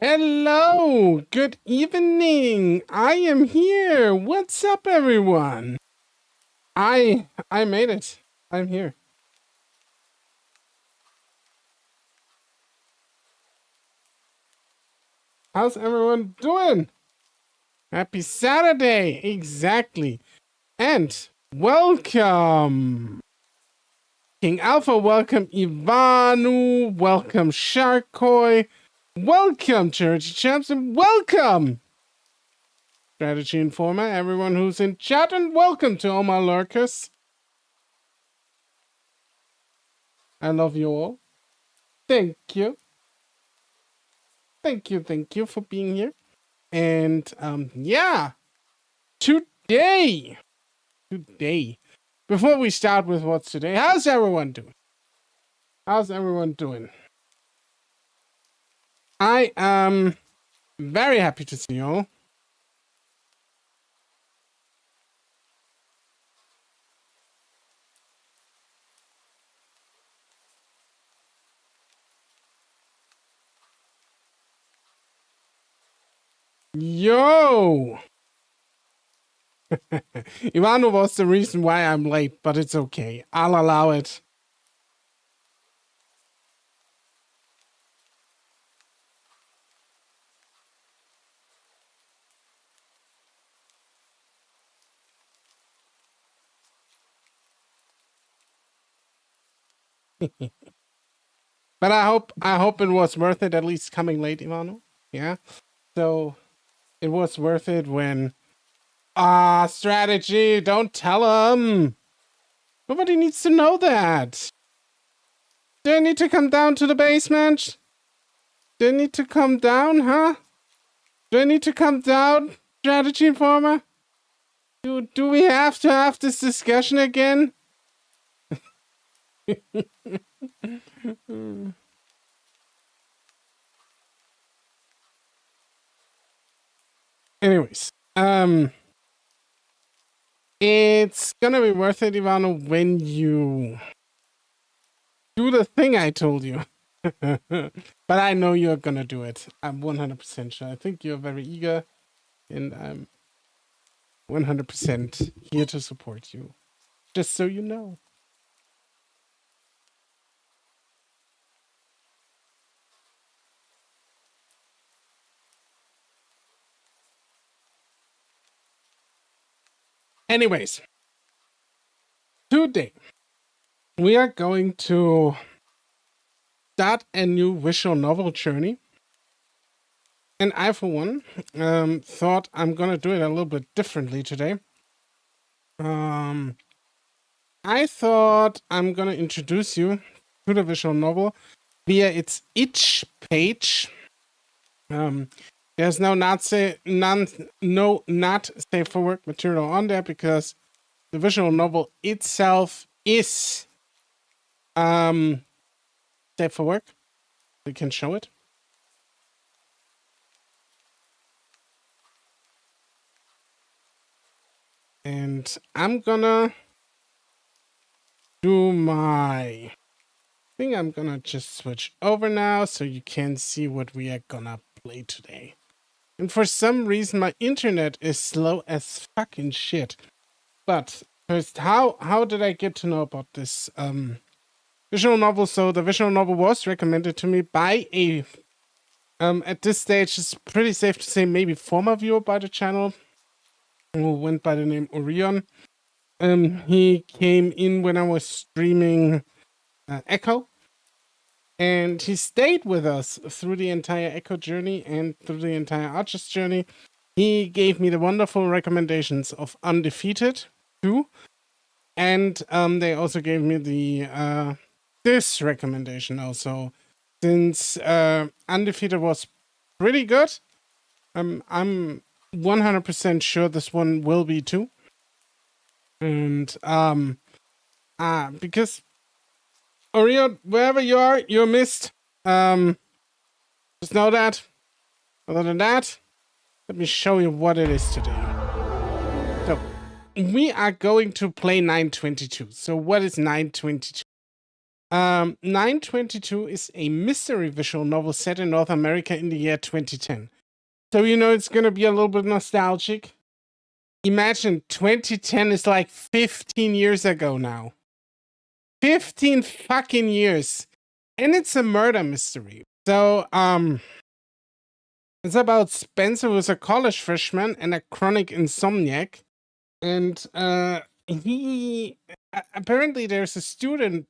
Hello, good evening. I am here. What's up, everyone? I made it. I'm here. How's everyone doing? Happy Saturday. Exactly. And welcome. King Alpha, welcome Ivanu, welcome Sharkoi, welcome Charity Champs, and welcome Strategy Informer, everyone who's in chat, and welcome to all my lurkers. I love you all. Thank you. Thank you for being here. And yeah, today, before we start with what's today, how's everyone doing? I am very happy to see you all. Yo! Ivano was the reason why I'm late, but it's okay. I'll allow it. But I hope it was worth it, at least coming late, Ivano. Yeah. So it was worth it when strategy, don't tell him. Nobody needs to know that. Do I need to come down to the basement? Do I need to come down, huh? Do I need to come down, Strategy Informer? Do we have to have this discussion again? Anyways, it's gonna be worth it, Ivano, when you do the thing I told you. But I know you're gonna do it. I'm 100% sure. I think you're very eager, and I'm 100% here to support you. Just so you know. Anyways, today we are going to start a new visual novel journey. And I, for one, thought I'm gonna do it a little bit differently today. I thought I'm gonna introduce you to the visual novel via its itch page. There's no not safe for work material on there because the visual novel itself is safe for work. We can show it. And I'm gonna do my thing. I'm gonna just switch over now so you can see what we are gonna play today. And for some reason my internet is slow as fucking shit. But first, how did I get to know about this visual novel? So the visual novel was recommended to me by a at this stage it's pretty safe to say maybe former viewer by the channel, who went by the name Orion. He came in when I was streaming Echo, and he stayed with us through the entire Echo journey and through the entire Arches journey. He gave me the wonderful recommendations of Undefeated 2, and they also gave me the this recommendation also. Since Undefeated was pretty good, I'm 100% sure this one will be too. And because Orion, wherever you are, you're missed. Just know that. Other than that, let me show you what it is today. So we are going to play 922. So what is 922? 922 is a mystery visual novel set in North America in the year 2010. So, you know, it's going to be a little bit nostalgic. Imagine 2010 is like 15 years ago now. 15 fucking years. And it's a murder mystery. So, it's about Spencer, who's a college freshman and a chronic insomniac. And, he apparently there's a student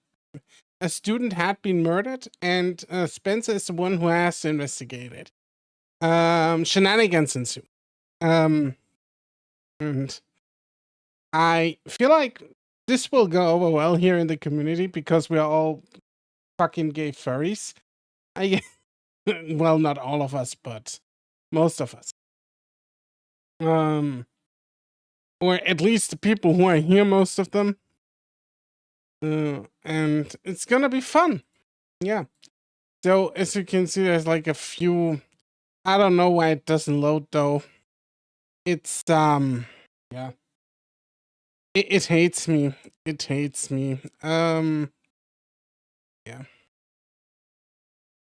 had been murdered, and Spencer is the one who has to investigate it. Shenanigans ensue. And I feel like this will go over well here in the community because we're all fucking gay furries. Well, not all of us, but most of us. Or at least the people who are here, most of them. And it's gonna be fun. Yeah. So as you can see, there's like a few. I don't know why it doesn't load though. It's yeah. It hates me. It hates me. Yeah.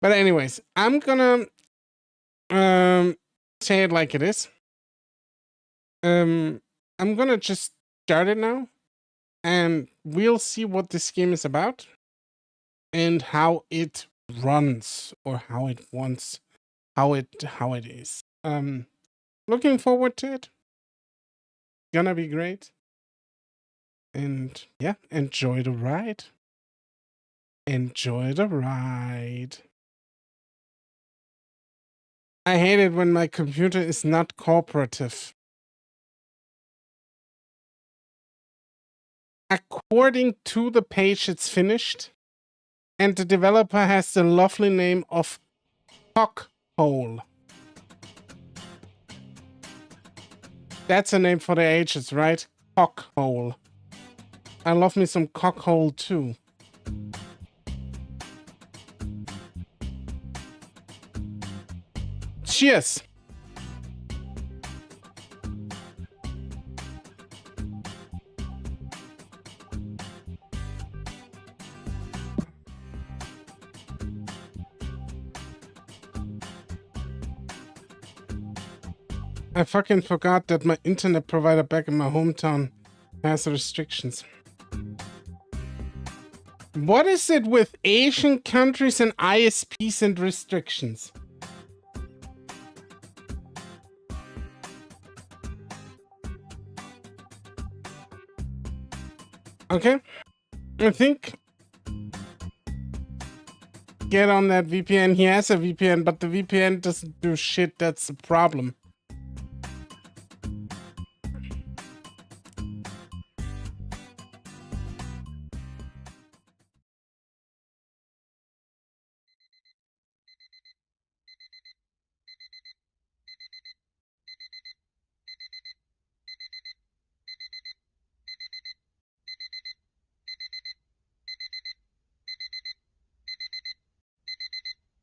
But anyways, I'm gonna say it like it is. I'm gonna just start it now, and we'll see what this game is about and how it runs, or how it wants, how it is. Looking forward to it. Gonna be great. And yeah, enjoy the ride. Enjoy the ride. I hate it when my computer is not cooperative. According to the page, it's finished. And the developer has the lovely name of Cockhole. That's a name for the ages, right? Cockhole. I love me some Cockhole too. Cheers! I fucking forgot that my internet provider back in my hometown has restrictions. What is it with Asian countries and ISPs and restrictions? Okay, I think get on that VPN. He has a VPN, but the VPN doesn't do shit. That's the problem.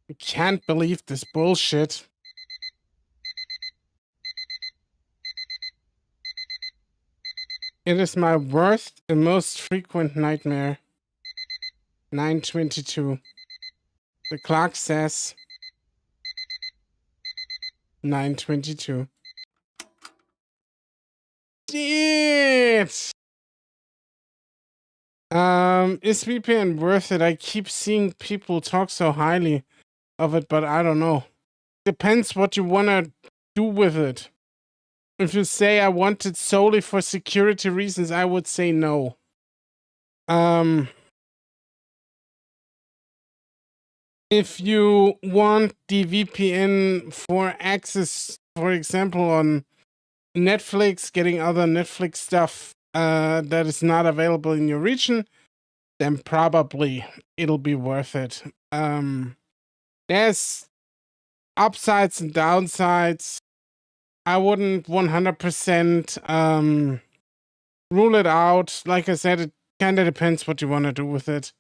I can't believe this bullshit. It is my worst and most frequent nightmare. 9:22. The clock says 9:22. Shit! Is VPN worth it? I keep seeing people talk so highly of it, but I don't know. Depends what you wanna do with it. If you say I want it solely for security reasons, I would say no. If you want the VPN for access, for example, on Netflix, getting other Netflix stuff that is not available in your region, then probably it'll be worth it. There's upsides and downsides. I wouldn't 100% rule it out. Like I said, it kind of depends what you want to do with it.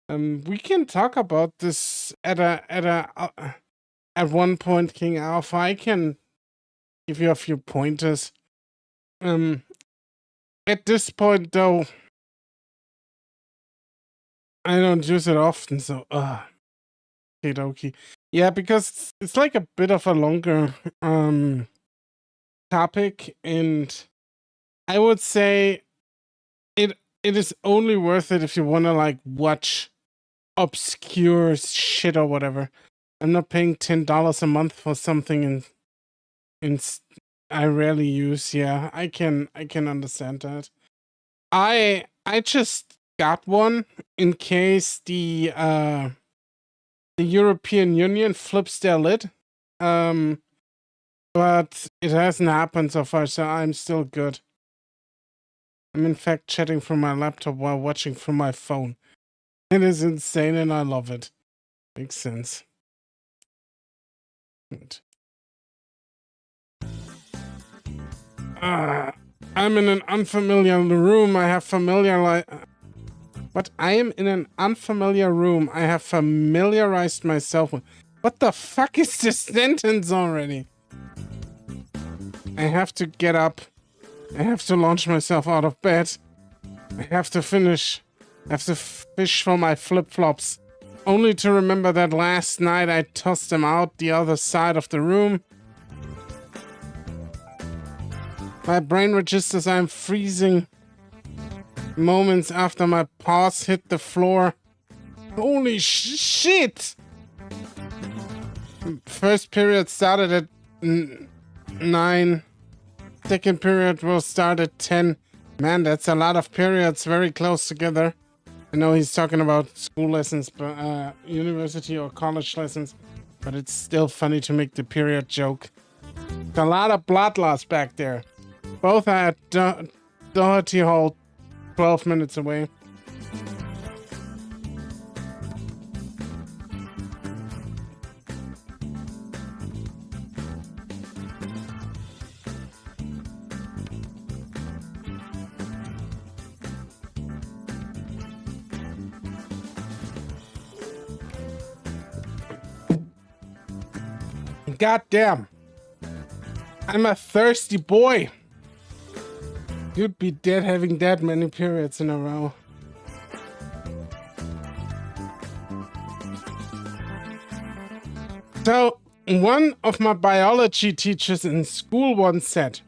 We can talk about this at one point, King Alpha. I can give you a few pointers. At this point, though, I don't use it often, so okie. Yeah, because it's like a bit of a longer topic, and I would say it is only worth it if you want to like watch obscure shit or whatever. I'm not paying $10 a month for something I rarely use. Yeah, I can understand that. I just got one in case the European Union flips their lid. But it hasn't happened so far, so I'm still good. I'm in fact chatting from my laptop while watching from my phone. It is insane and I love it. Makes sense. Good. I'm in an unfamiliar room. I have But I am in an unfamiliar room. I have familiarized myself with. What the fuck is this sentence already? I have to get up. I have to launch myself out of bed. I have to finish. I have to fish for my flip-flops. Only to remember that last night I tossed them out the other side of the room. My brain registers I'm freezing moments after my paws hit the floor. Holy shit! First period started at 9. Second period will start at 10. Man, that's a lot of periods very close together. I know he's talking about school lessons, but university or college lessons, but it's still funny to make the period joke. There's a lot of blood loss back there. Both are at Doherty Hall, 12 minutes away. God damn. I'm a thirsty boy. You'd be dead having that many periods in a row. So, one of my biology teachers in school once said,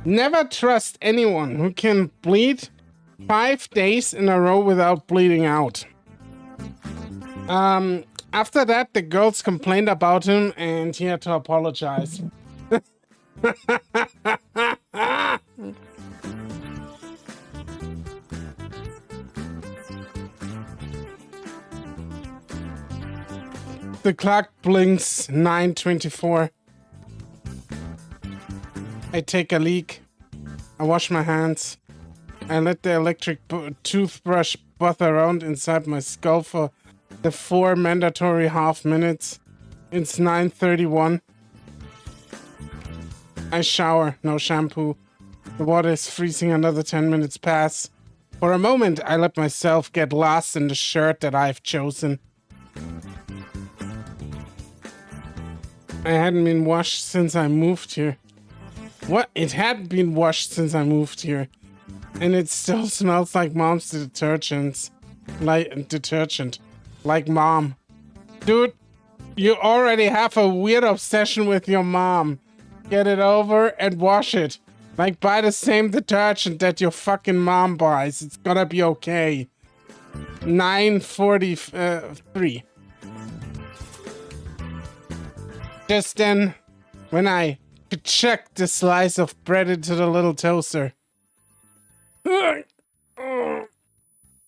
never trust anyone who can bleed 5 days in a row without bleeding out. After that, the girls complained about him and he had to apologize. The clock blinks 9:24. I take a leak. I wash my hands. I let the electric toothbrush bother around inside my skull for the 4 mandatory half minutes. It's 9:31. I shower, no shampoo. The water is freezing, another 10 minutes pass. For a moment, I let myself get lost in the shirt that I've chosen. I hadn't been washed since I moved here. What? It hadn't been washed since I moved here. And it still smells like mom's detergent. Like mom. Dude, you already have a weird obsession with your mom. Get it over and wash it. Like, buy the same detergent that your fucking mom buys. It's gonna be okay. 9:43. Just then, when I chuck the slice of bread into the little toaster. The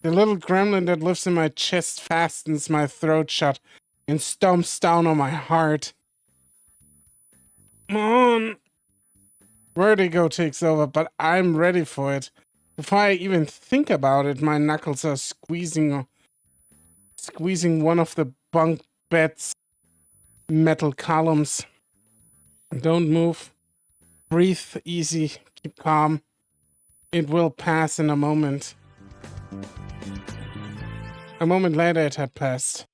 little gremlin that lives in my chest fastens my throat shut and stomps down on my heart. Mom! Vertigo takes over, but I'm ready for it. Before I even think about it, my knuckles are squeezing one of the bunk bed's metal columns. Don't move. Breathe easy. Keep calm. It will pass in a moment. A moment later, it had passed.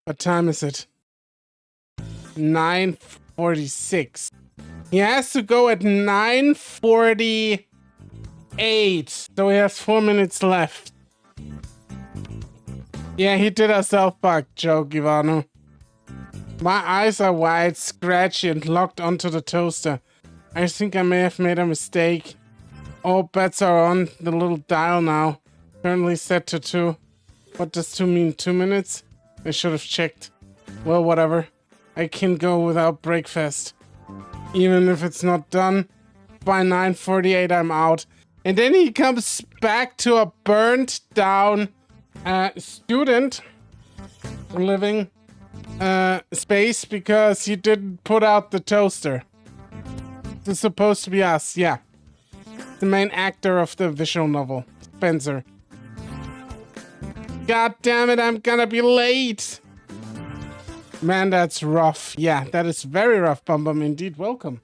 What time is it? 9:46. He has to go at 9:40. 8. So he has 4 minutes left. Yeah, he did a self-bug joke, Ivano. My eyes are wide, scratchy, and locked onto the toaster. I think I may have made a mistake. All bets are on the little dial now. Currently set to 2. What does 2 mean? 2 minutes? I should have checked. Well, whatever. I can go without breakfast. Even if it's not done. By 9:48 I'm out. And then he comes back to a burnt down student living space because he didn't put out the toaster. This is supposed to be us, yeah. The main actor of the visual novel, Spencer. God damn it, I'm gonna be late. Man, that's rough. Yeah, that is very rough, Bum Bum. Indeed, welcome.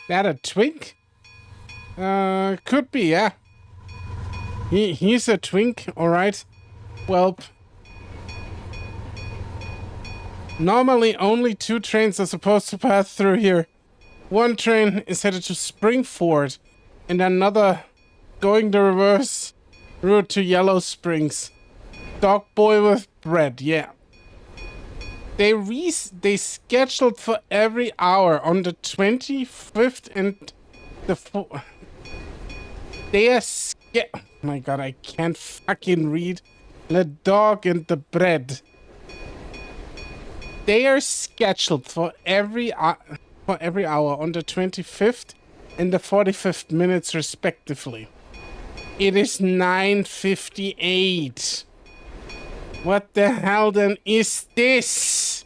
That a twink? Could be, yeah. He's a twink, alright. Welp. Normally, only 2 trains are supposed to pass through here. One train is headed to Springford, and another going the reverse route to Yellow Springs. Dog boy with bread, yeah. They scheduled for every hour on the 25th and the 4th. They are oh my god, I can't fucking read. The dog and the bread. They are scheduled for every hour on the 25th and the 45th minutes respectively. It is 9:58. What the hell then is this?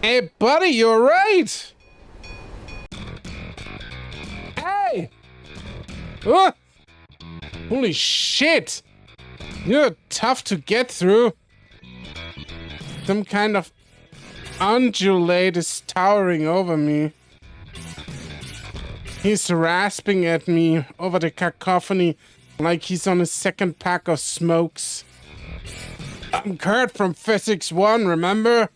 Hey buddy, you're right. Hey! Oh! Holy shit! You're tough to get through. Some kind of undulate is towering over me. He's rasping at me over the cacophony like he's on his second pack of smokes. I'm Kurt from Physics 1, remember?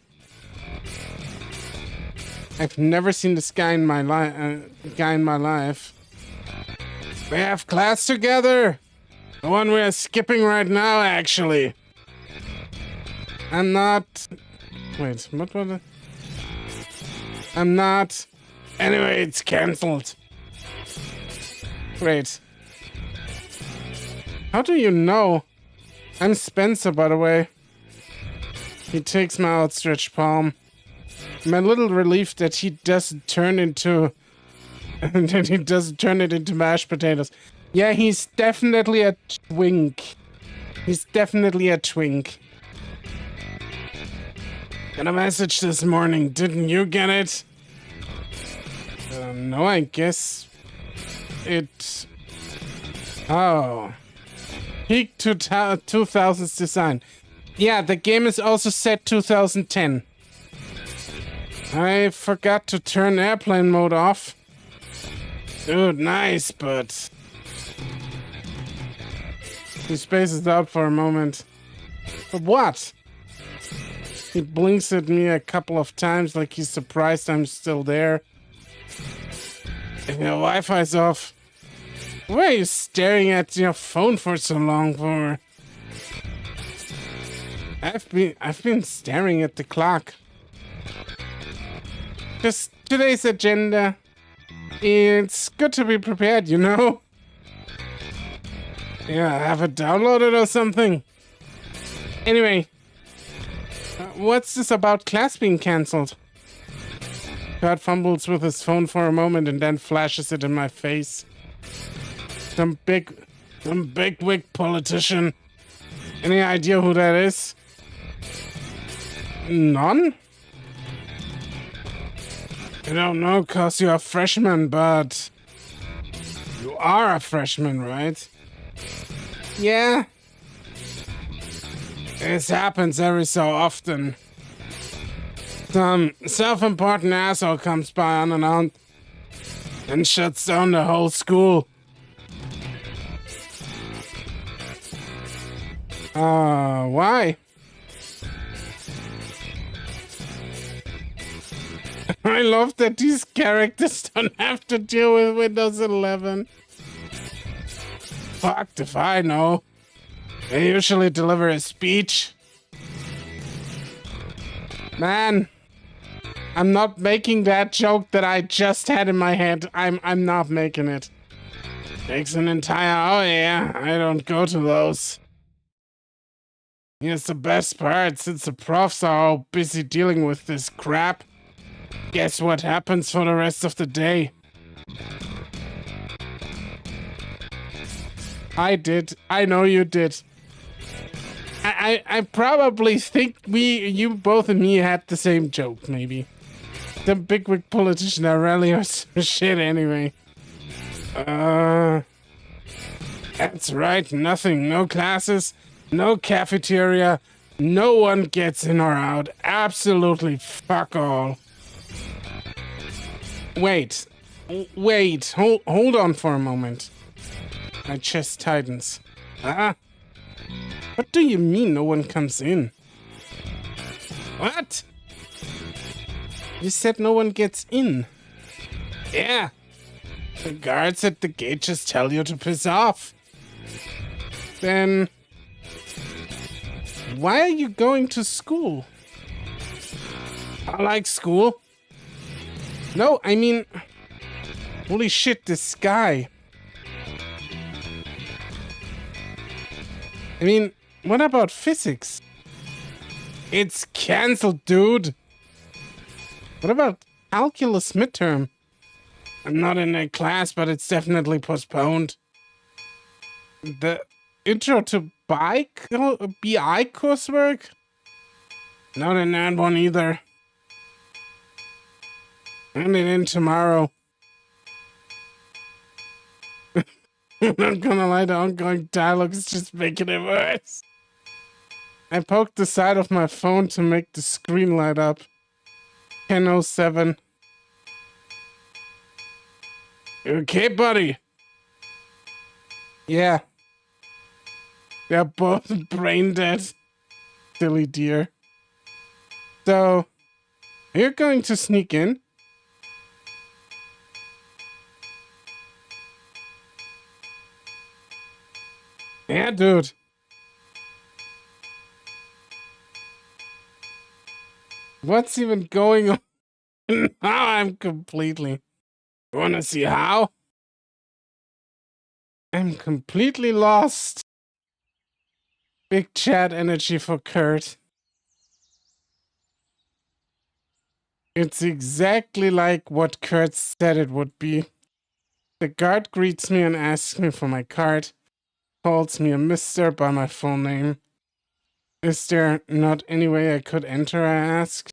I've never seen this guy in my life. We have class together. The one we are skipping right now, actually. I'm not... Wait, what was it? I'm not... Anyway, it's cancelled. Great. How do you know? I'm Spencer, by the way. He takes my outstretched palm. I'm a little relieved that he doesn't turn into... that he doesn't turn it into mashed potatoes. Yeah, he's definitely a twink. He's definitely a twink. Got a message this morning. Didn't you get it? No, I guess it... Oh. Peak 2000s design. Yeah, the game is also set 2010. I forgot to turn airplane mode off. Dude, nice, but... He spaces out for a moment. But what? He blinks at me a couple of times like he's surprised I'm still there. And your Wi-Fi's off. Why are you staring at your phone for so long for? I've been staring at the clock. Just today's agenda. It's good to be prepared, you know? Yeah, have it downloaded or something. Anyway, what's this about class being cancelled? Kurt fumbles with his phone for a moment and then flashes it in my face. Some bigwig politician. Any idea who that is? None? I don't know, cause you're a freshman, but... You are a freshman, right? Yeah. This happens every so often. Some self-important asshole comes by unannounced and shuts down the whole school. Why? I love that these characters don't have to deal with Windows 11. Fucked if I know. They usually deliver a speech. Man, I'm not making that joke that I just had in my head. I'm not making it. Takes an entire... Oh yeah, I don't go to those. Here's the best part. Since the profs are all busy dealing with this crap, guess what happens for the rest of the day? I did. I know you did. I probably think you both and me had the same joke, maybe. The bigwig politician are rally or some shit anyway. That's right, nothing. No classes, no cafeteria, no one gets in or out. Absolutely fuck all. Wait, hold on for a moment. My chest tightens. What do you mean no one comes in? What? You said no one gets in. Yeah. The guards at the gate just tell you to piss off. Then... why are you going to school? I like school. No, I mean... holy shit, this guy. I mean, what about physics? It's cancelled, dude. What about calculus midterm? I'm not in a class, but it's definitely postponed. The intro to BI coursework? Not in that one either. Hand it in tomorrow. I'm not gonna lie, the ongoing dialogue is just making it worse. I poked the side of my phone to make the screen light up. 10:07. You okay, buddy? Yeah. They're both brain dead. Silly dear. So, you're going to sneak in? Yeah, dude. What's even going on? Now I'm completely... You wanna see how? I'm completely lost. Big chat energy for Kurt. It's exactly like what Kurt said it would be. The guard greets me and asks me for my card. Calls me a mister by my full name. Is there not any way I could enter, I ask.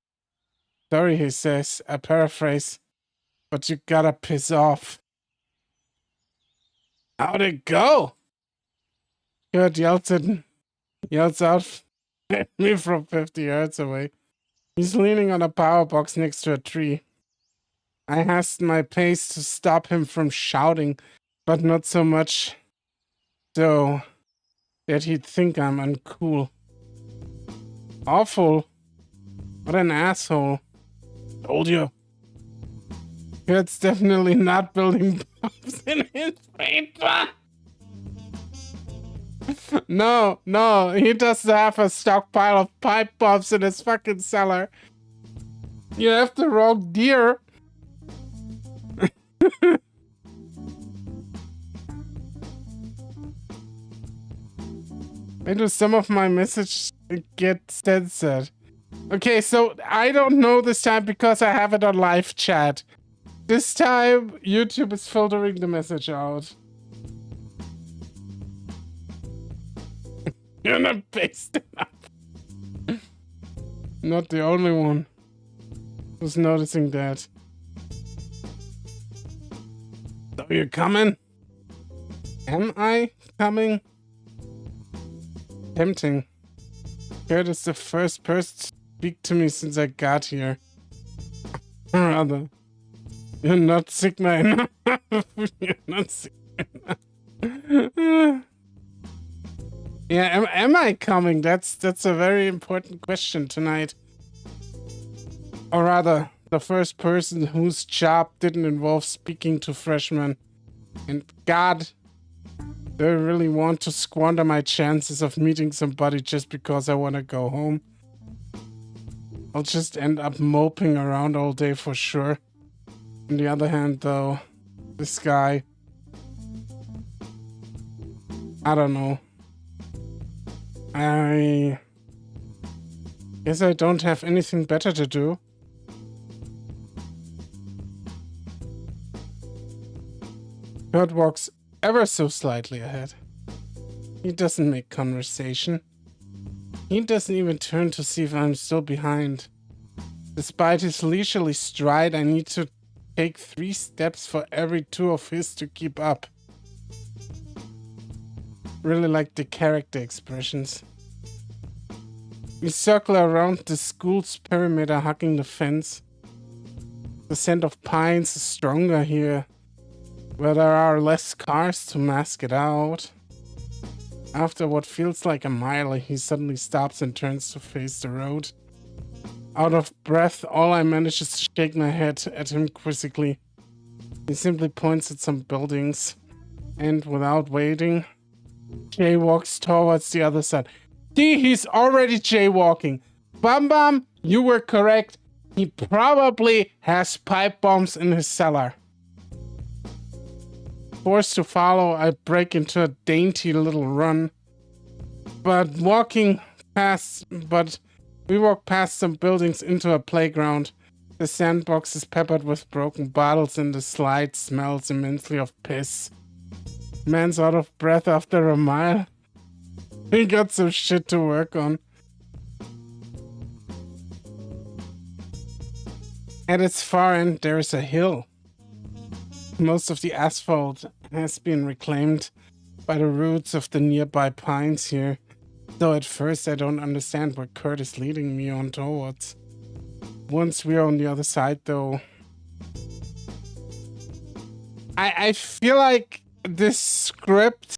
Sorry, he says. I paraphrase. But you gotta piss off. How'd it go? Kurt yells out at me from 50 yards away. He's leaning on a power box next to a tree. I hasten my pace to stop him from shouting, but not so much so that he'd think I'm uncool. Awful. What an asshole. Told you. Kurt's definitely not building bombs in his paper. No, he doesn't have a stockpile of pipe bombs in his fucking cellar. You have the wrong deer. Why do some of my messages get censored? Okay, so I don't know this time because I have it on live chat. This time, YouTube is filtering the message out. You're not based enough. Not the only one who's noticing that. So you're coming? Am I coming? Tempting. Kurt is the first person to speak to me since I got here. Rather. You're not Sigma enough. You're not Sigma enough. Yeah, am I coming? That's a very important question tonight. Or rather, the first person whose job didn't involve speaking to freshmen. And God, do I really want to squander my chances of meeting somebody just because I want to go home? I'll just end up moping around all day for sure. On the other hand, though, this guy, I don't know. I guess I don't have anything better to do. Kurt walks ever so slightly ahead. He doesn't make conversation. He doesn't even turn to see if I'm still behind. Despite his leisurely stride, I need to take 3 steps for every 2 of his to keep up. Really like the character expressions. We circle around the school's perimeter, hugging the fence. The scent of pines is stronger here, where there are less cars to mask it out. After what feels like a mile, he suddenly stops and turns to face the road. Out of breath, all I manage is to shake my head at him quizzically. He simply points at some buildings, and without waiting, jaywalks towards the other side. See, he's already jaywalking. Bum Bum, you were correct. He probably has pipe bombs in his cellar. Forced to follow, I break into a dainty little run. But we walk past some buildings into a playground. The sandbox is peppered with broken bottles and the slide smells immensely of piss. Man's out of breath after a mile. He got some shit to work on. At its far end, there is a hill. Most of the asphalt has been reclaimed by the roots of the nearby pines here, though at first I don't understand where Kurt is leading me on towards. Once we are on the other side, though, I feel like this script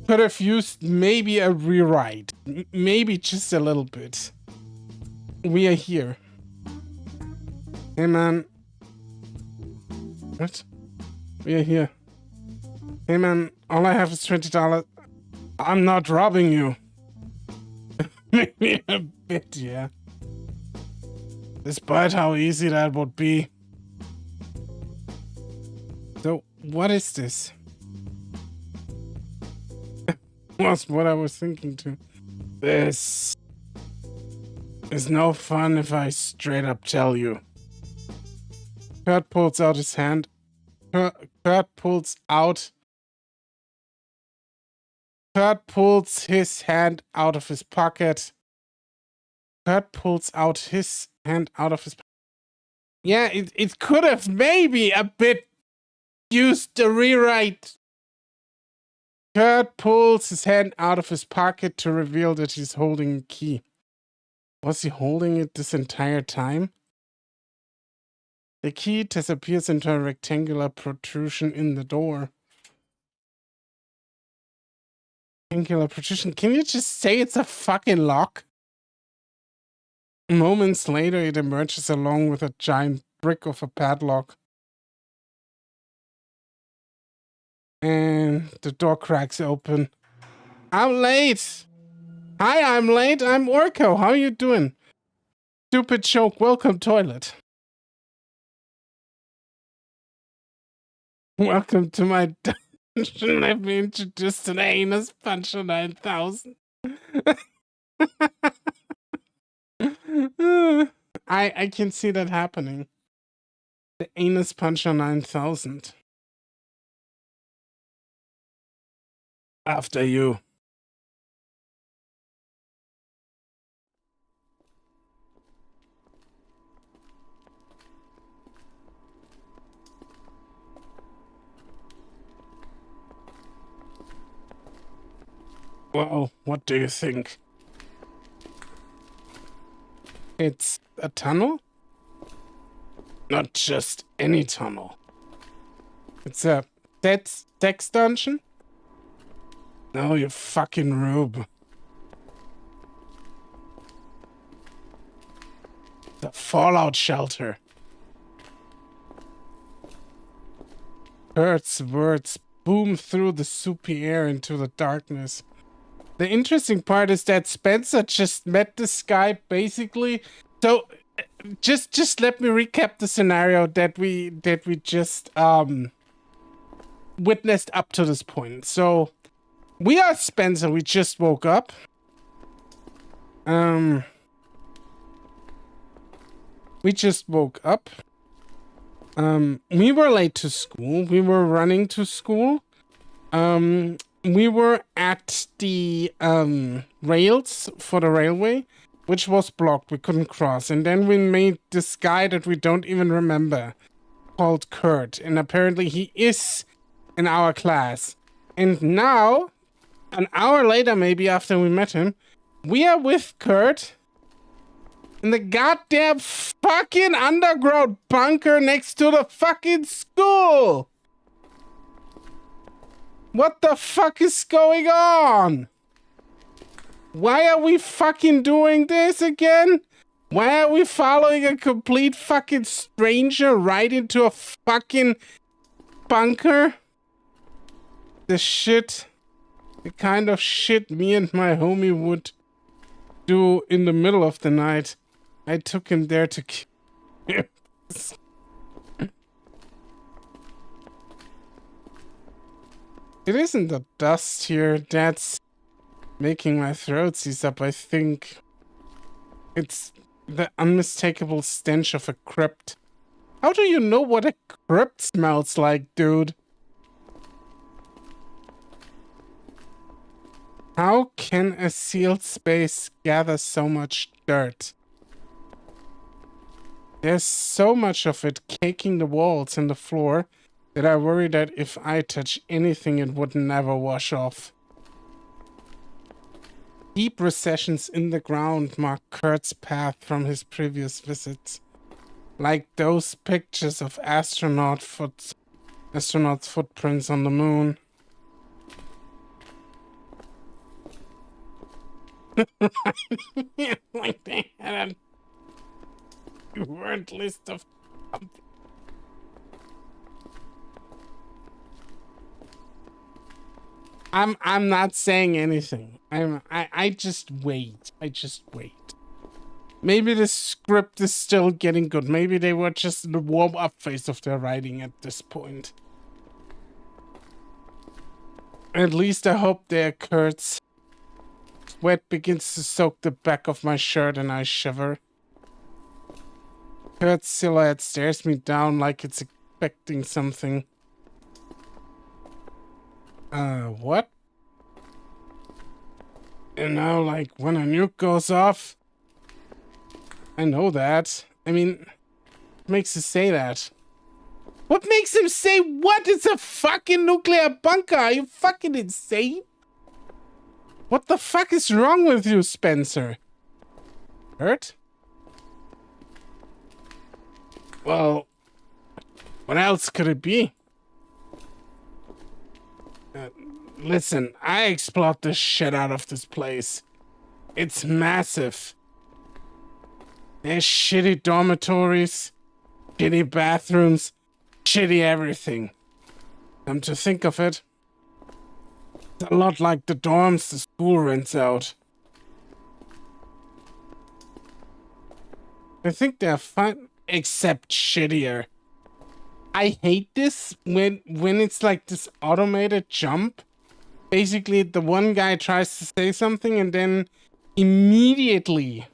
could have used maybe a rewrite. Maybe just a little bit. We are here. Hey man. What? We are here. Hey man, all I have is $20. I'm not robbing you. Maybe a bit, yeah. Despite how easy that would be. So, what is this? Was what I was thinking too. This is no fun if I straight up tell you. Kurt pulls out his hand. Kurt pulls his hand out of his pocket. Kurt pulls out his hand out of his pocket. Yeah, it could have maybe a bit used the rewrite. Kurt pulls his hand out of his pocket to reveal that he's holding a key. Was he holding it this entire time? The key disappears into a rectangular protrusion in the door. Rectangular protrusion? Can you just say it's a fucking lock? Moments later, it emerges along with a giant brick of a padlock. And the door cracks open. I'm late! Hi, I'm late. I'm Orko. How you doing? Stupid joke. Welcome, toilet. Welcome to my dungeon. Let me introduce to the anus puncher 9000. I can see that happening. The anus puncher 9000. After you. Well, what do you think? It's a tunnel? Not just any tunnel. It's a sex dungeon? No, you fucking rube. The fallout shelter. Spencer's words boom through the soupy air into the darkness. The interesting part is that Spencer just met this guy basically. So just let me recap the scenario that we just witnessed up to this point. So we are Spencer, we just woke up. We just woke up. We were late to school. We were running to school. We were at the rails for the railway, which was blocked. We couldn't cross. And then we made this guy that we don't even remember, called Kurt. And apparently he is in our class. And now, an hour later, maybe after we met him, we are with Kurt in the goddamn fucking underground bunker next to the fucking school. What the fuck is going on? Why are we fucking doing this again? Why are we following a complete fucking stranger right into a fucking bunker? The kind of shit me and my homie would do in the middle of the night. I took him there to kill him. It isn't the dust here that's making my throat seize up. I think it's the unmistakable stench of a crypt. How do you know what a crypt smells like, dude? How can a sealed space gather so much dirt? There's so much of it caking the walls and the floor that I worry that if I touch anything, it would never wash off. Deep recessions in the ground mark Kurt's path from his previous visits, like those pictures of astronauts' footprints on the moon. Like they had a word list of I'm not saying anything. I just wait. I just wait. Maybe the script is still getting good. Maybe they were just in the warm-up phase of their writing at this point. At least I hope they occurs. Sweat begins to soak the back of my shirt and I shiver. Kurt's silhouette stares me down like it's expecting something. What? You know, like when a nuke goes off? I know that. I mean, what makes you say that? What makes him say what? It's a fucking nuclear bunker. Are you fucking insane? What the fuck is wrong with you, Spencer? Hurt? Well, what else could it be? Listen, I explored the shit out of this place. It's massive. There's shitty dormitories, shitty bathrooms, shitty everything. Come to think of it, it's a lot like the dorms the school rents out. I think they're fine, except shittier. I hate this when it's like this automated jump. Basically, the one guy tries to say something and then immediately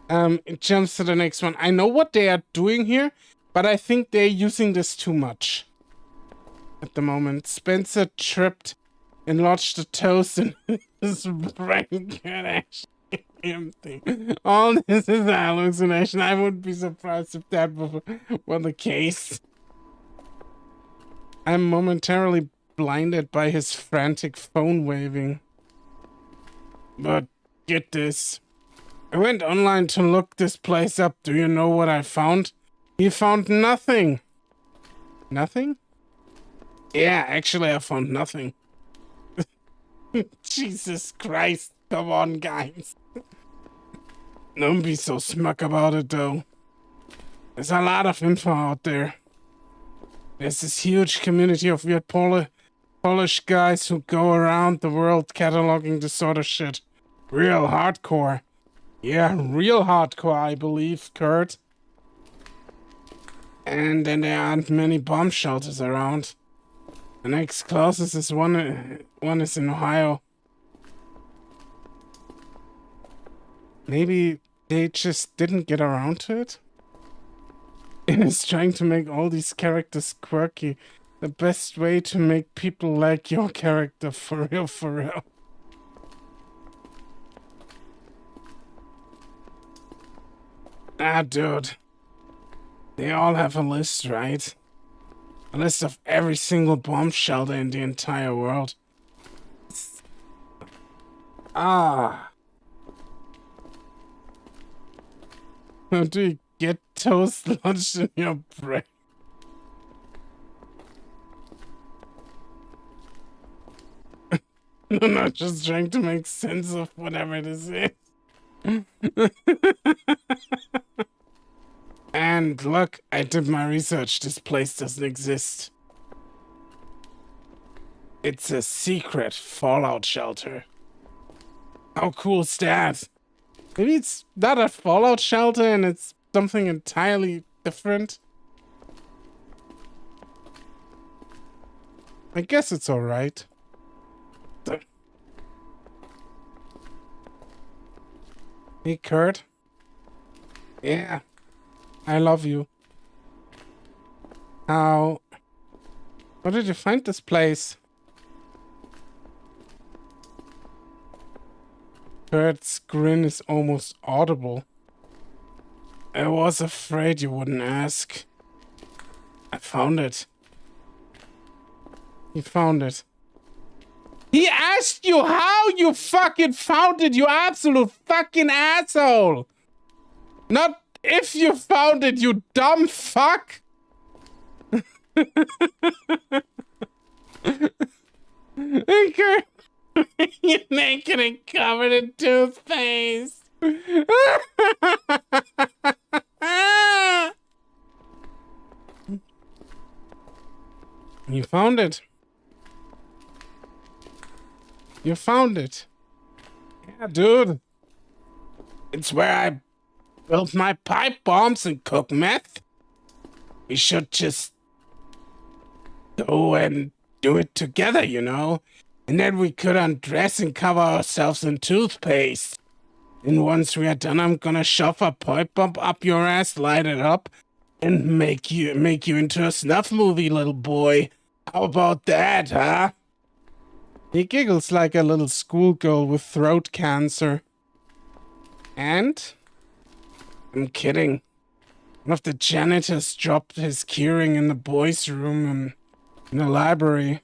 it jumps to the next one. I know what they are doing here, but I think they're using this too much at the moment. Spencer tripped and lodged a toast in his brain. Empty. All this is a hallucination. I wouldn't be surprised if that were the case. I'm momentarily blinded by his frantic phone waving. But get this. I went online to look this place up. Do you know what I found? He found nothing. Nothing? Yeah, actually I found nothing. Jesus Christ. Come on, guys. Don't be so smug about it, though. There's a lot of info out there. There's this huge community of weird Polish guys who go around the world cataloging this sort of shit. Real hardcore. Yeah, real hardcore, I believe, Kurt. And then there aren't many bomb shelters around. The next closest is one is in Ohio. Maybe they just didn't get around to it? It is trying to make all these characters quirky. The best way to make people like your character, for real, for real. Ah, dude. They all have a list, right? A list of every single bomb shelter in the entire world. Ah. How do you get toast lodged in your brain? I'm not just trying to make sense of whatever this is. And look, I did my research. This place doesn't exist. It's a secret fallout shelter. How cool is that? Maybe it's not a fallout shelter and it's something entirely different. I guess it's alright. Hey, Kurt. Yeah, I love you. How did you find this place? Kurt's grin is almost audible. I was afraid you wouldn't ask. I found it. He found it. He asked you how you fucking found it, you absolute fucking asshole! Not if you found it, you dumb fuck! Okay. You're naked and covered in toothpaste. You found it. You found it. Yeah, dude. It's where I built my pipe bombs and cook meth. We should just go and do it together, you know? And then we could undress and cover ourselves in toothpaste. And once we are done, I'm gonna shove a pipe bomb up your ass, light it up, and make you into a snuff movie, little boy. How about that, huh? He giggles like a little schoolgirl with throat cancer. And? I'm kidding. One of the janitors dropped his keyring in the boys' room in the library.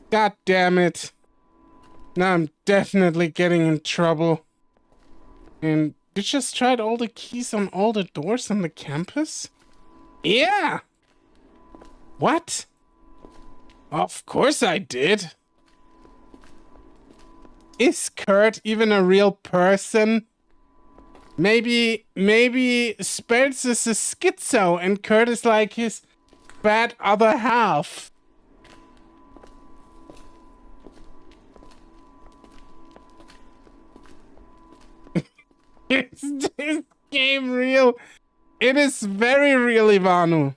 God damn it. Now I'm definitely getting in trouble. And you just tried all the keys on all the doors on the campus? Yeah! What? Of course I did. Is Kurt even a real person? Maybe Speltz is a schizo and Kurt is like his bad other half. Is this game real? It is very real, Ivanu.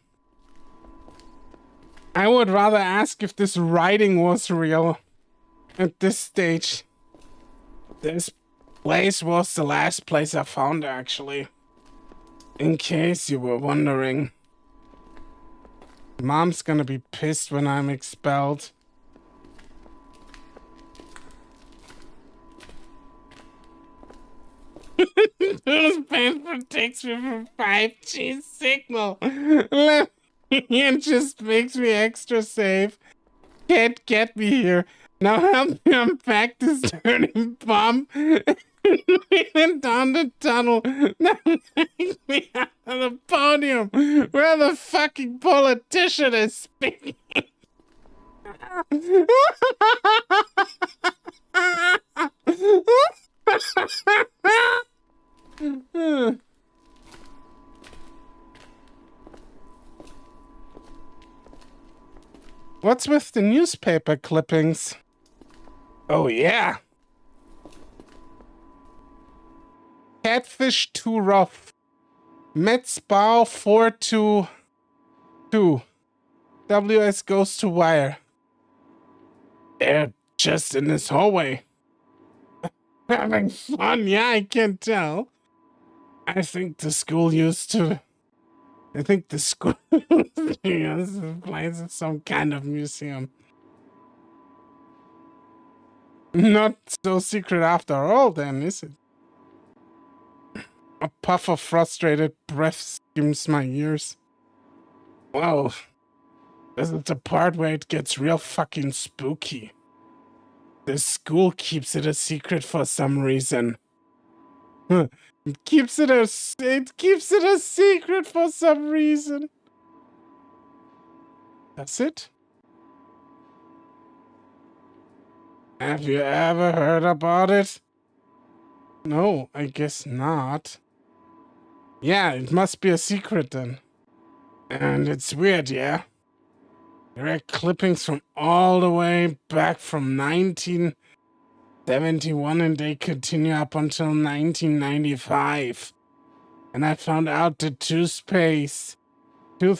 I would rather ask if this writing was real at this stage. This place was the last place I found, actually. In case you were wondering. Mom's gonna be pissed when I'm expelled. This pain protects me from 5G signal. It just makes me extra safe. Can't get me here. Now help me unpack this dirty bomb and down the tunnel. Now take me out of the podium where the fucking politician is speaking. What's with the newspaper clippings? Oh, yeah. Catfish too rough. Mets bow 4-2. WS goes to wire. They're just in this hallway. Having fun, yeah, I can tell. I think the school used to. I think the school uses this place as some kind of museum. Not so secret after all, then, is it? A puff of frustrated breath skims my ears. Whoa. This is the part where it gets real fucking spooky. The school keeps it a secret for some reason. Huh. It keeps it a secret for some reason. That's it? Have you ever heard about it? No, I guess not. Yeah, it must be a secret then. And it's weird, yeah? There are clippings from all the way back from 1971 and they continue up until 1995. And I found out the toothpaste can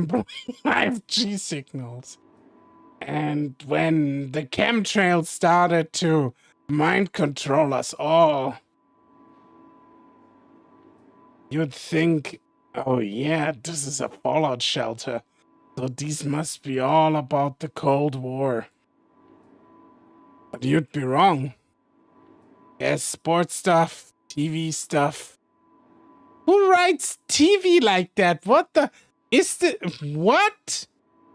block 5G signals. And when the chemtrails started to mind control us all, you'd think, oh yeah, this is a fallout shelter. So these must be all about the Cold War. But you'd be wrong. There's sports stuff, TV stuff. Who writes TV like that? What the? What?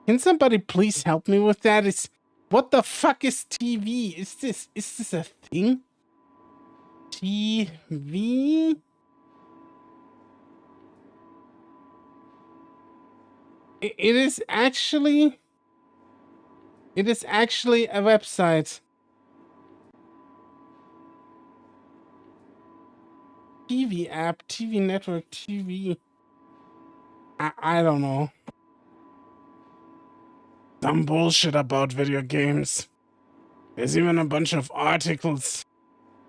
Can somebody please help me with that? What the fuck is TV? Is this a thing? TV? It is actually a website. TV app, TV network, TV. I don't know. Some bullshit about video games. There's even a bunch of articles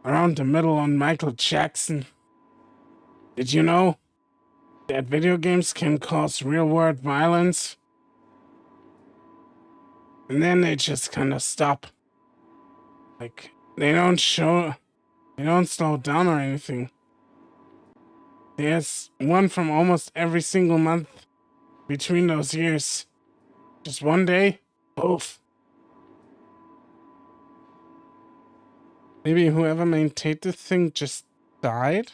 around the middle on Michael Jackson. Did you know that video games can cause real-world violence? And then they just kind of stop. Like, they don't slow down or anything. There's one from almost every single month between those years. Just one day, both. Maybe whoever maintained the thing just died?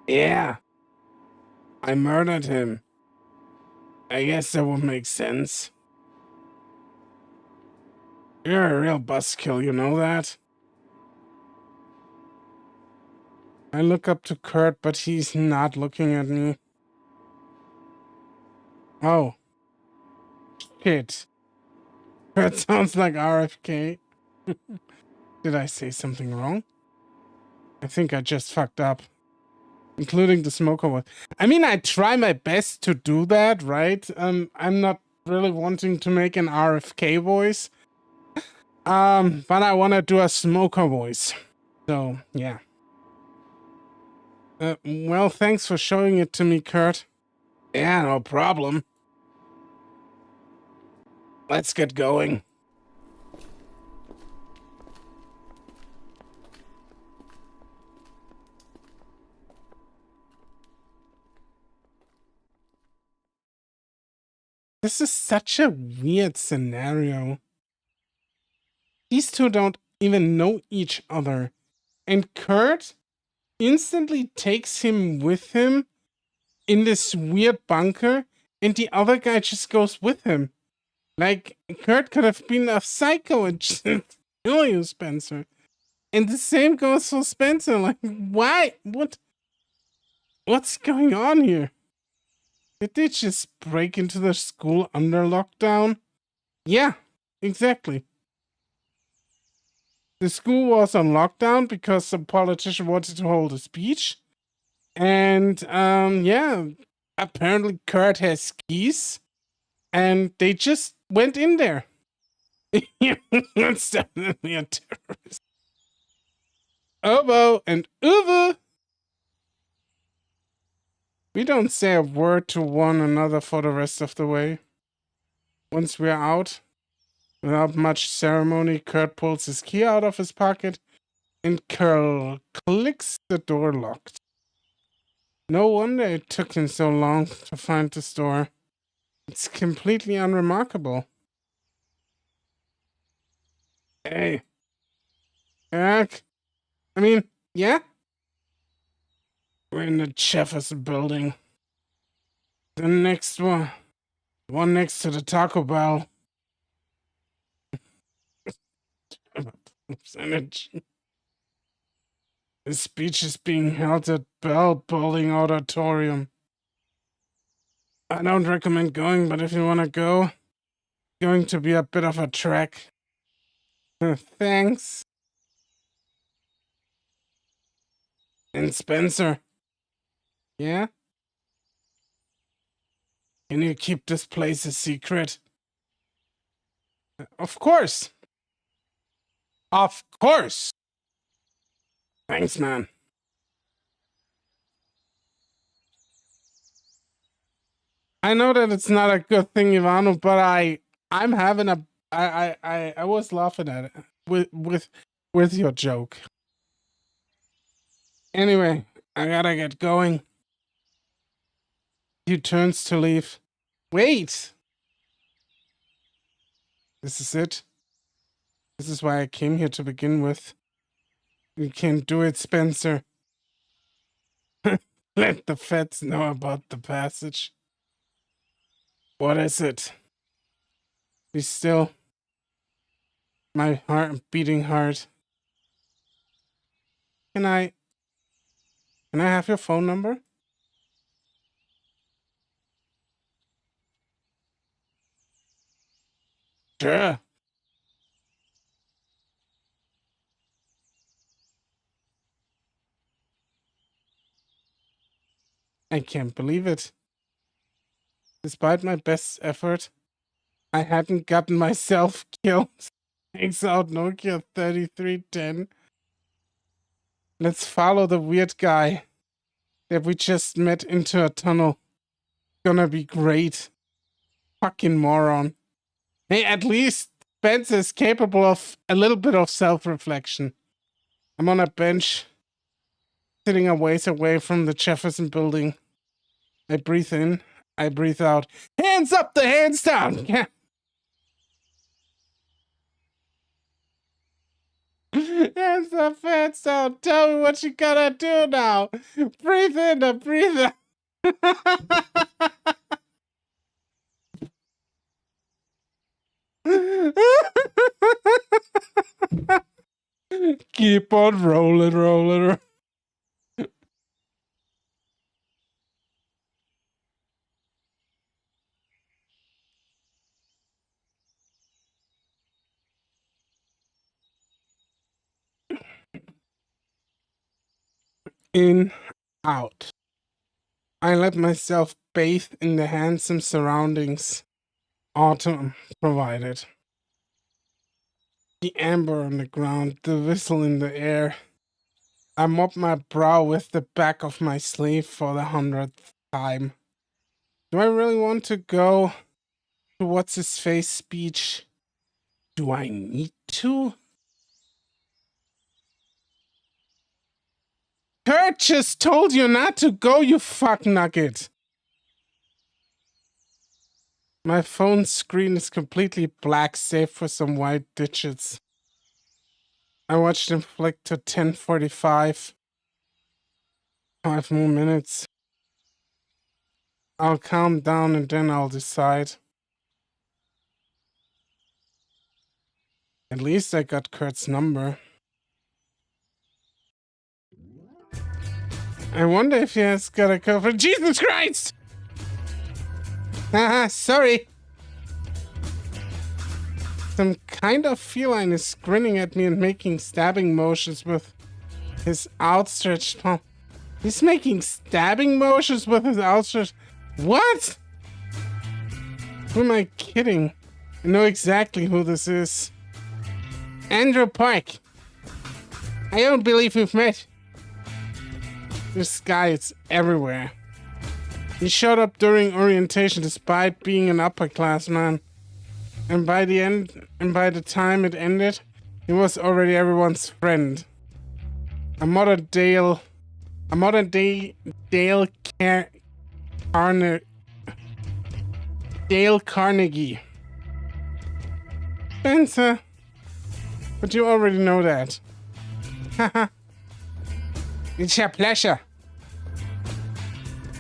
Yeah. I murdered him. I guess that would make sense. You're a real buzzkill, you know that? I look up to Kurt, but he's not looking at me. Oh. Shit. Kurt sounds like RFK. Did I say something wrong? I think I just fucked up. Including the smoker one. I mean, I try my best to do that, right? I'm not really wanting to make an RFK voice. But I want to do a smoker voice. So, yeah. Well, thanks for showing it to me, Kurt. Yeah, no problem. Let's get going. This is such a weird scenario. These two don't even know each other. And Kurt instantly takes him with him in this weird bunker, and the other guy just goes with him. Like, Kurt could have been a psycho and just kill you, Spencer. And the same goes for Spencer. Like, why? What's going on here? Did they just break into the school under lockdown? Yeah, exactly. The school was on lockdown because some politician wanted to hold a speech. And, yeah, apparently Kurt has keys, and they just went in there. That's definitely a terrorist. Obo and Uwe. We don't say a word to one another for the rest of the way. Once we're out, without much ceremony, Kurt pulls his key out of his pocket and Curl clicks the door locked. No wonder it took him so long to find the store. It's completely unremarkable. Hey. Eric? Yeah? We're in the Jefferson building. The next one. The one next to the Taco Bell. Energy. The speech is being held at Bell Building Auditorium. I don't recommend going, but if you want to go, it's going to be a bit of a trek. Thanks. And Spencer. Yeah? Can you keep this place a secret? Of course. Of course. Thanks, man. I know that it's not a good thing, Ivano, but I'm having a I was laughing at it with your joke. Anyway, I gotta get going. He turns to leave. Wait! This is it. This is why I came here to begin with. You can't do it, Spencer. Let the feds know about the passage. What is it? Be still. My heart beating hard. Can I have your phone number? Sure. I can't believe it. Despite my best effort, I hadn't gotten myself killed. Thanks out Nokia 3310. Let's follow the weird guy that we just met into a tunnel. Gonna be great. Fucking moron. Hey, at least Spence is capable of a little bit of self-reflection. I'm on a bench, sitting a ways away from the Jefferson building. I breathe in, I breathe out. Hands up, the hands down! Hands up, hands down. Tell me what you gotta do now. Breathe in and breathe out. Keep on rolling. In, out. I let myself bathe in the handsome surroundings autumn provided. The amber on the ground, the whistle in the air. I mop my brow with the back of my sleeve for the 100th time. Do I really want to go to what's-his-face speech? Do I need to? Kurt just told you not to go, you fuck nugget. My phone screen is completely black, save for some white digits. I watched him flick to 10:45. 5 more minutes. I'll calm down and then I'll decide. At least I got Kurt's number. I wonder if he has got a code for Jesus Christ! Haha, sorry. Some kind of feline is grinning at me and making stabbing motions with his outstretched palm. He's making stabbing motions with his outstretched... What? Who am I kidding? I know exactly who this is. Andrew Park. I don't believe we've met. This guy is everywhere. He showed up during orientation despite being an upperclassman. And by the time it ended, he was already everyone's friend. A modern day Dale Carnegie. Spencer. But you already know that. Haha. It's a pleasure.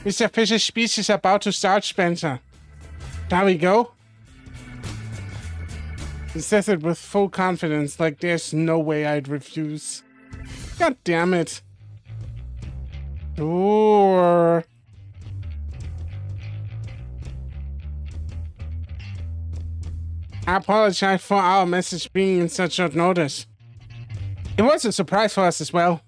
Mr. Fisher's speech is about to start, Spencer. Shall we go? He says it with full confidence, like there's no way I'd refuse. God damn it. Sure. I apologize for our message being in such short notice. It was a surprise for us as well.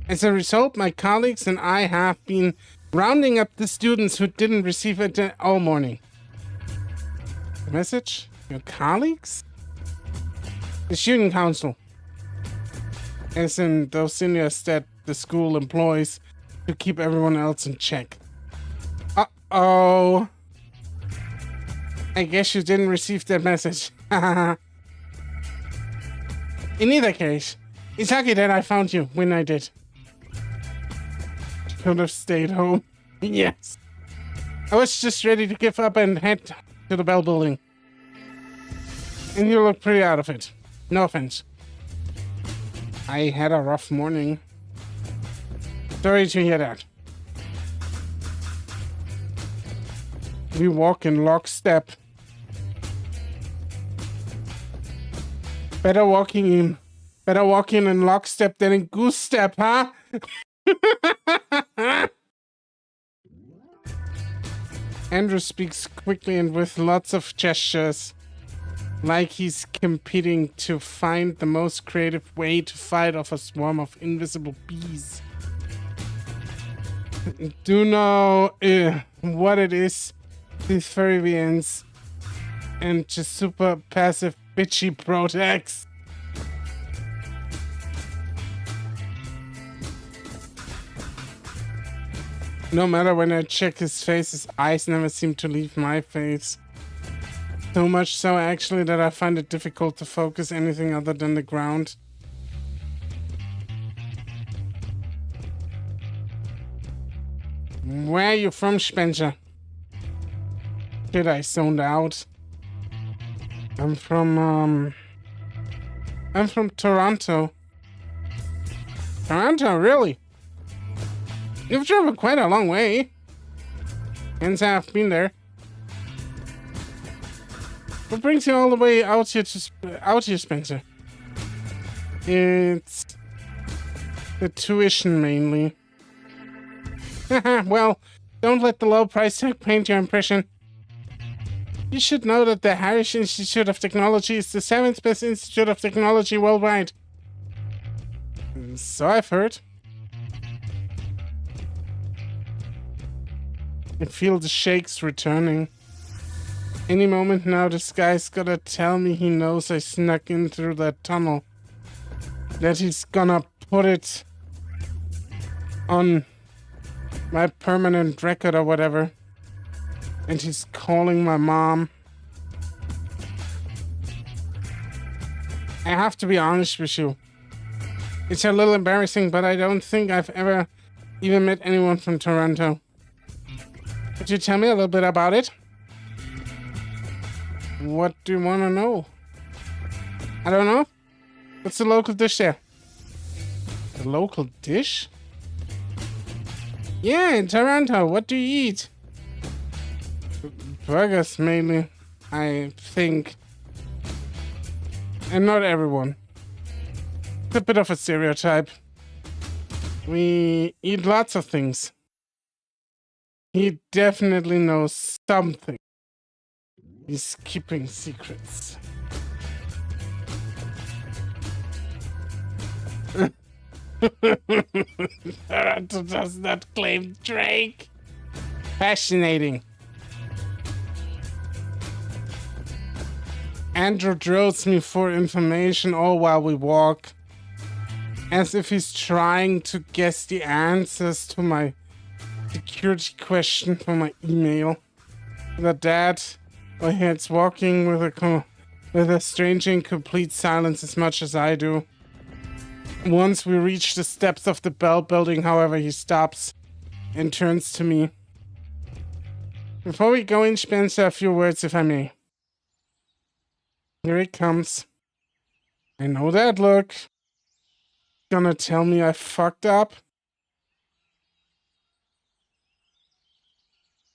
As a result, my colleagues and I have been rounding up the students who didn't receive it all morning. The message? Your colleagues? The student council. As in those seniors that the school employs to keep everyone else in check. Uh-oh. I guess you didn't receive that message. In either case, it's lucky that I found you when I did. Could have stayed home. Yes. I was just ready to give up and head to the Bell building. And you look pretty out of it. No offense. I had a rough morning. Sorry to hear that. We walk in lockstep. Better walking in lockstep than in goose step, huh? Andrew speaks quickly and with lots of gestures, like he's competing to find the most creative way to fight off a swarm of invisible bees. Do know what it is, these furrians and just super passive bitchy protects. No matter when I check his face, his eyes never seem to leave my face. So much so, actually, that I find it difficult to focus anything other than the ground. Where are you from, Spencer? Shit, I zoned out. I'm from Toronto. Toronto, really? You've traveled quite a long way. Can't say I've been there. What brings you all the way out here, Spencer? It's the tuition, mainly. Well, don't let the low price tag paint your impression. You should know that the Harris Institute of Technology is the 7th best institute of technology worldwide. So I've heard. I feel the shakes returning. Any moment now, this guy's gonna tell me he knows I snuck in through that tunnel. That he's gonna put it on my permanent record or whatever. And he's calling my mom. I have to be honest with you. It's a little embarrassing, but I don't think I've ever even met anyone from Toronto. Could you tell me a little bit about it? What do you want to know? I don't know. What's the local dish there? The local dish? Yeah, in Toronto. What do you eat? Burgers, mainly, I think. And not everyone. It's a bit of a stereotype. We eat lots of things. He definitely knows something. He's keeping secrets. Toronto does not claim Drake. Fascinating. Andrew drills me for information all while we walk, as if he's trying to guess the answers to my security question for my email. The dad, or he's walking with a strange and complete silence as much as I do. Once we reach the steps of the Bell building, however, he stops and turns to me. Before we go in, Spencer, a few words, if I may. Here he comes. I know that look. Gonna tell me I fucked up?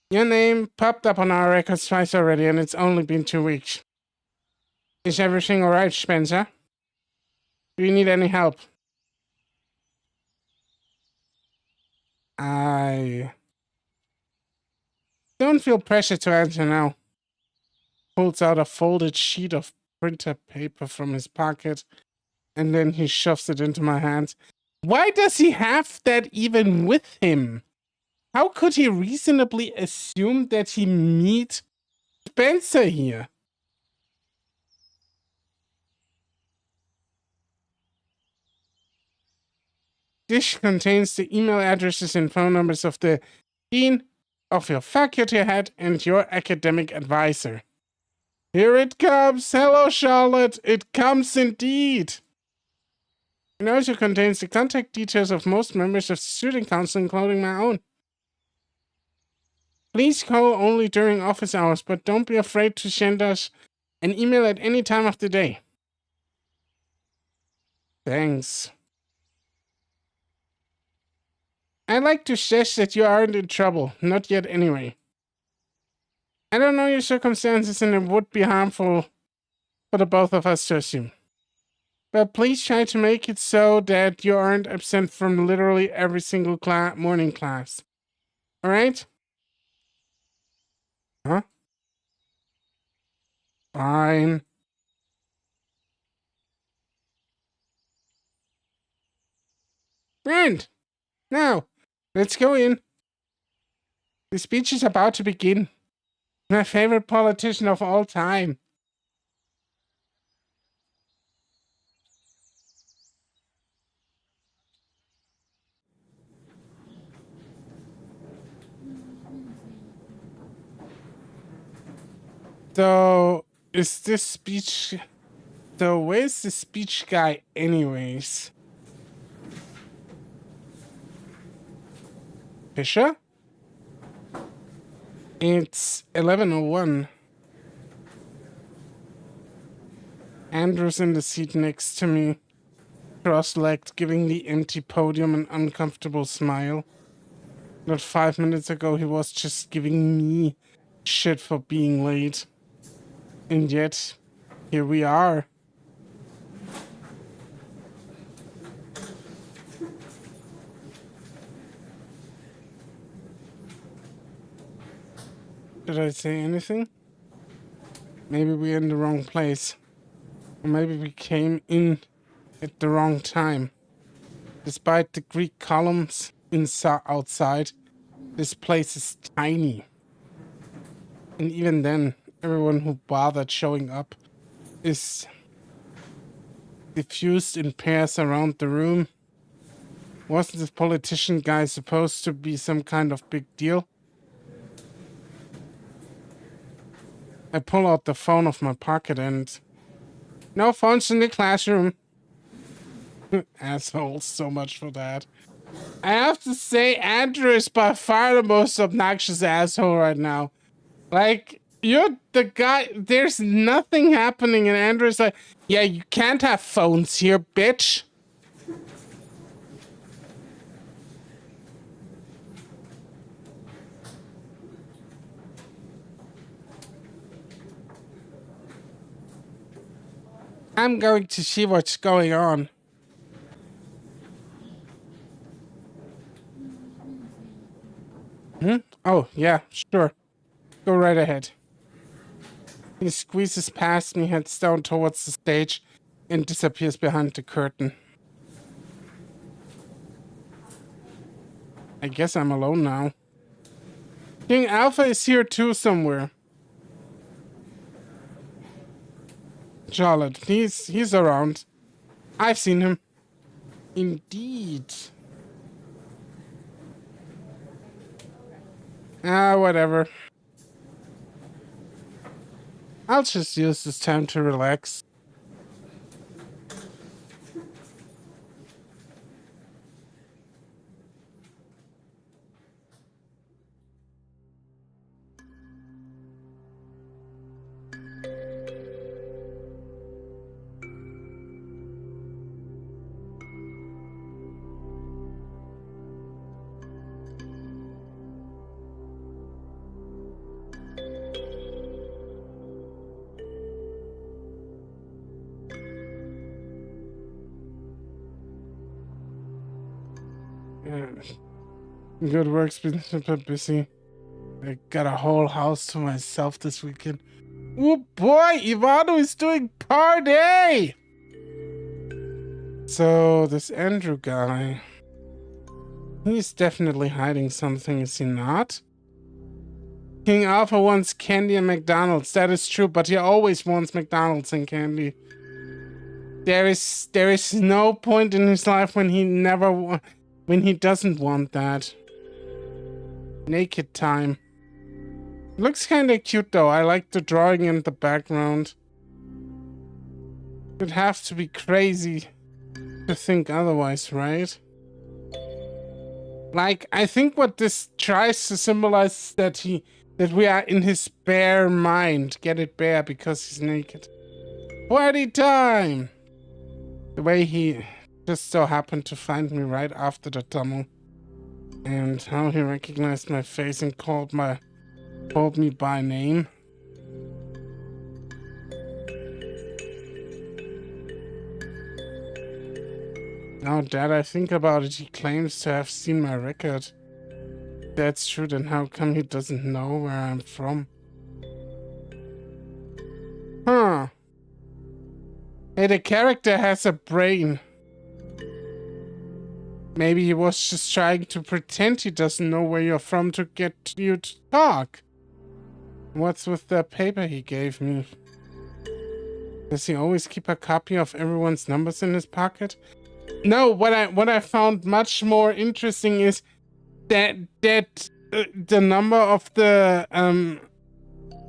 Your name popped up on our records twice already, and it's only been 2 weeks. Is everything alright, Spencer? Do you need any help? I don't feel pressure to answer now. Pulls out a folded sheet of printer paper from his pocket, and then he shoves it into my hands. Why does he have that even with him? How could he reasonably assume that he meet Spencer here? This contains the email addresses and phone numbers of the dean of your faculty head and your academic advisor. Here it comes. Hello, Charlotte. It comes indeed. It also contains the contact details of most members of the student council, including my own. Please call only during office hours, but don't be afraid to send us an email at any time of the day. Thanks. I'd like to stress that you aren't in trouble. Not yet, anyway. I don't know your circumstances, and it would be harmful for the both of us to assume. But please try to make it so that you aren't absent from literally every single morning class. Alright? Huh? Fine. Brent! Now, let's go in. The speech is about to begin. My favorite politician of all time. So, is this speech... So, where's the speech guy anyways? Fisher? It's 11:01. Andrew's in the seat next to me, cross-legged, giving the empty podium an uncomfortable smile. Not 5 minutes ago, he was just giving me shit for being late. And yet, here we are. Did I say anything? Maybe we're in the wrong place. Or maybe we came in at the wrong time. Despite the Greek columns outside, this place is tiny. And even then, everyone who bothered showing up is diffused in pairs around the room. Wasn't this politician guy supposed to be some kind of big deal? I pull out the phone of my pocket and... No phones in the classroom. Assholes, so much for that. I have to say, Andrew is by far the most obnoxious asshole right now. Like, you're the guy... There's nothing happening and Andrew's like, yeah, you can't have phones here, bitch. I'm going to see what's going on. Oh, yeah, sure. Go right ahead. He squeezes past me, heads down towards the stage, and disappears behind the curtain. I guess I'm alone now. King Alpha is here too somewhere. Charlotte, he's around. I've seen him. Indeed. Whatever. I'll just use this time to relax. Good work's been super busy. I got a whole house to myself this weekend. Oh boy, Ivano is doing party! So, this Andrew guy... He's definitely hiding something, is he not? King Alpha wants candy and McDonald's. That is true, but he always wants McDonald's and candy. There is no point in his life when he doesn't want that. Naked time. Looks kinda cute though. I like the drawing in the background. You'd have to be crazy to think otherwise, right? Like, I think what this tries to symbolize is that we are in his bare mind. Get it bare because he's naked. Party time! The way he just so happened to find me right after the tunnel. And how he recognized my face and called me by name. Now that I think about it, he claims to have seen my record. If that's true, then how come he doesn't know where I'm from? Huh. Hey, the character has a brain. Maybe he was just trying to pretend he doesn't know where you're from to get you to talk. What's with the paper he gave me? Does he always keep a copy of everyone's numbers in his pocket? No, what I found much more interesting is that the number of the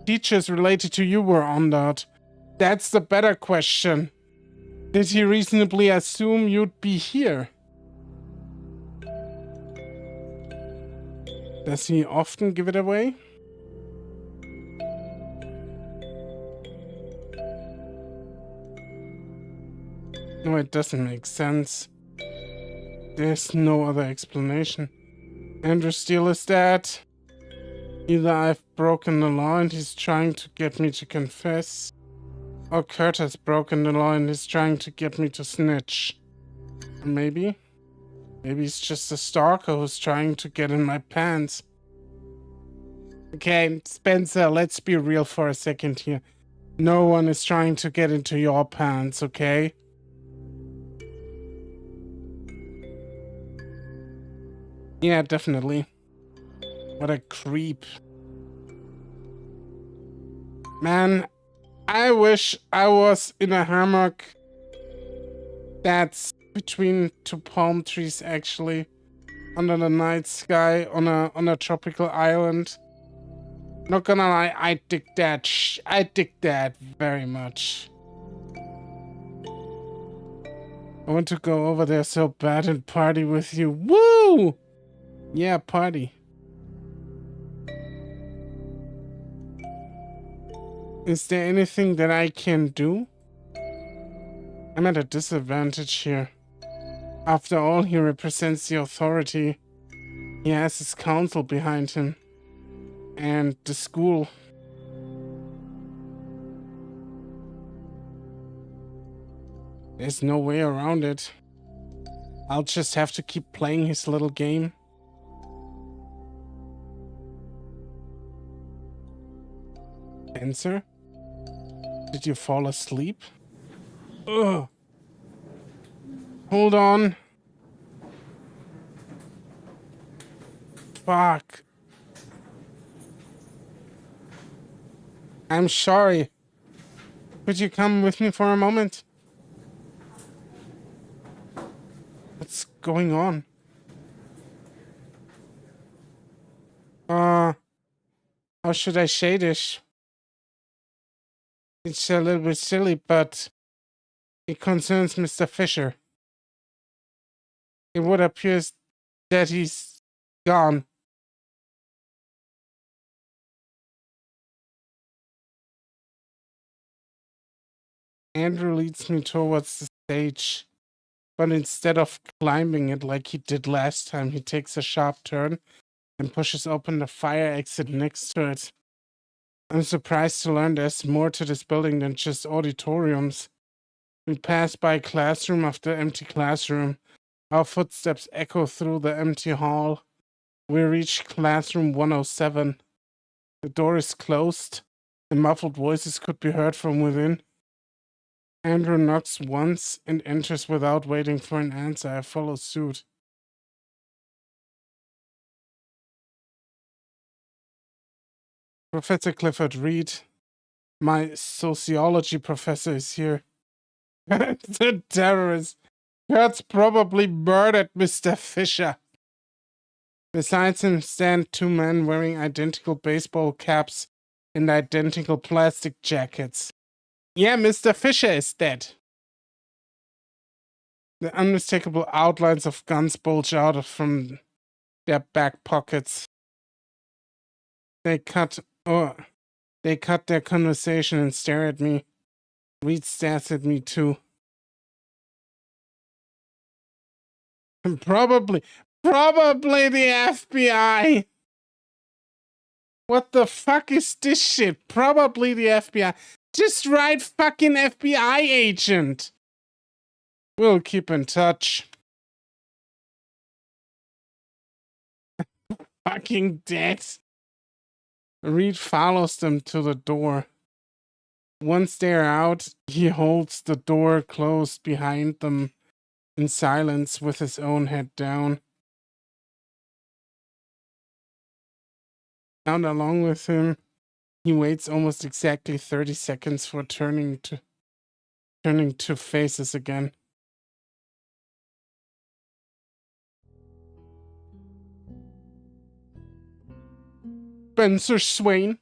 teachers related to you were on that. That's the better question. Did he reasonably assume you'd be here? Does he often give it away? No, it doesn't make sense. There's no other explanation. Andrew Steele is dead. Either I've broken the law and he's trying to get me to confess, or Kurt has broken the law and is trying to get me to snitch. Or maybe he's just a stalker who's trying to get in my pants. Okay, Spencer, let's be real for a second here. No one is trying to get into your pants, okay? Yeah, definitely. What a creep. Man, I wish I was in a hammock that's between two palm trees, actually, under the night sky on a tropical island. Not gonna lie, I dig that. I dig that very much. I want to go over there so bad and party with you. Woo! Yeah, party. Is there anything that I can do? I'm at a disadvantage here. After all, he represents the authority. He has his council behind him. And the school. There's no way around it. I'll just have to keep playing his little game. Spencer? Did you fall asleep? Ugh. Hold on. Fuck. I'm sorry. Could you come with me for a moment? What's going on? How should I say this? It's a little bit silly, but it concerns Mr. Fisher. It would appear that he's gone. Andrew leads me towards the stage, but instead of climbing it like he did last time, he takes a sharp turn and pushes open the fire exit next to it. I'm surprised to learn there's more to this building than just auditoriums. We pass by a classroom after empty classroom. Our footsteps echo through the empty hall. We reach classroom 107. The door is closed, and muffled voices could be heard from within. Andrew knocks once and enters without waiting for an answer. I follow suit. Professor Clifford Reed, my sociology professor, is here. The terrorist. Kurt's probably murdered Mr. Fisher. Besides him stand two men wearing identical baseball caps and identical plastic jackets. Yeah, Mr. Fisher is dead. The unmistakable outlines of guns bulge out from their back pockets. They cut their conversation and stare at me. Reed stares at me too. Probably the FBI. What the fuck is this shit? Probably the FBI. Just write fucking FBI agent. We'll keep in touch. Fucking dead. Reed follows them to the door. Once they're out, he holds the door closed behind them in silence with his own head down. Down along with him, he waits almost exactly 30 seconds for turning to face us again. Spencer Swain.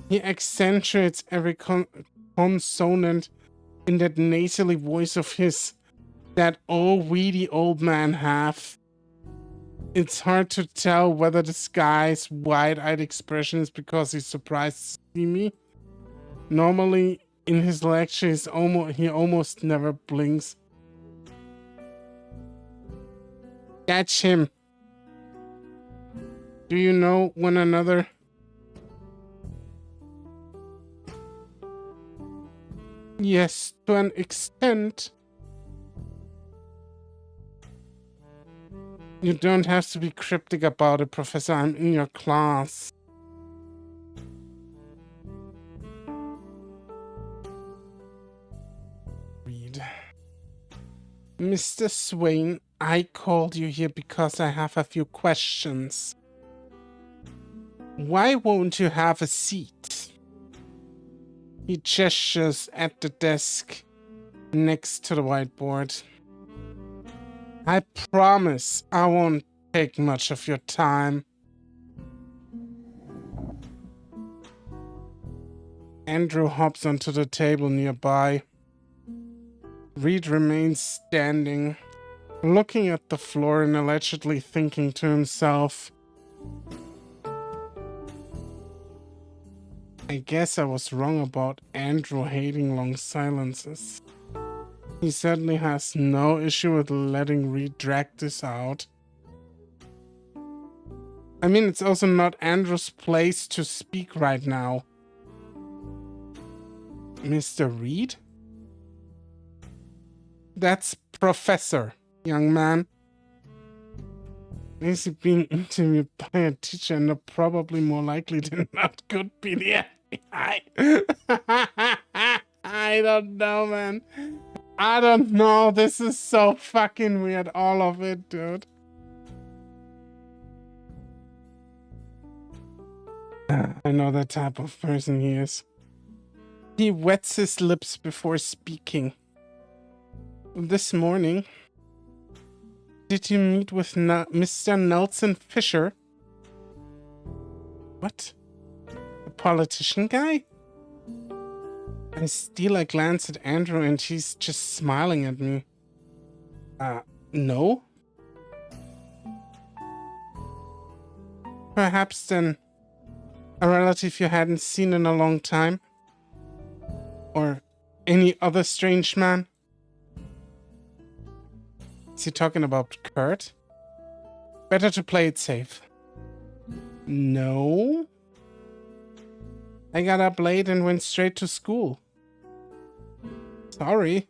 He accentuates every consonant in that nasally voice of his that all weedy old man have. It's hard to tell whether this guy's wide-eyed expression is because he's surprised to see me. Normally, in his lectures, he almost never blinks. Catch him. Do you know one another? Yes, to an extent. You don't have to be cryptic about it, Professor. I'm in your class. Read. Mr. Swain, I called you here because I have a few questions. Why won't you have a seat? He gestures at the desk next to the whiteboard. I promise I won't take much of your time. Andrew hops onto the table nearby. Reed remains standing, looking at the floor and allegedly thinking to himself, I guess I was wrong about Andrew hating long silences. He certainly has no issue with letting Reed drag this out. I mean, it's also not Andrew's place to speak right now. Mr. Reed? That's Professor, young man. Is he being interviewed by a teacher and probably more likely than not could be the FBI? I don't know, man. I don't know. This is so fucking weird, all of it, dude. I know the type of person he is. He wets his lips before speaking. This morning, did you meet with Mr. Nelson Fisher? What? The politician guy? I steal a glance at Andrew and he's just smiling at me. No? Perhaps then a relative you hadn't seen in a long time? Or any other strange man? Is he talking about Kurt? Better to play it safe. No? I got up late and went straight to school. Sorry.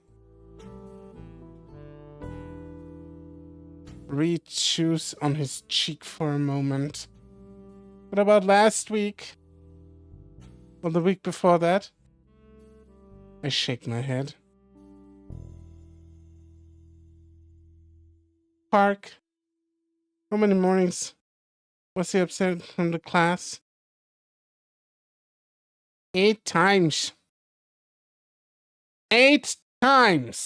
Reed chews on his cheek for a moment. What about last week? Or the week before that? I shake my head. Park. How many mornings was he absent from the class? 8 times. 8 times!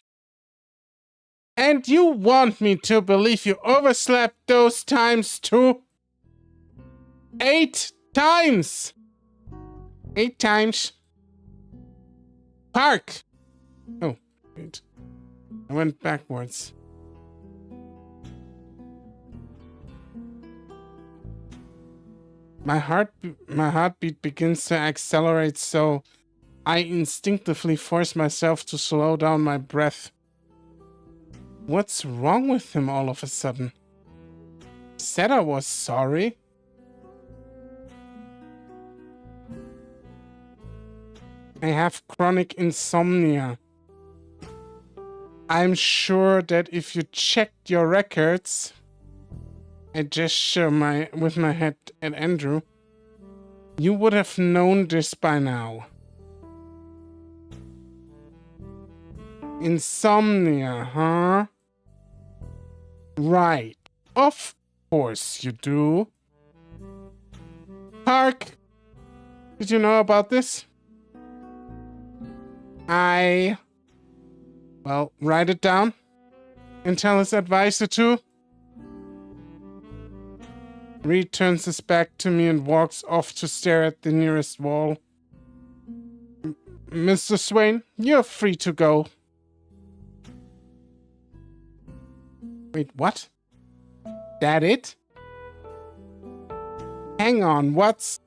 And you want me to believe you overslept those times too? 8 times! 8 times. Park! Oh, wait. I went backwards. My heartbeat begins to accelerate, so I instinctively force myself to slow down my breath. What's wrong with him all of a sudden? Said I was sorry. I have chronic insomnia. I'm sure that if you checked your records, I gesture with my head at Andrew, you would have known this by now. Insomnia, huh? Right. Of course you do. Park, did you know about this? Well, write it down and tell his advisor too. Reed turns his back to me and walks off to stare at the nearest wall. Mr. Swain, you're free to go. Wait, what? That it? Hang on, what's...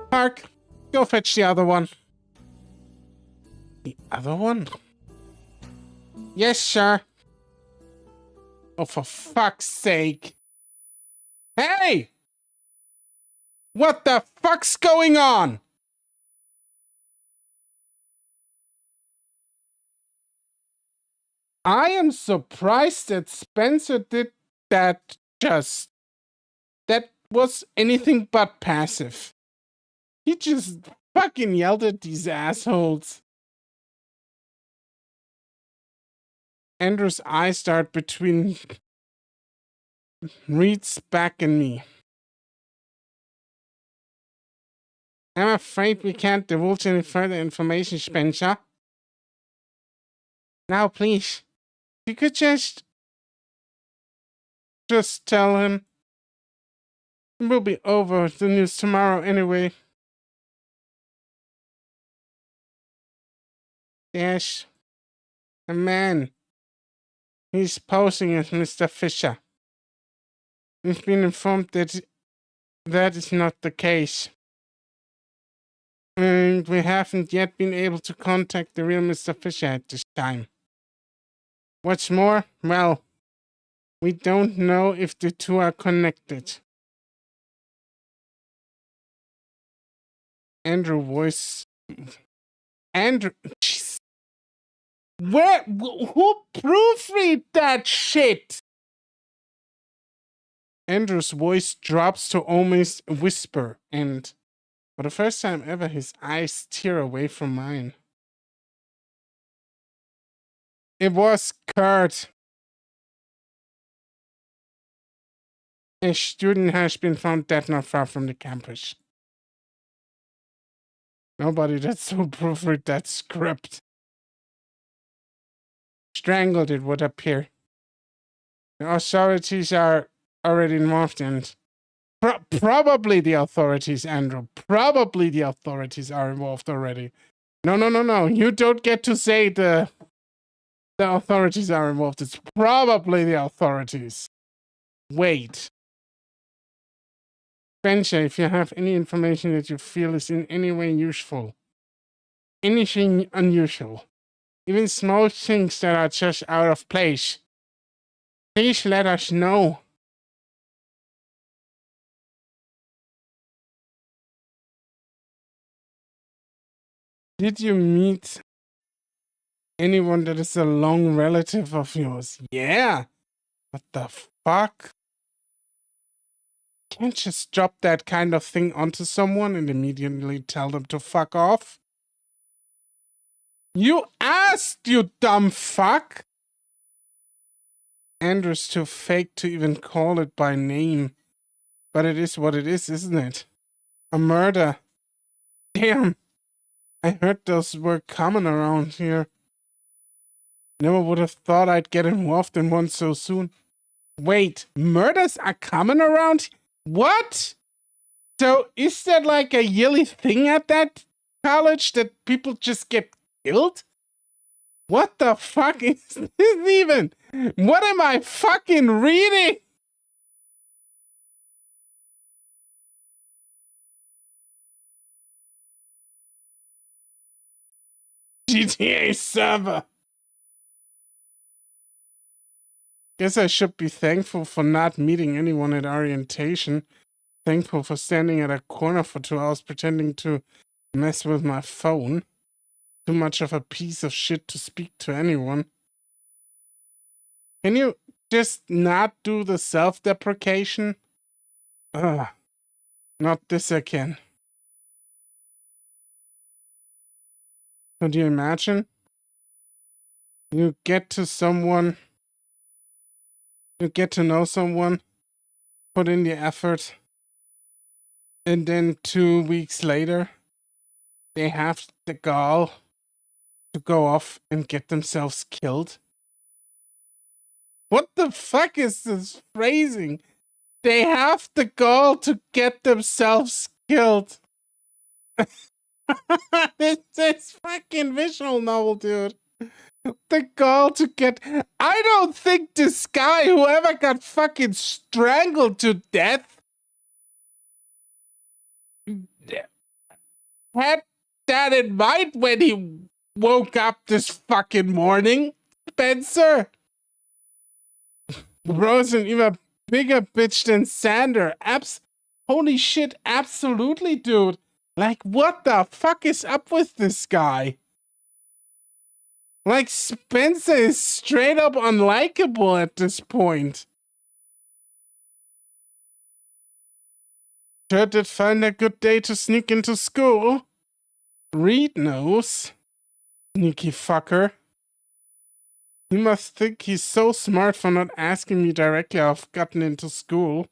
Park, go fetch the other one. The other one? Yes, sir. Oh, for fuck's sake. Hey! What the fuck's going on? I am surprised that Spencer did that just... That was anything but passive. He just fucking yelled at these assholes. Andrew's eyes dart between Reed's back and me. I'm afraid we can't divulge any further information, Spencer. Now, please, you could just tell him. We'll be over the news tomorrow anyway. There's a man. He's posing as Mr. Fisher. We've been informed that that is not the case. And we haven't yet been able to contact the real Mr. Fisher at this time. What's more, well, we don't know if the two are connected. Andrew, jeez. Who proofread that shit? Andrew's voice drops to almost a whisper, and for the first time ever, his eyes tear away from mine. It was Kurt. A student has been found dead not far from the campus. Nobody that's so proofread that script. Strangled, it would appear. The authorities are already involved and probably the authorities, Andrew. Probably the authorities are involved already. No. You don't get to say the authorities are involved. It's probably the authorities. Wait. Spencer, if you have any information that you feel is in any way useful, anything unusual, even small things that are just out of place, please let us know. Did you meet anyone that is a long relative of yours? Yeah. What the fuck? Can't just drop that kind of thing onto someone and immediately tell them to fuck off? You asked, you dumb fuck! Andrew's too fake to even call it by name. But it is what it is, isn't it? A murder. Damn. I heard those were common around here. Never would have thought I'd get involved in one so soon. Wait, murders are common around? What? So is that like a yearly thing at that college that people just get killed? What the fuck is this even? What am I fucking reading? GTA server. Guess I should be thankful for not meeting anyone at orientation. Thankful for standing at a corner for 2 hours pretending to mess with my phone. Too much of a piece of shit to speak to anyone. Can you just not do the self-deprecation? Ugh. Not this again. Could you imagine? You get to know someone, put in the effort, and then 2 weeks later, they have the gall to go off and get themselves killed? What the fuck is this phrasing? They have the gall to get themselves killed. This is fucking visual novel, dude. The gall to get... I don't think this guy, whoever got fucking strangled to death, had that in mind when he woke up this fucking morning, Spencer. Bro's an even bigger bitch than Sander. Holy shit, absolutely, dude. Like, what the fuck is up with this guy? Like, Spencer is straight up unlikable at this point. Sure did find a good day to sneak into school. Reed knows. Sneaky fucker. He must think he's so smart for not asking me directly how I've gotten into school.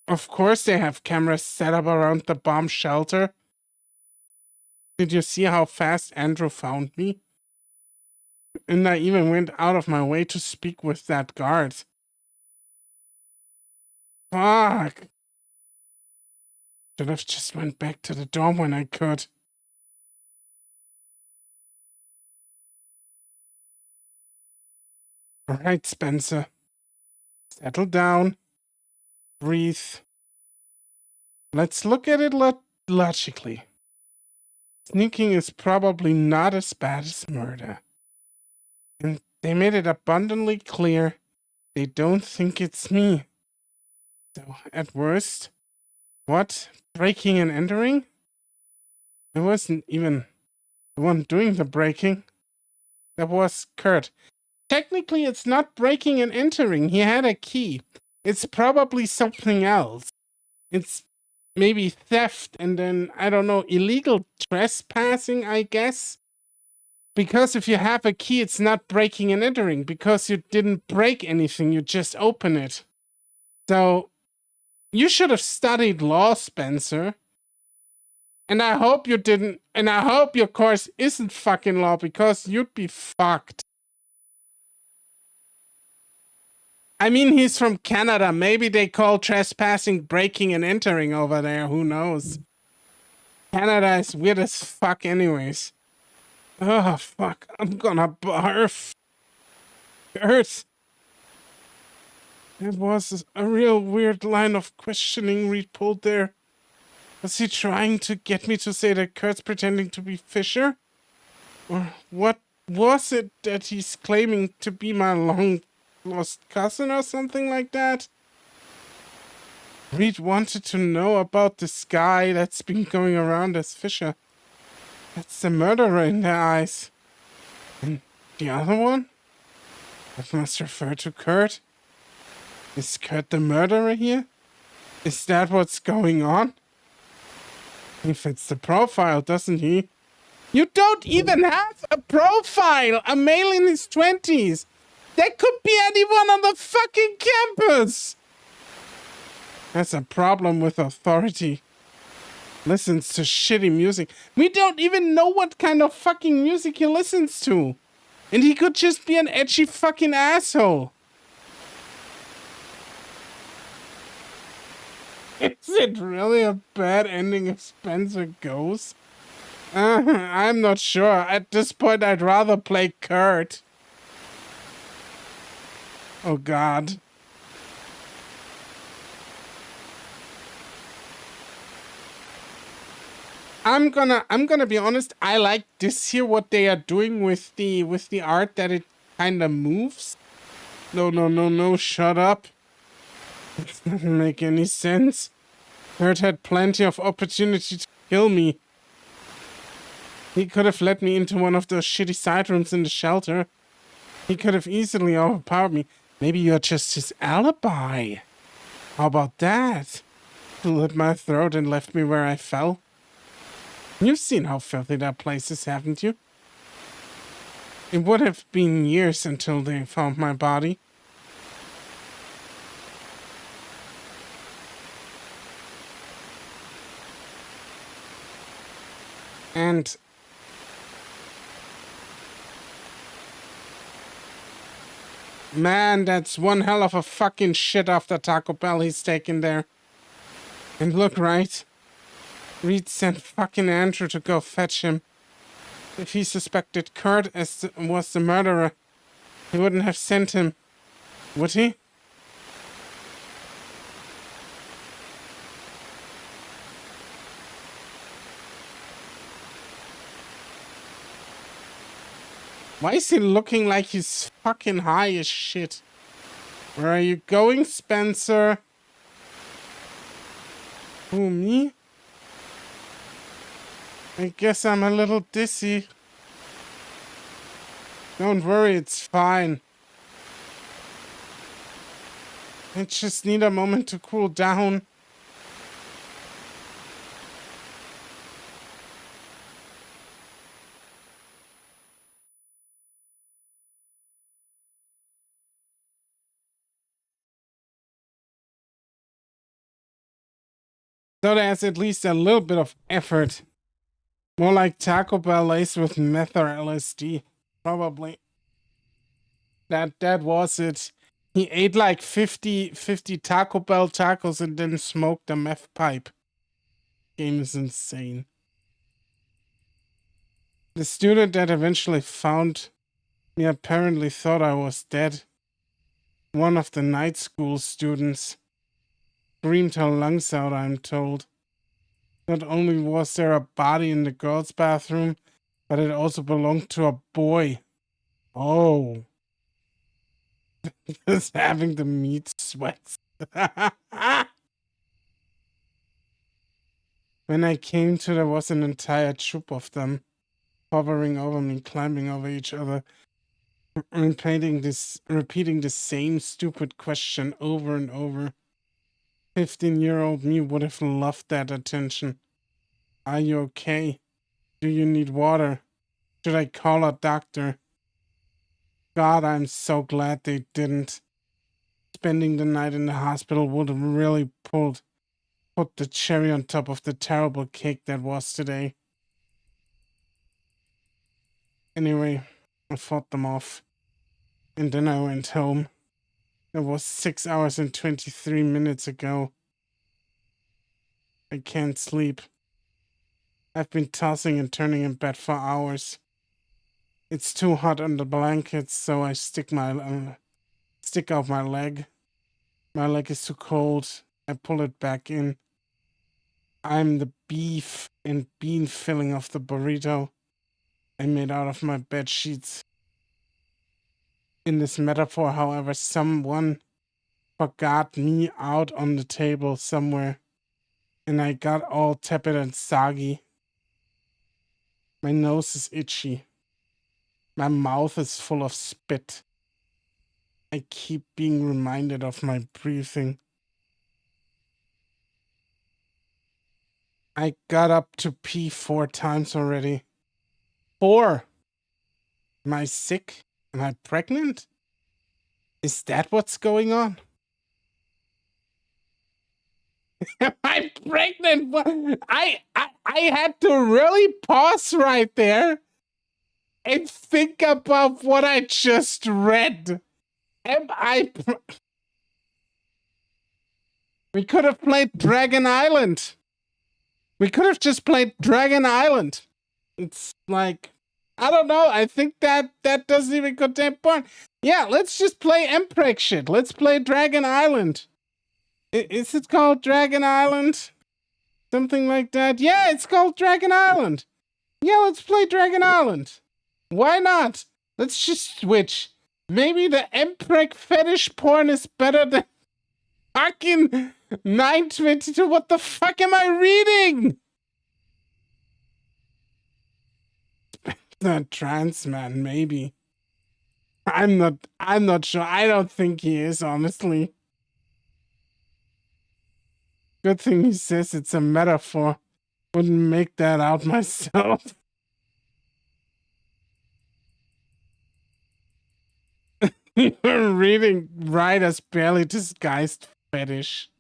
Of course they have cameras set up around the bomb shelter. Did you see how fast Andrew found me? And I even went out of my way to speak with that guard. Fuck. Should have just went back to the dorm when I could. Alright, Spencer. Settle down. Breathe. Let's look at it logically. Sneaking is probably not as bad as murder. And they made it abundantly clear they don't think it's me. So, at worst, what? Breaking and entering? I wasn't even the one doing the breaking. That was Kurt. Technically, it's not breaking and entering. He had a key. It's probably something else. It's maybe theft and then, I don't know, illegal trespassing, I guess. Because if you have a key, it's not breaking and entering. Because you didn't break anything, you just open it. So, you should have studied law, Spencer. And I hope you didn't, and I hope your course isn't fucking law, because you'd be fucked. I mean, he's from Canada. Maybe they call trespassing breaking and entering over there. Who knows? Canada is weird as fuck anyways. Oh, fuck. I'm gonna barf. Earth. It was a real weird line of questioning Reed pulled there. Was he trying to get me to say that Kurt's pretending to be Fisher? Or what was it that he's claiming to be my long-lost cousin or something like that? Reed wanted to know about this guy that's been going around as Fisher. That's the murderer in their eyes. And the other one? That must refer to Kurt. Is Kurt the murderer here? Is that what's going on? He fits the profile, doesn't he? You don't even have a profile! A male in his 20s! That could be anyone on the fucking campus! That's a problem with authority. Listens to shitty music. We don't even know what kind of fucking music he listens to. And he could just be an edgy fucking asshole. Is it really a bad ending if Spencer goes? I'm not sure. At this point, I'd rather play Kurt. Oh, God. I'm gonna be honest. I like this here, what they are doing with the art, that it kind of moves. No, shut up. It doesn't make any sense. Kurt had plenty of opportunity to kill me. He could have let me into one of those shitty side rooms in the shelter. He could have easily overpowered me. Maybe you're just his alibi. How about that? Slit my throat and left me where I fell. You've seen how filthy that place is, haven't you? It would have been years until they found my body. And man, that's one hell of a fucking shit after Taco Bell he's taken there. And look, right? Reed sent fucking Andrew to go fetch him. If he suspected Kurt was the murderer, he wouldn't have sent him, would he? Why is he looking like he's fucking high as shit? Where are you going, Spencer? Who, me? I guess I'm a little dizzy. Don't worry, it's fine. I just need a moment to cool down. So there's at least a little bit of effort. More like Taco Bell laced with meth or LSD. Probably. That was it. He ate like 50 Taco Bell tacos and then smoked a meth pipe. Game is insane. The student that eventually found me apparently thought I was dead. One of the night school students screamed her lungs out, I'm told. Not only was there a body in the girls' bathroom, but it also belonged to a boy. Oh. Just having the meat sweats. When I came to, there was an entire troop of them, hovering over me, climbing over each other, repeating the same stupid question over and over. 15-year-old me would have loved that attention. Are you okay? Do you need water? Should I call a doctor? God, I'm so glad they didn't. spending the night in the hospital would have really put the cherry on top of the terrible cake that was today. Anyway, I fought them off. And then I went home. It was 6 hours and 23 minutes ago. I can't sleep. I've been tossing and turning in bed for hours. It's too hot on the blankets, so I stick out my leg. My leg is too cold. I pull it back in. I'm the beef and bean filling of the burrito I made out of my bed sheets. In this metaphor, however, someone forgot me out on the table somewhere, and I got all tepid and soggy. My nose is itchy. My mouth is full of spit. I keep being reminded of my breathing. I got up to pee 4 times already. 4! Am I sick? Am I pregnant? Is that what's going on? Am I pregnant? I had to really pause right there and think about what I just read. Am I... We could have played Dragon Island. We could have just played Dragon Island. It's like... I don't know. I think that doesn't even contain porn. Yeah, let's just play Mpreg shit. Let's play Dragon Island. Is it called Dragon Island? Something like that? Yeah, it's called Dragon Island. Yeah, let's play Dragon Island. Why not? Let's just switch. Maybe the Mpreg fetish porn is better than fucking 922. What the fuck am I reading? The trans man, maybe. I'm not sure. I don't think he is, honestly. Good thing he says it's a metaphor. Wouldn't make that out myself. You're reading Ryder's barely disguised fetish.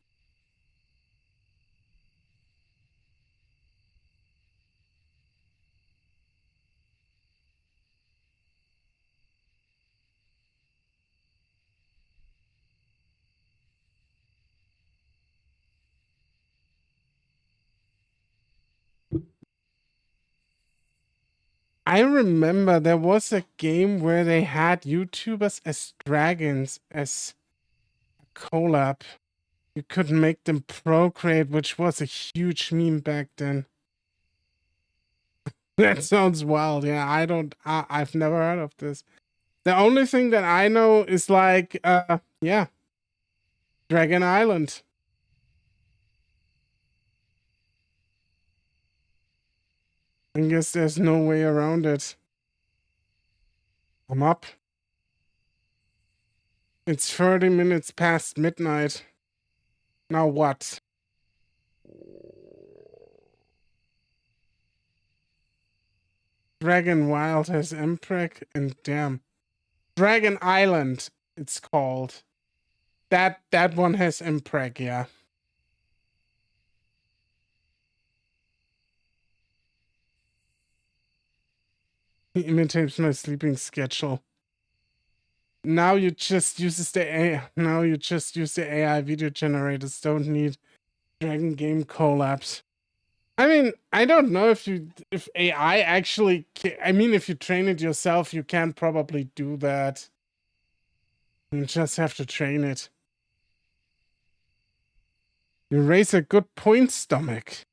I remember there was a game where they had YouTubers as dragons as a collab. You could make them procreate, which was a huge meme back then. That sounds wild. Yeah, I've never heard of this. The only thing that I know is like, yeah, Dragon Island. I guess there's no way around it. I'm up. It's 30 minutes past midnight. Now what? Dragon Wild has Mpreg, and damn. Dragon Island, it's called. That one has Mpreg, yeah. He imitates my sleeping schedule. Now you just use the AI video generators. Don't need Dragon game collabs. I mean, I don't know if AI actually I mean, if you train it yourself, you can probably do that. You just have to train it. You raise a good point, stomach.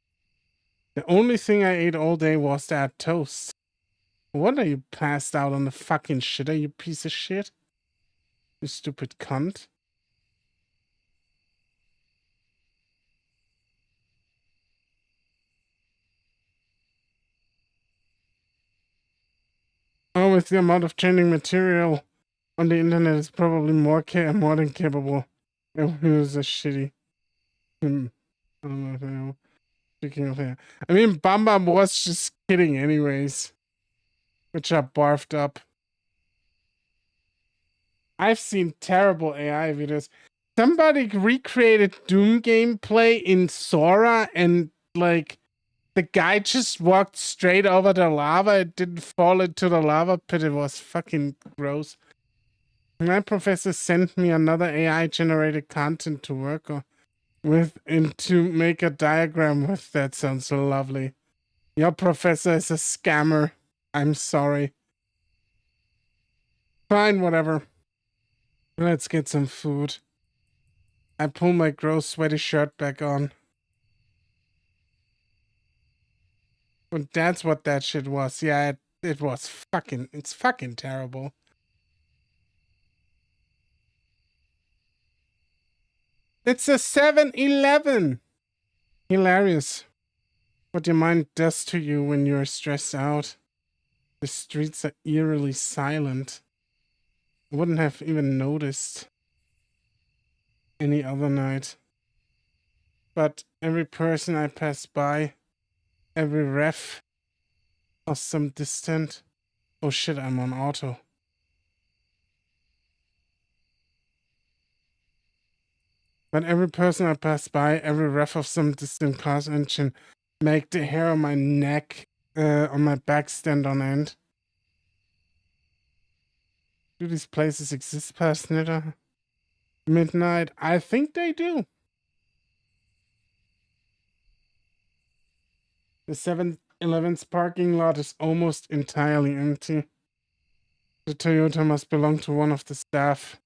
The only thing I ate all day was that toast. What, are you passed out on the fucking shitter, you piece of shit? You stupid cunt. Oh, with the amount of training material on the internet, is probably more than capable. It was a shitty. I don't know if I know. Speaking of that, I mean, Bam was just kidding, anyways. Which are barfed up. I've seen terrible AI videos. Somebody recreated Doom gameplay in Sora, and like the guy just walked straight over the lava. It didn't fall into the lava pit. It was fucking gross. My professor sent me another AI generated content to work with and to make a diagram with. That sounds so lovely. Your professor is a scammer. I'm sorry. Fine, whatever. Let's get some food. I pull my gross sweaty shirt back on. But that's what that shit was. Yeah, it was fucking, it's fucking terrible. It's a 7-Eleven. Hilarious. What your mind does to you when you're stressed out. The streets are eerily silent. I wouldn't have even noticed any other night. But every person I pass by, every ref of some distant... Oh shit, I'm on auto. But every person I pass by, every ref of some distant car's engine, make the hair on my neck, on my back stand on end. Do these places exist past midnight? I think they do. The 7-Eleven's parking lot is almost entirely empty. The Toyota must belong to one of the staff.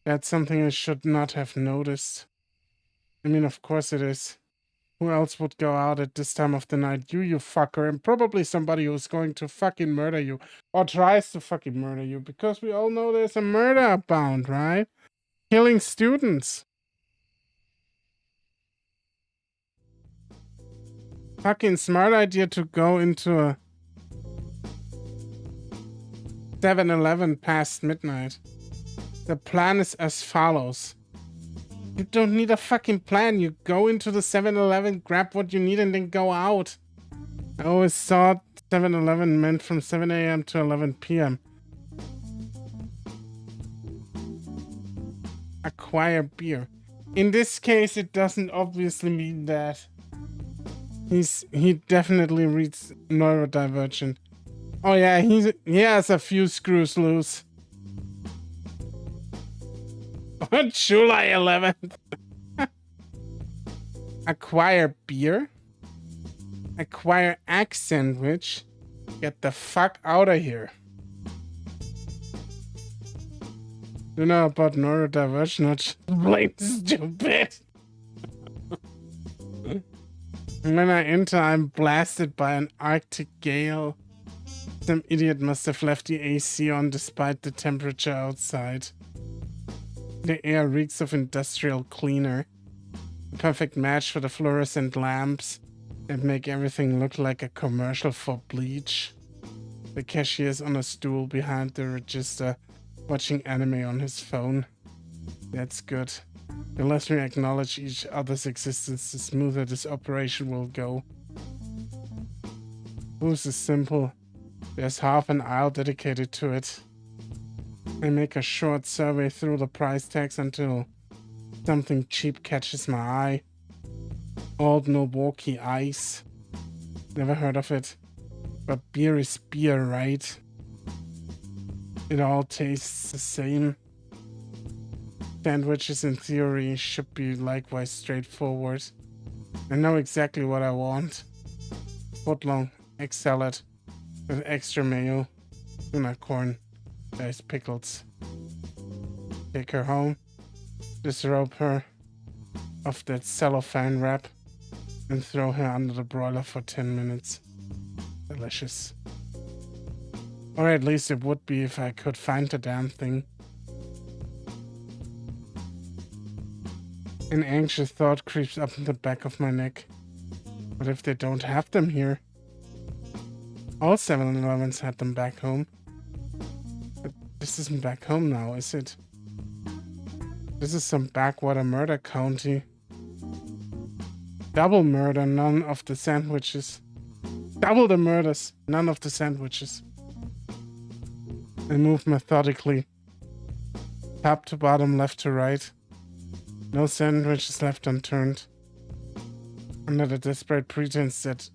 That's something I should not have noticed. I mean, of course it is. Who else would go out at this time of the night? You fucker. And probably somebody who's going to fucking murder you. Or tries to fucking murder you. Because we all know there's a murder abound, right? Killing students. Fucking smart idea to go into a 7-Eleven past midnight. The plan is as follows. You don't need a fucking plan. You go into the 7-Eleven, grab what you need, and then go out. I always thought 7-Eleven meant from 7 a.m. to 11 p.m. Acquire beer. In this case, it doesn't obviously mean that. He definitely reads neurodivergent. Oh yeah, he has a few screws loose. On July 11th. Acquire beer. Acquire egg sandwich. Get the fuck out of here. You know about neurodivergent, not just plain stupid. When I enter, I'm blasted by an Arctic gale. Some idiot must have left the AC on despite the temperature outside. The air reeks of industrial cleaner. A perfect match for the fluorescent lamps that make everything look like a commercial for bleach. The cashier's on a stool behind the register, watching anime on his phone. That's good. The less we acknowledge each other's existence, the smoother this operation will go. Booze is simple. There's half an aisle dedicated to it. I make a short survey through the price tags until something cheap catches my eye. Old Milwaukee Ice. Never heard of it. But beer is beer, right? It all tastes the same. Sandwiches in theory should be likewise straightforward. I know exactly what I want. Footlong, egg salad with extra mayo, tuna corn, diced pickles. Take her home, disrobe her of that cellophane wrap, and throw her under the broiler for 10 minutes. Delicious. Or at least it would be if I could find the damn thing. An anxious thought creeps up in the back of my neck. What if they don't have them here? All 7-Elevens had them back home. But this isn't back home now, is it? This is some backwater murder county. Double murder, none of the sandwiches. Double the murders, none of the sandwiches. I move methodically. Top to bottom, left to right. No sandwiches left unturned. Under the desperate pretense that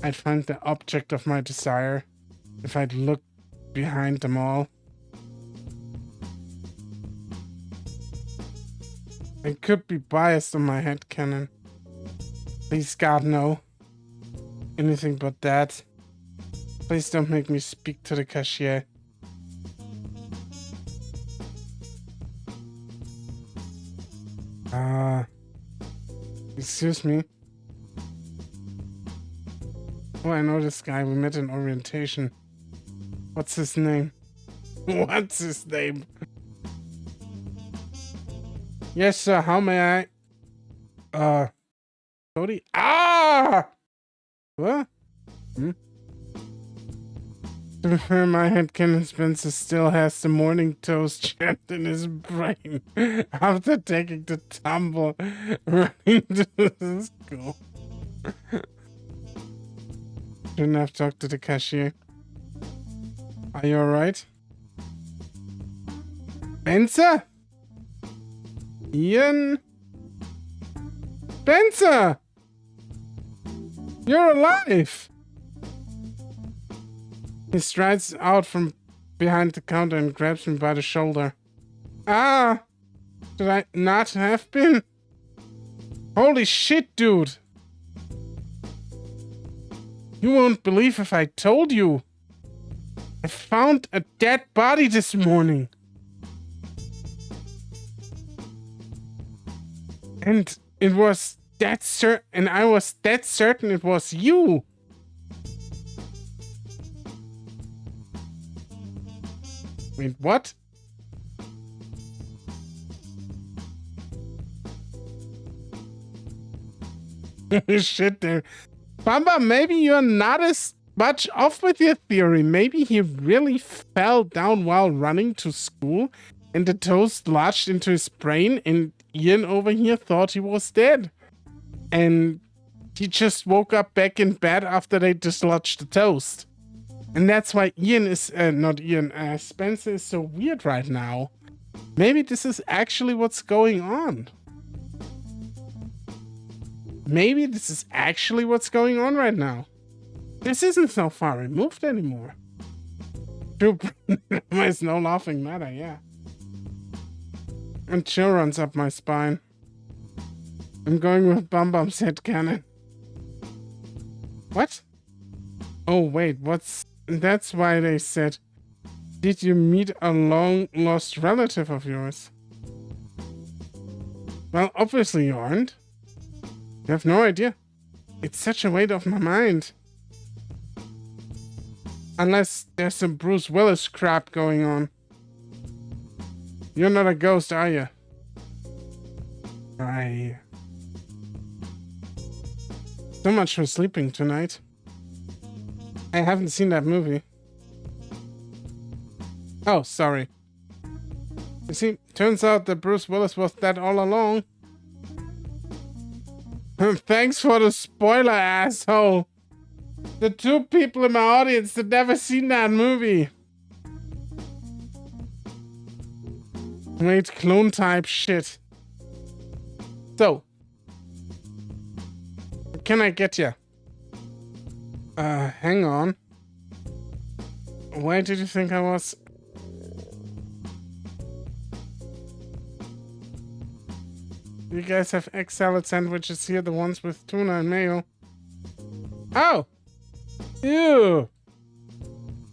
I'd find the object of my desire if I'd look behind them all. I could be biased on my headcanon. Please, God, no. Anything but that. Please don't make me speak to the cashier. Excuse me. Oh, I know this guy. We met in orientation. What's his name? What's his name? Yes, sir. How may I? Cody? Ah! What? To be fair, my headcanon Spencer still has the morning toast chant in his brain after taking the tumble running to the school. Shouldn't have talked to the cashier. Are you alright? Spencer? Ian? Spencer! You're alive! He strides out from behind the counter and grabs me by the shoulder. Ah! Should I not have been? Holy shit, dude! You won't believe if I told you. I found a dead body this morning. And it was that and I was that certain it was you. Wait, what? Shit, there. Bamba, maybe you're not as much off with your theory. Maybe he really fell down while running to school and the toast lodged into his brain and Ian over here thought he was dead. And he just woke up back in bed after they dislodged the toast. And that's why Spencer is so weird right now. Maybe this is actually what's going on. Maybe this is actually what's going on right now. This isn't so far removed anymore. There's no laughing matter, yeah. And chill runs up my spine. I'm going with Bum Bum's headcanon. What? Oh, wait, that's why they said, did you meet a long-lost relative of yours? Well, obviously you aren't. You have no idea. It's such a weight off my mind. Unless there's some Bruce Willis crap going on. You're not a ghost, are you? Aye. So much for sleeping tonight. I haven't seen that movie. Oh, sorry. You see, turns out that Bruce Willis was dead all along. Thanks for the spoiler, asshole. The two people in my audience that never seen that movie. Great clone type shit. So, can I get you? Hang on. Where did you think I was? You guys have egg salad sandwiches here, the ones with tuna and mayo. Oh! Ew!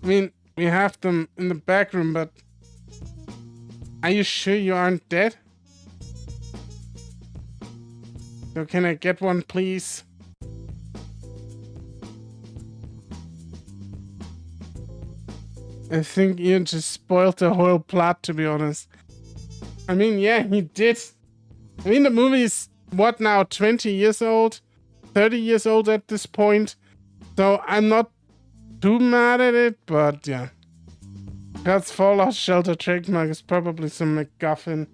I mean, we have them in the back room, but... Are you sure you aren't dead? So can I get one, please? I think Ian just spoiled the whole plot, to be honest. I mean, yeah, he did. I mean, the movie is, what now, 20 years old? 30 years old at this point. So I'm not too mad at it, but yeah. God's Fallout Shelter trademark is probably some MacGuffin.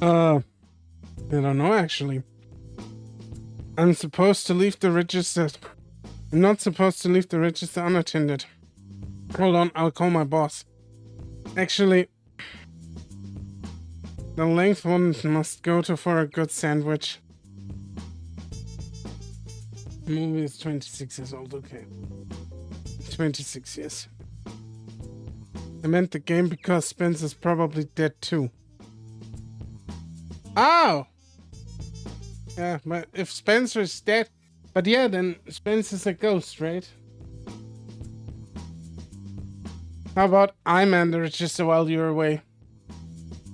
I don't know, actually. I'm supposed to leave the register I'm not supposed to leave the register unattended. Hold on, I'll call my boss. Actually, the length one must go to for a good sandwich. The movie is 26 years old, okay. 26 years. I meant the game because Spencer's probably dead too. Oh! Yeah, but if Spencer's dead... But yeah, then Spencer's a ghost, right? How about I man the register while you're away?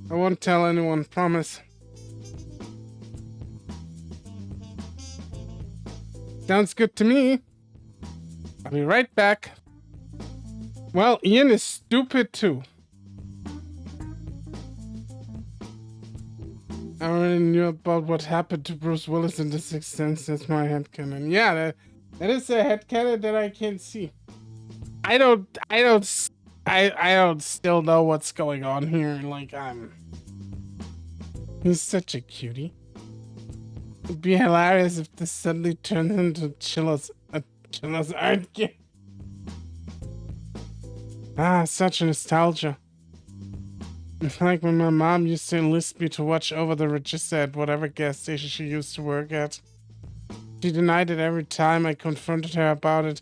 I won't tell anyone, promise. Sounds good to me. I'll be right back. Well, Ian is stupid too. I already knew about what happened to Bruce Willis in The Sixth Sense. That's my headcanon. Yeah, that is a headcanon that I can see. I don't still know what's going on here. Like, he's such a cutie. It'd be hilarious if this suddenly turns into Chilla's art game. Ah, such nostalgia. It's like when my mom used to enlist me to watch over the register at whatever gas station she used to work at. She denied it every time I confronted her about it,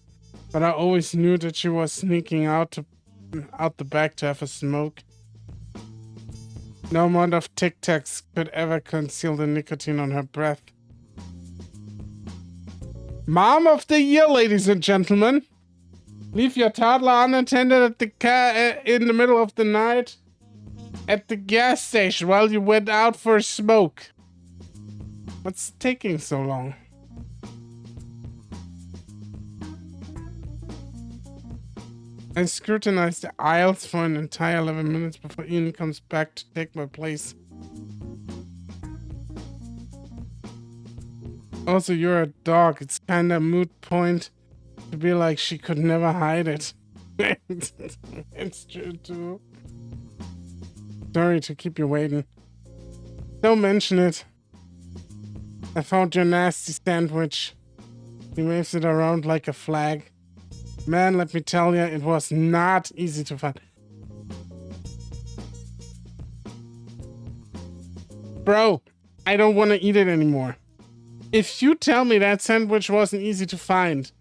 but I always knew that she was sneaking out the back to have a smoke. No amount of Tic Tacs could ever conceal the nicotine on her breath. Mom of the year, ladies and gentlemen. Leave your toddler unattended at the car in the middle of the night at the gas station while you went out for a smoke. What's taking so long? I scrutinize the aisles for an entire 11 minutes before Ian comes back to take my place. Also, you're a dog. It's kinda a moot point to be like she could never hide it. It's true too. Sorry to keep you waiting. Don't mention it. I found your nasty sandwich. He waves it around like a flag. Man, let me tell you, it was not easy to find. Bro, I don't want to eat it anymore. If you tell me that sandwich wasn't easy to find,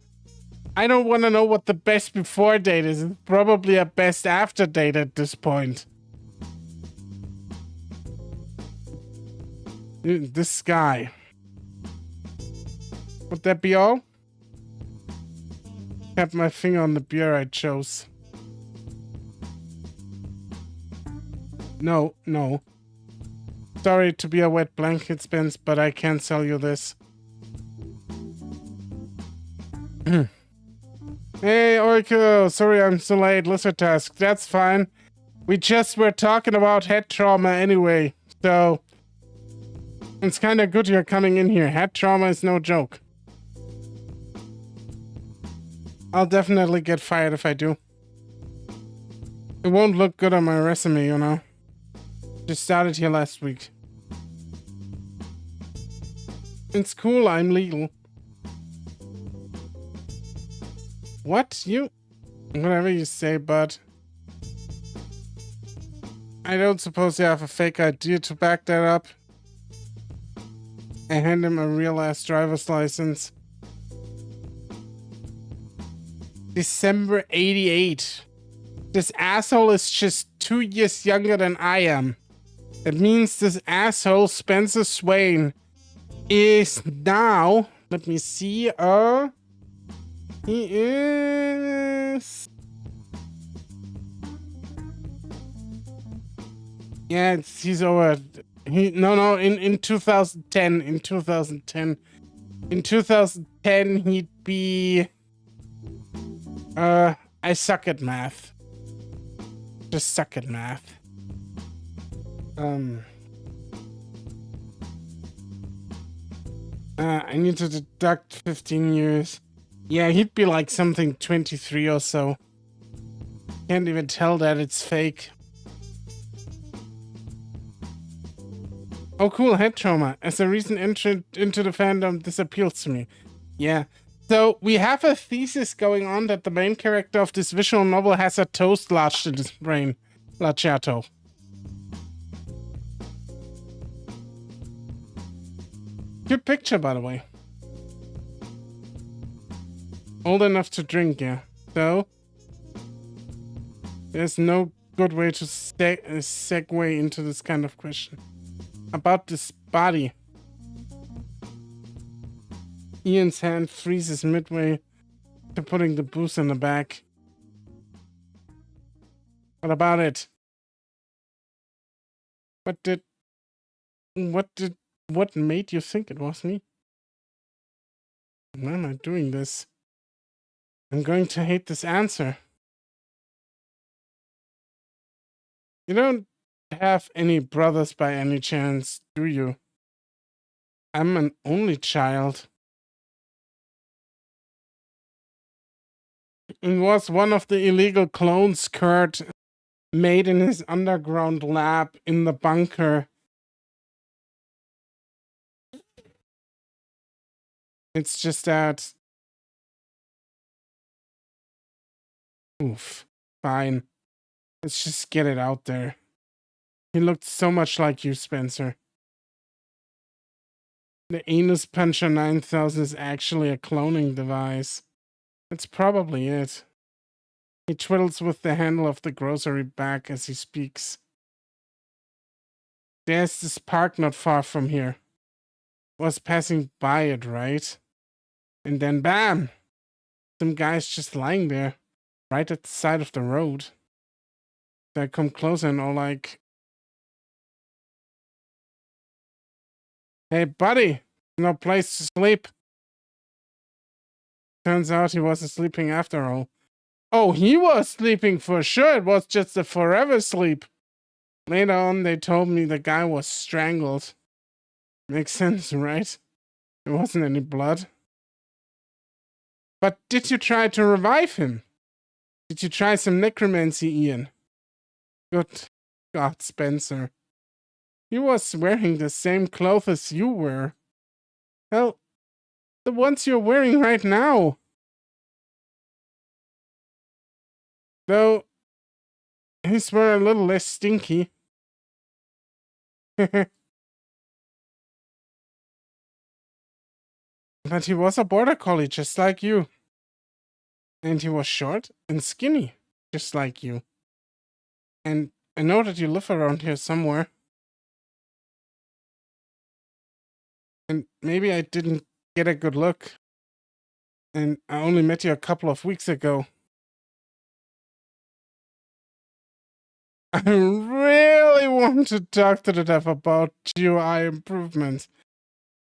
I don't want to know what the best before date is. It's probably a best after date at this point. This guy. Would that be all? Tap my finger on the beer I chose. No. Sorry to be a wet blanket, Spence, but I can't sell you this. Hey, Orko, sorry I'm so late. Lizard task. That's fine. We just were talking about head trauma anyway, so it's kind of good you're coming in here. Head trauma is no joke. I'll definitely get fired if I do. It won't look good on my resume, you know. Just started here last week. It's cool, I'm legal. What? You? Whatever you say, bud. I don't suppose you have a fake ID to back that up. I hand him a real-ass driver's license. December 88. This asshole is just 2 years younger than I am. That means this asshole, Spencer Swain, is now... Let me see. He is... Yeah, he's over... No, in 2010. In 2010, he'd be... I suck at math. Just suck at math. I need to deduct 15 years. Yeah, he'd be like something 23 or so. Can't even tell that it's fake. Oh, cool, head trauma. As a recent entrant into the fandom, this appeals to me. Yeah, So we have a thesis going on that the main character of this visual novel has a toast lodged in his brain. Lacerto. Good picture, by the way. Old enough to drink, yeah. So there's no good way to segue into this kind of question. About this body. Ian's hand freezes midway to putting the booze in the bag. What about it? What made you think it was me? Why am I doing this? I'm going to hate this answer. You don't have any brothers by any chance, do you? I'm an only child. It was one of the illegal clones Kurt made in his underground lab in the bunker. It's just that... Oof. Fine. Let's just get it out there. He looked so much like you, Spencer. The Anus Puncher 9000 is actually a cloning device. That's probably it. He twiddles with the handle of the grocery bag as he speaks. There's this park not far from here. Was passing by it, right? And then bam! Some guy's just lying there, right at the side of the road. So I come closer and all like, hey buddy, no place to sleep. Turns out he wasn't sleeping after all. Oh, he was sleeping for sure. It was just a forever sleep. Later on, they told me the guy was strangled. Makes sense, right? There wasn't any blood. But did you try to revive him? Did you try some necromancy, Ian? Good God, Spencer. He was wearing the same clothes as you were. Hell, the ones you're wearing right now. Though, his were a little less stinky. But he was a border collie, just like you. And he was short and skinny, just like you. And I know that you live around here somewhere. And maybe I didn't get a good look. And I only met you a couple of weeks ago. I really want to talk to the dev about GUI improvements.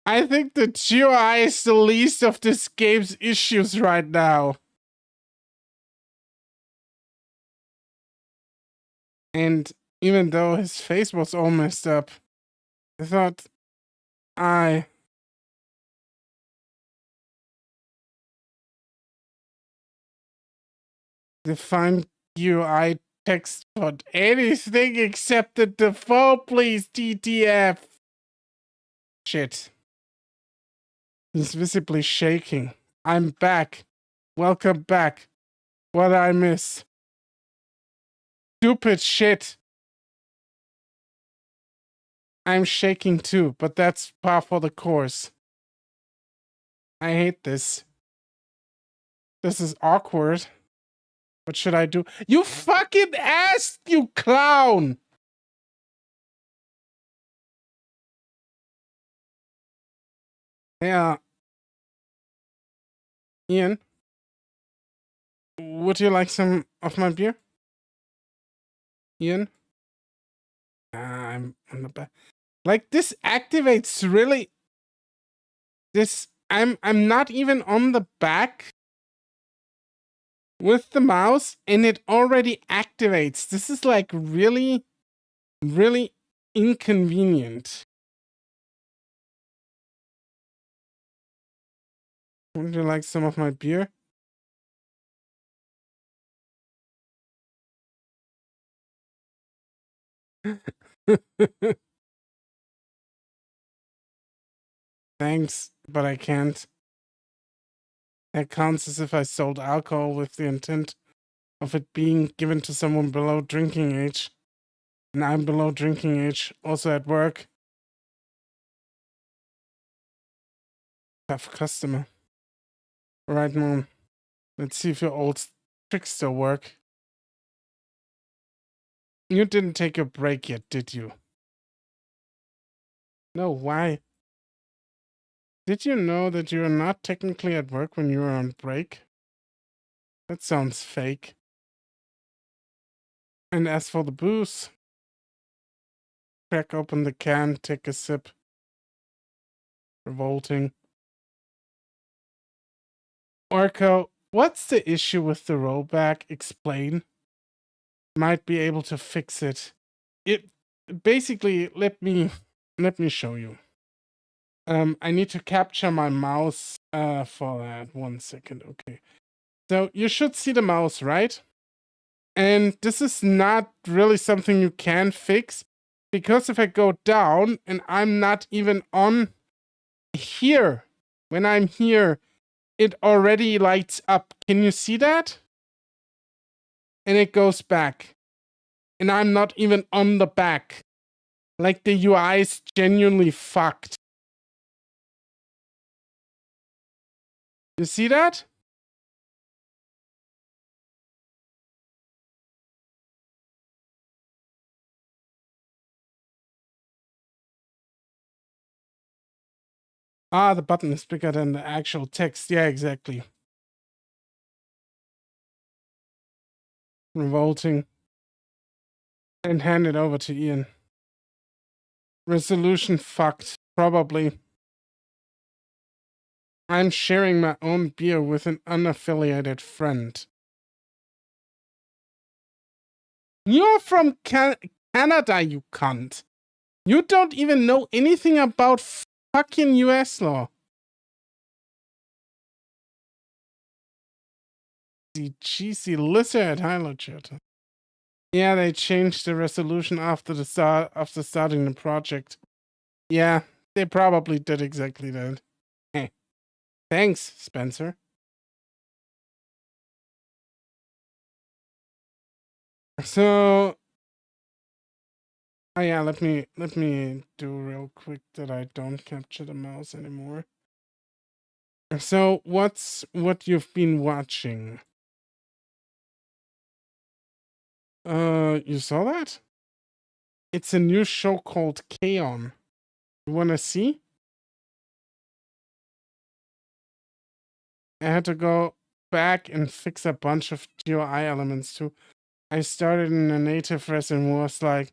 I think the GUI is the least of this game's issues right now. And even though his face was all messed up, I thought define GUI text for anything except the default, please, TTF. Shit. He's visibly shaking. I'm back. Welcome back. What did I miss? Stupid shit. I'm shaking too, but that's par for the course. I hate this. This is awkward. What should I do? You fucking ass, you clown! Yeah. Ian? Would you like some of my beer? Ian? I'm on the back. Like, this activates really... I'm not even on the back with the mouse, and it already activates. This is like really, really inconvenient. Would you like some of my beer? Thanks, but I can't. That counts as if I sold alcohol with the intent of it being given to someone below drinking age. And I'm below drinking age, also at work. Tough customer. Alright, Mom. Let's see if your old tricks still work. You didn't take your break yet, did you? No, why? Did you know that you are not technically at work when you are on break? That sounds fake. And as for the booze, crack open the can, take a sip. Revolting. Orko, what's the issue with the rollback? Explain. Might be able to fix it. It basically, let me show you. I need to capture my mouse for that. 1 second. Okay. So you should see the mouse, right? And this is not really something you can fix, because if I go down and I'm not even on here, when I'm here, it already lights up. Can you see that? And it goes back. And I'm not even on the back. Like the UI is genuinely fucked. You see that? Ah, the button is bigger than the actual text. Yeah, exactly. Revolting. And hand it over to Ian. Resolution fucked. Probably. I'm sharing my own beer with an unaffiliated friend. You're from Canada, you cunt. You don't even know anything about fucking US law. The cheesy lizard. Hi, legit. Yeah, they changed the resolution after starting the project. Yeah, they probably did exactly that. Hey, thanks, Spencer. So, oh yeah, let me do real quick that I don't capture the mouse anymore. So, what you've been watching? You saw that? It's a new show called K-On! You wanna see? I had to go back and fix a bunch of GUI elements too. I started in a native res and was like,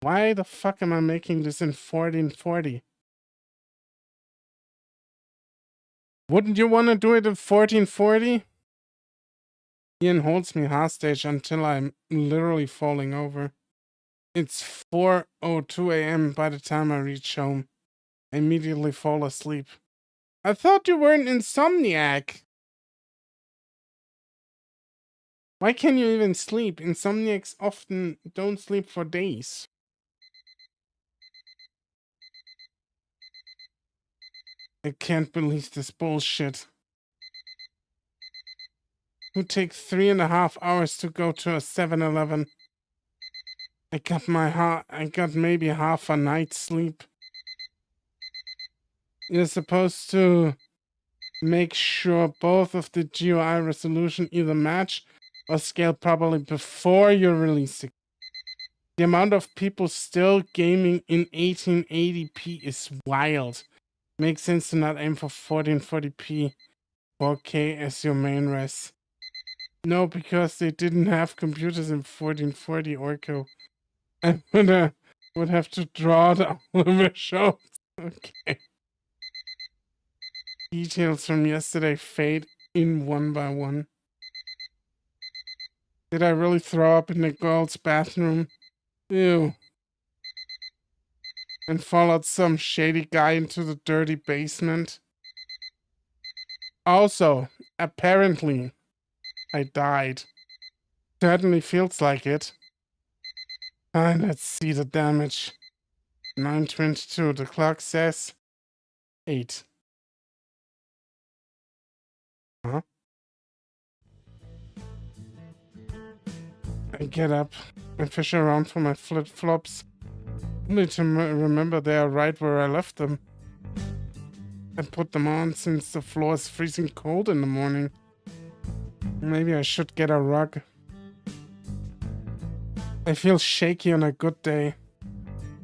why the fuck am I making this in 1440? Wouldn't you want to do it in 1440? Ian holds me hostage until I'm literally falling over. It's 4:02 a.m. by the time I reach home. I immediately fall asleep. I thought you were an insomniac. Why can't you even sleep? Insomniacs often don't sleep for days. I can't believe this bullshit. It would take 3.5 hours to go to a 7-Eleven. I got maybe half a night's sleep. You're supposed to make sure both of the GUI resolution either match or scale properly before you release it. The amount of people still gaming in 1880p is wild. Makes sense to not aim for 1440p 4K as your main res. No, because they didn't have computers in 1440 Orko. I would have to draw the visuals. Okay. Details from yesterday fade in one by one. Did I really throw up in the girl's bathroom? Ew. And followed some shady guy into the dirty basement? Also, apparently, I died. Certainly feels like it. Let's see the damage. 9:22. The clock says 8. Huh? I get up and fish around for my flip-flops, only to remember they are right where I left them. I put them on since the floor is freezing cold in the morning. Maybe I should get a rug. I feel shaky on a good day.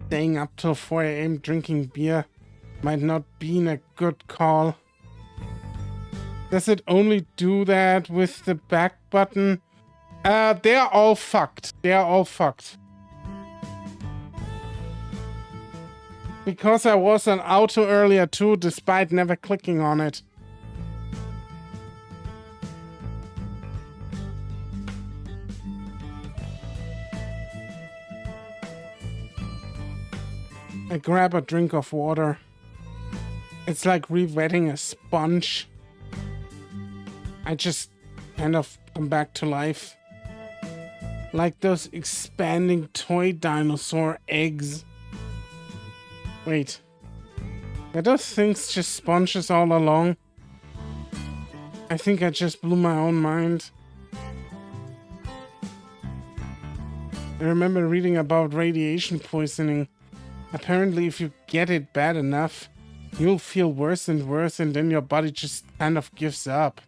Staying up till 4 a.m. drinking beer might not be a good call. Does it only do that with the back button? They're all fucked. They're all fucked. Because I was on auto earlier too, despite never clicking on it. I grab a drink of water. It's like re-wetting a sponge. I just kind of come back to life. Like those expanding toy dinosaur eggs. Wait. Are those things just sponges all along? I think I just blew my own mind. I remember reading about radiation poisoning. Apparently, if you get it bad enough, you'll feel worse and worse, and then your body just kind of gives up.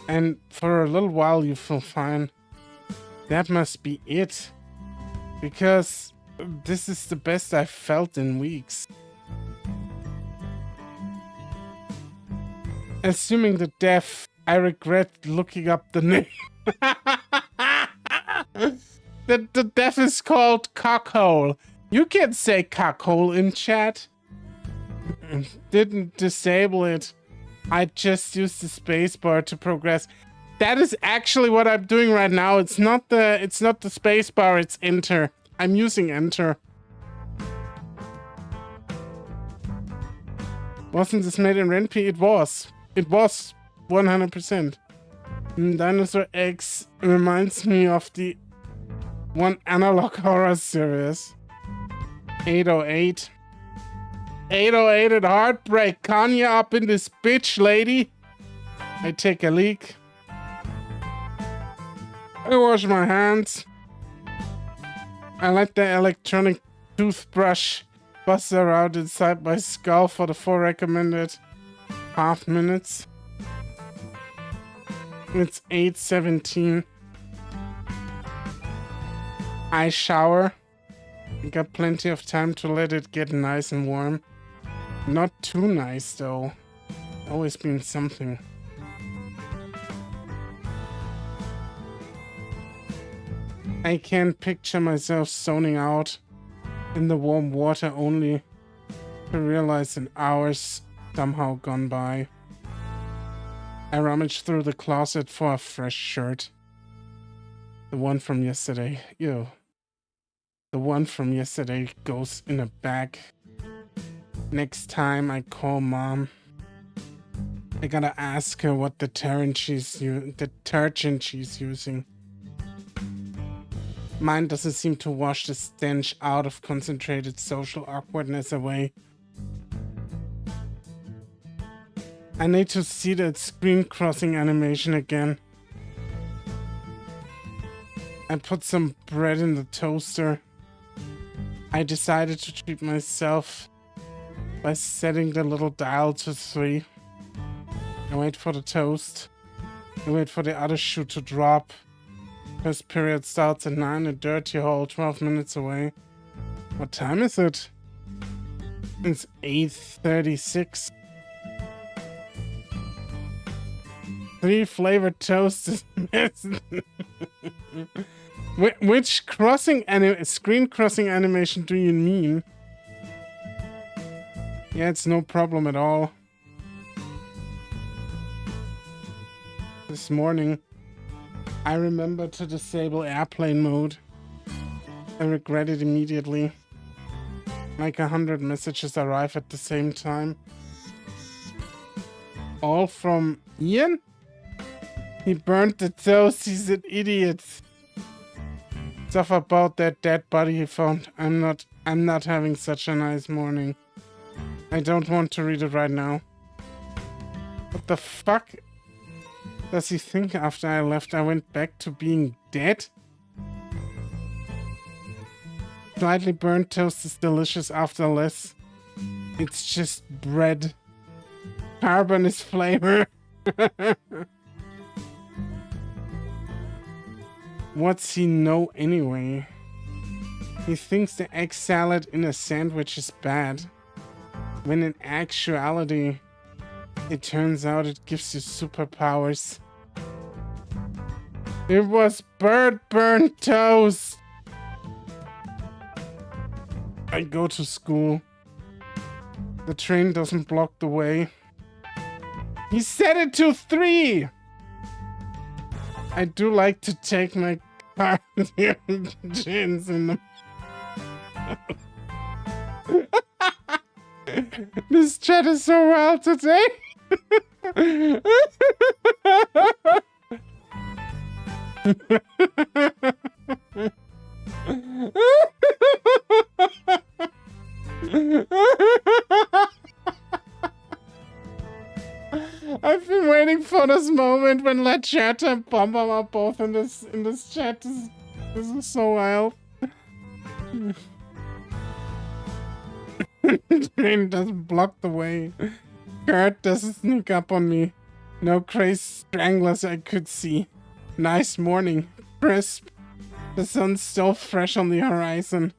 And for a little while, you feel fine. That must be it. Because this is the best I've felt in weeks. Assuming the deaf, I regret looking up the name. The deaf is called Cockhole. You can say cockhole in chat. Didn't disable it. I just used the spacebar to progress. That is actually what I'm doing right now. It's not the spacebar, it's enter. I'm using enter. Wasn't this made in Ren'Py? It was. It was 100%. Dinosaur X reminds me of the one analog horror series. 808. 808 at Heartbreak. Kanye up in this bitch, lady. I take a leak. I wash my hands. I let the electronic toothbrush buzz around inside my skull for the 4 recommended half minutes. It's 8:17. I shower. I got plenty of time to let it get nice and warm. Not too nice though. Always been something. I can picture myself zoning out in the warm water only to realize an hour's somehow gone by. I rummage through the closet for a fresh shirt. The one from yesterday. Ew. The one from yesterday goes in a bag. Next time I call mom, I gotta ask her what detergent she's using. Mine doesn't seem to wash the stench out of concentrated social awkwardness away. I need to see that screen crossing animation again. I put some bread in the toaster. I decided to treat myself by setting the little dial to 3. I wait for the toast. I wait for the other shoe to drop. First period starts at 9, a dirty hole 12 minutes away. What time is it? It's 8:36. 3 flavored toast is missing. Which screen crossing animation do you mean? Yeah, it's no problem at all. This morning, I remembered to disable airplane mode. I regret it immediately. Like 100 messages arrive at the same time. All from Ian? He burnt the toast, he's an idiot. Stuff about that dead body he found. I'm not having such a nice morning. I don't want to read it right now. What the fuck? Does he think after I left I went back to being dead? Slightly burnt toast is delicious after less. It's just bread. Carbon is flavor. What's he know anyway? He thinks the egg salad in a sandwich is bad. When in actuality, it turns out it gives you superpowers. It was bird burnt toast. I go to school. The train doesn't block the way. He set it to 3! I do like to take my car chance in the... This chat is so wild today. I've been waiting for this moment when Lachata and Bombom are both in this chat. This is so wild. Train doesn't block the way. Kurt doesn't sneak up on me. No crazy stranglers I could see. Nice morning. Crisp. The sun's still fresh on the horizon.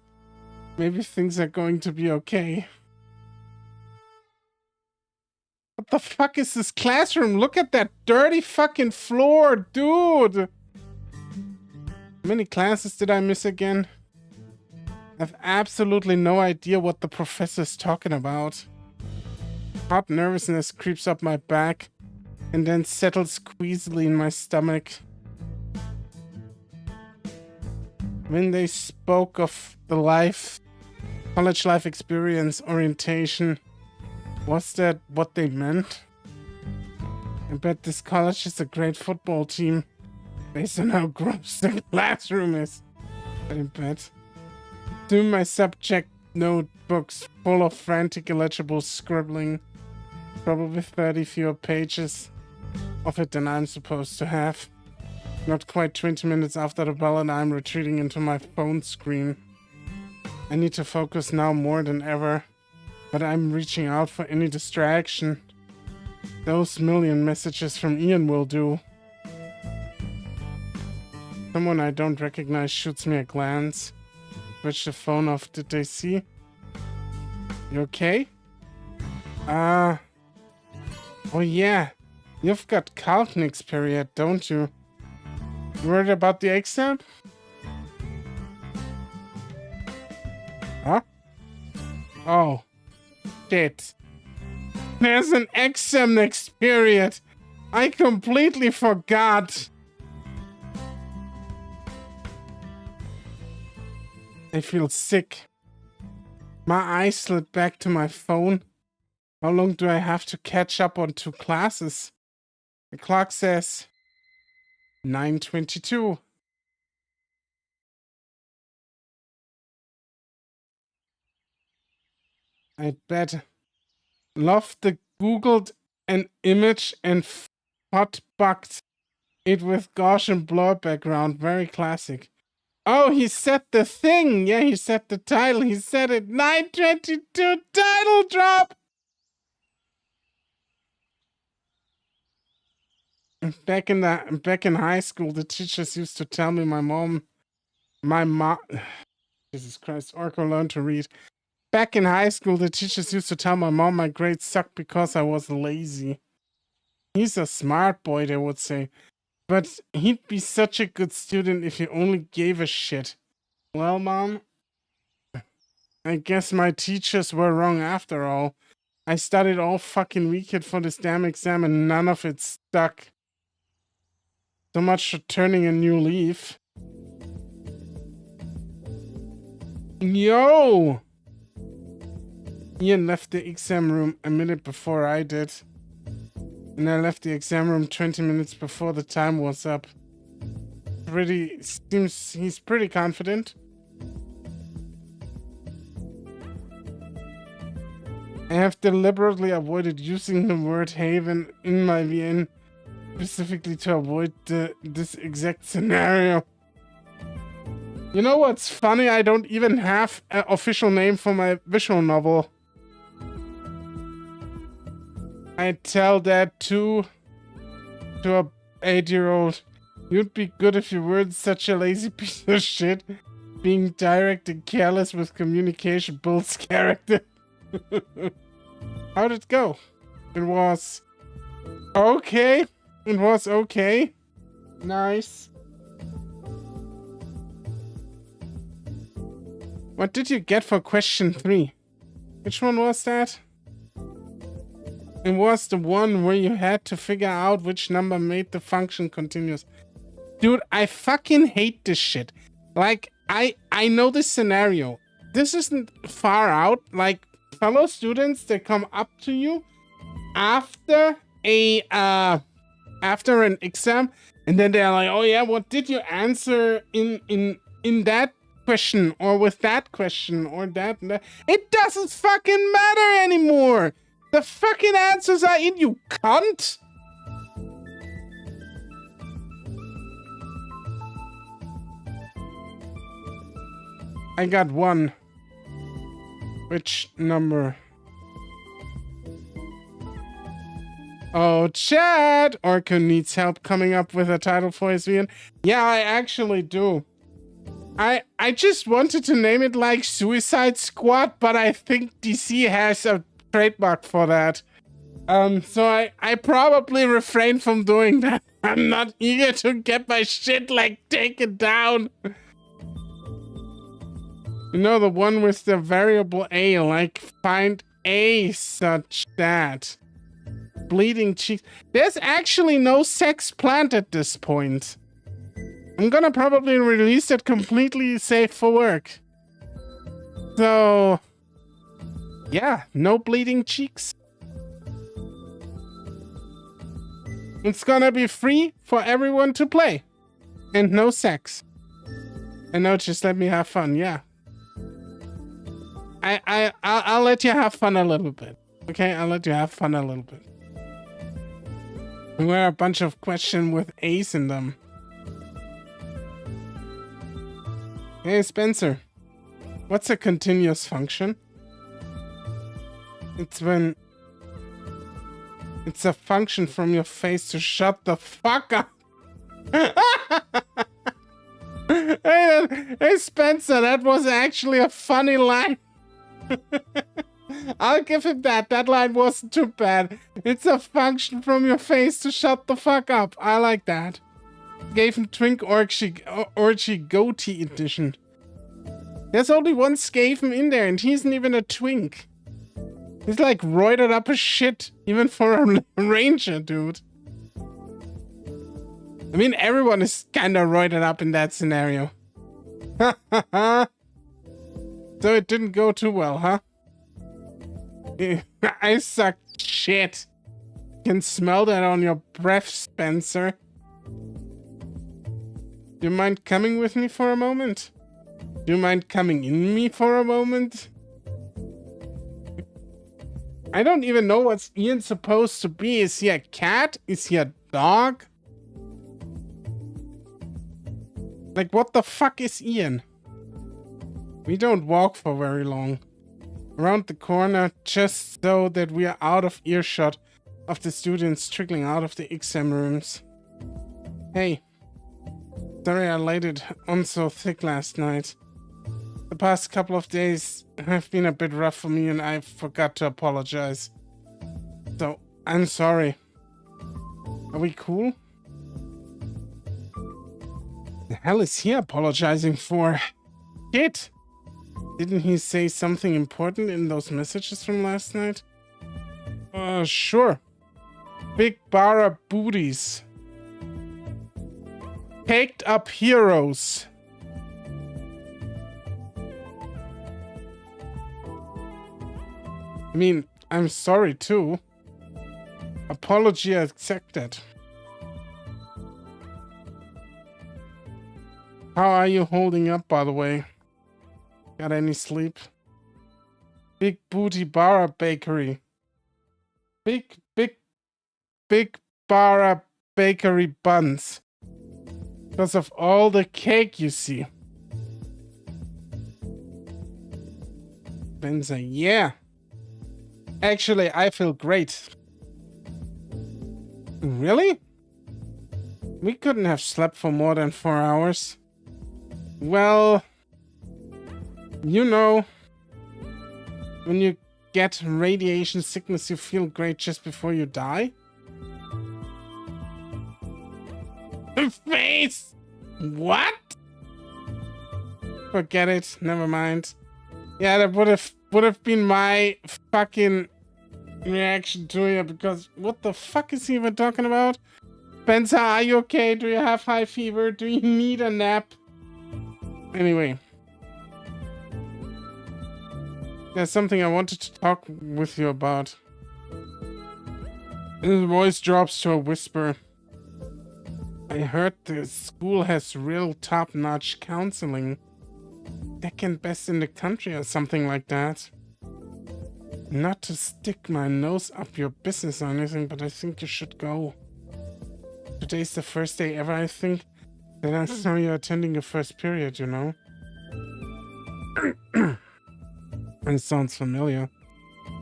Maybe things are going to be okay. What the fuck is this classroom? Look at that dirty fucking floor, dude! How many classes did I miss again? I have absolutely no idea what the professor's talking about. Hot nervousness creeps up my back and then settles queasily in my stomach. When they spoke of the college life experience orientation, was that what they meant? I bet this college is a great football team, based on how gross the classroom is. I bet. Soon my subject notebooks full of frantic illegible scribbling. Probably 30 fewer pages of it than I'm supposed to have. Not quite 20 minutes after the bell and I'm retreating into my phone screen. I need to focus now more than ever, but I'm reaching out for any distraction. Those million messages from Ian will do. Someone I don't recognize shoots me a glance. Switch the phone off. Did they see? You okay? Oh yeah. You've got calc next period, don't you? You worried about the exam? Huh? Oh. Shit. There's an exam next period. I completely forgot. I feel sick. My eyes slid back to my phone. How long do I have to catch up on 2 classes? The clock says 9:22. I bet. Love the Googled an image and hot bugged it with Gaussian blur background. Very classic. Oh, he set the thing. Yeah, he set the title. He said it. 9:22 title drop. Back in high school, the teachers used to tell me my mom, Jesus Christ, Orko learned to read. Back in high school, the teachers used to tell my mom my grades sucked because I was lazy. He's a smart boy, they would say. But he'd be such a good student if he only gave a shit. Well, Mom, I guess my teachers were wrong after all. I studied all fucking weekend for this damn exam and none of it stuck. So much for turning a new leaf. Yo! Ian left the exam room a minute before I did. And I left the exam room 20 minutes before the time was up. Seems he's pretty confident. I have deliberately avoided using the word haven in my VN specifically to avoid this exact scenario. You know what's funny? I don't even have an official name for my visual novel. I tell that to a 8-year-old. You'd be good if you weren't such a lazy piece of shit. Being direct and careless with communication builds character. How'd it go? It was okay. It was okay. Nice. What did you get for question 3? Which one was that? It was the one where you had to figure out which number made the function continuous. Dude, I fucking hate this shit. Like, I know this scenario. This isn't far out. Like, fellow students, they come up to you after an exam, and then they're like, oh yeah, what did you answer in that question, or with that question, or that and that? It doesn't fucking matter anymore. The fucking answers are in, you cunt. I got 1. Which number? Oh, Chad! Orco needs help coming up with a title for his VN. Yeah, I actually do. I just wanted to name it like Suicide Squad, but I think DC has a trademark for that. So I probably refrain from doing that. I'm not eager to get my shit like taken down. You know, the one with the variable A, like find A such that. Bleeding cheeks. There's actually no sex planned at this point. I'm gonna probably release it completely safe for work. So, yeah, no bleeding cheeks. It's gonna be free for everyone to play. And no sex. And no, just let me have fun, yeah. I'll let you have fun a little bit. Okay, I'll let you have fun a little bit. There were a bunch of questions with A's in them. Hey, Spencer. What's a continuous function? It's when... It's a function from your face to shut the fuck up. Hey, Spencer, that was actually a funny line. I'll give him that. That line wasn't too bad. It's a function from your face to shut the fuck up. I like that. Gave him Twink Orgy Goatee Edition. There's only one Skaven in there, and he isn't even a twink. He's like roided up as shit, even for a ranger, dude. I mean, everyone is kinda roided up in that scenario. So it didn't go too well, huh? I suck shit. Can smell that on your breath, Spencer. Do you mind coming with me for a moment? Do you mind coming in me for a moment? I don't even know what's Ian supposed to be. Is he a cat? Is he a dog? Like, what the fuck is Ian? We don't walk for very long. Around the corner, just so that we are out of earshot of the students trickling out of the exam rooms. Hey. Sorry I laid it on so thick last night. The past couple of days have been a bit rough for me and I forgot to apologize. So, I'm sorry. Are we cool? The hell is he apologizing for? Shit! Didn't he say something important in those messages from last night? Sure. Big Bara booties. Caked up heroes. I mean, I'm sorry too. Apology accepted. How are you holding up, by the way? Got any sleep? Big Booty Bara Bakery. Big Bara bakery buns. Because of all the cake you see. Spencer, yeah. Actually, I feel great. Really? We couldn't have slept for more than 4 hours. Well, you know, when you get radiation sickness, you feel great just before you die. Face! What? Forget it. Never mind. Yeah, that would have been my fucking reaction to it, because what the fuck is he even talking about? Spencer, are you okay? Do you have high fever? Do you need a nap? Anyway. There's something I wanted to talk with you about. His voice drops to a whisper. I heard the school has real top-notch counseling. Second best in the country or something like that. Not to stick my nose up your business or anything, but I think you should go. Today's the first day ever, I think, that I saw you attending your first period, you know? It sounds familiar.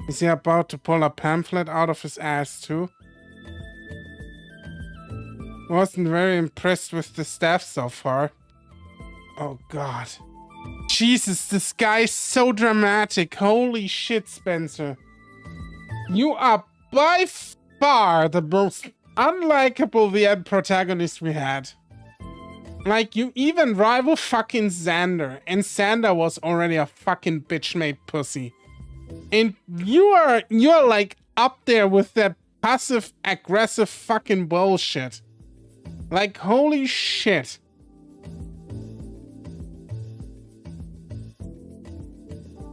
Is he about to pull a pamphlet out of his ass, too? Wasn't very impressed with the staff so far. Oh, God. Jesus, this guy's so dramatic. Holy shit, Spencer. You are by far the most unlikable VN protagonist we had. Like, you even rival fucking Xander, and Xander was already a fucking bitch-made pussy. And you're like up there with that passive-aggressive fucking bullshit. Like, holy shit.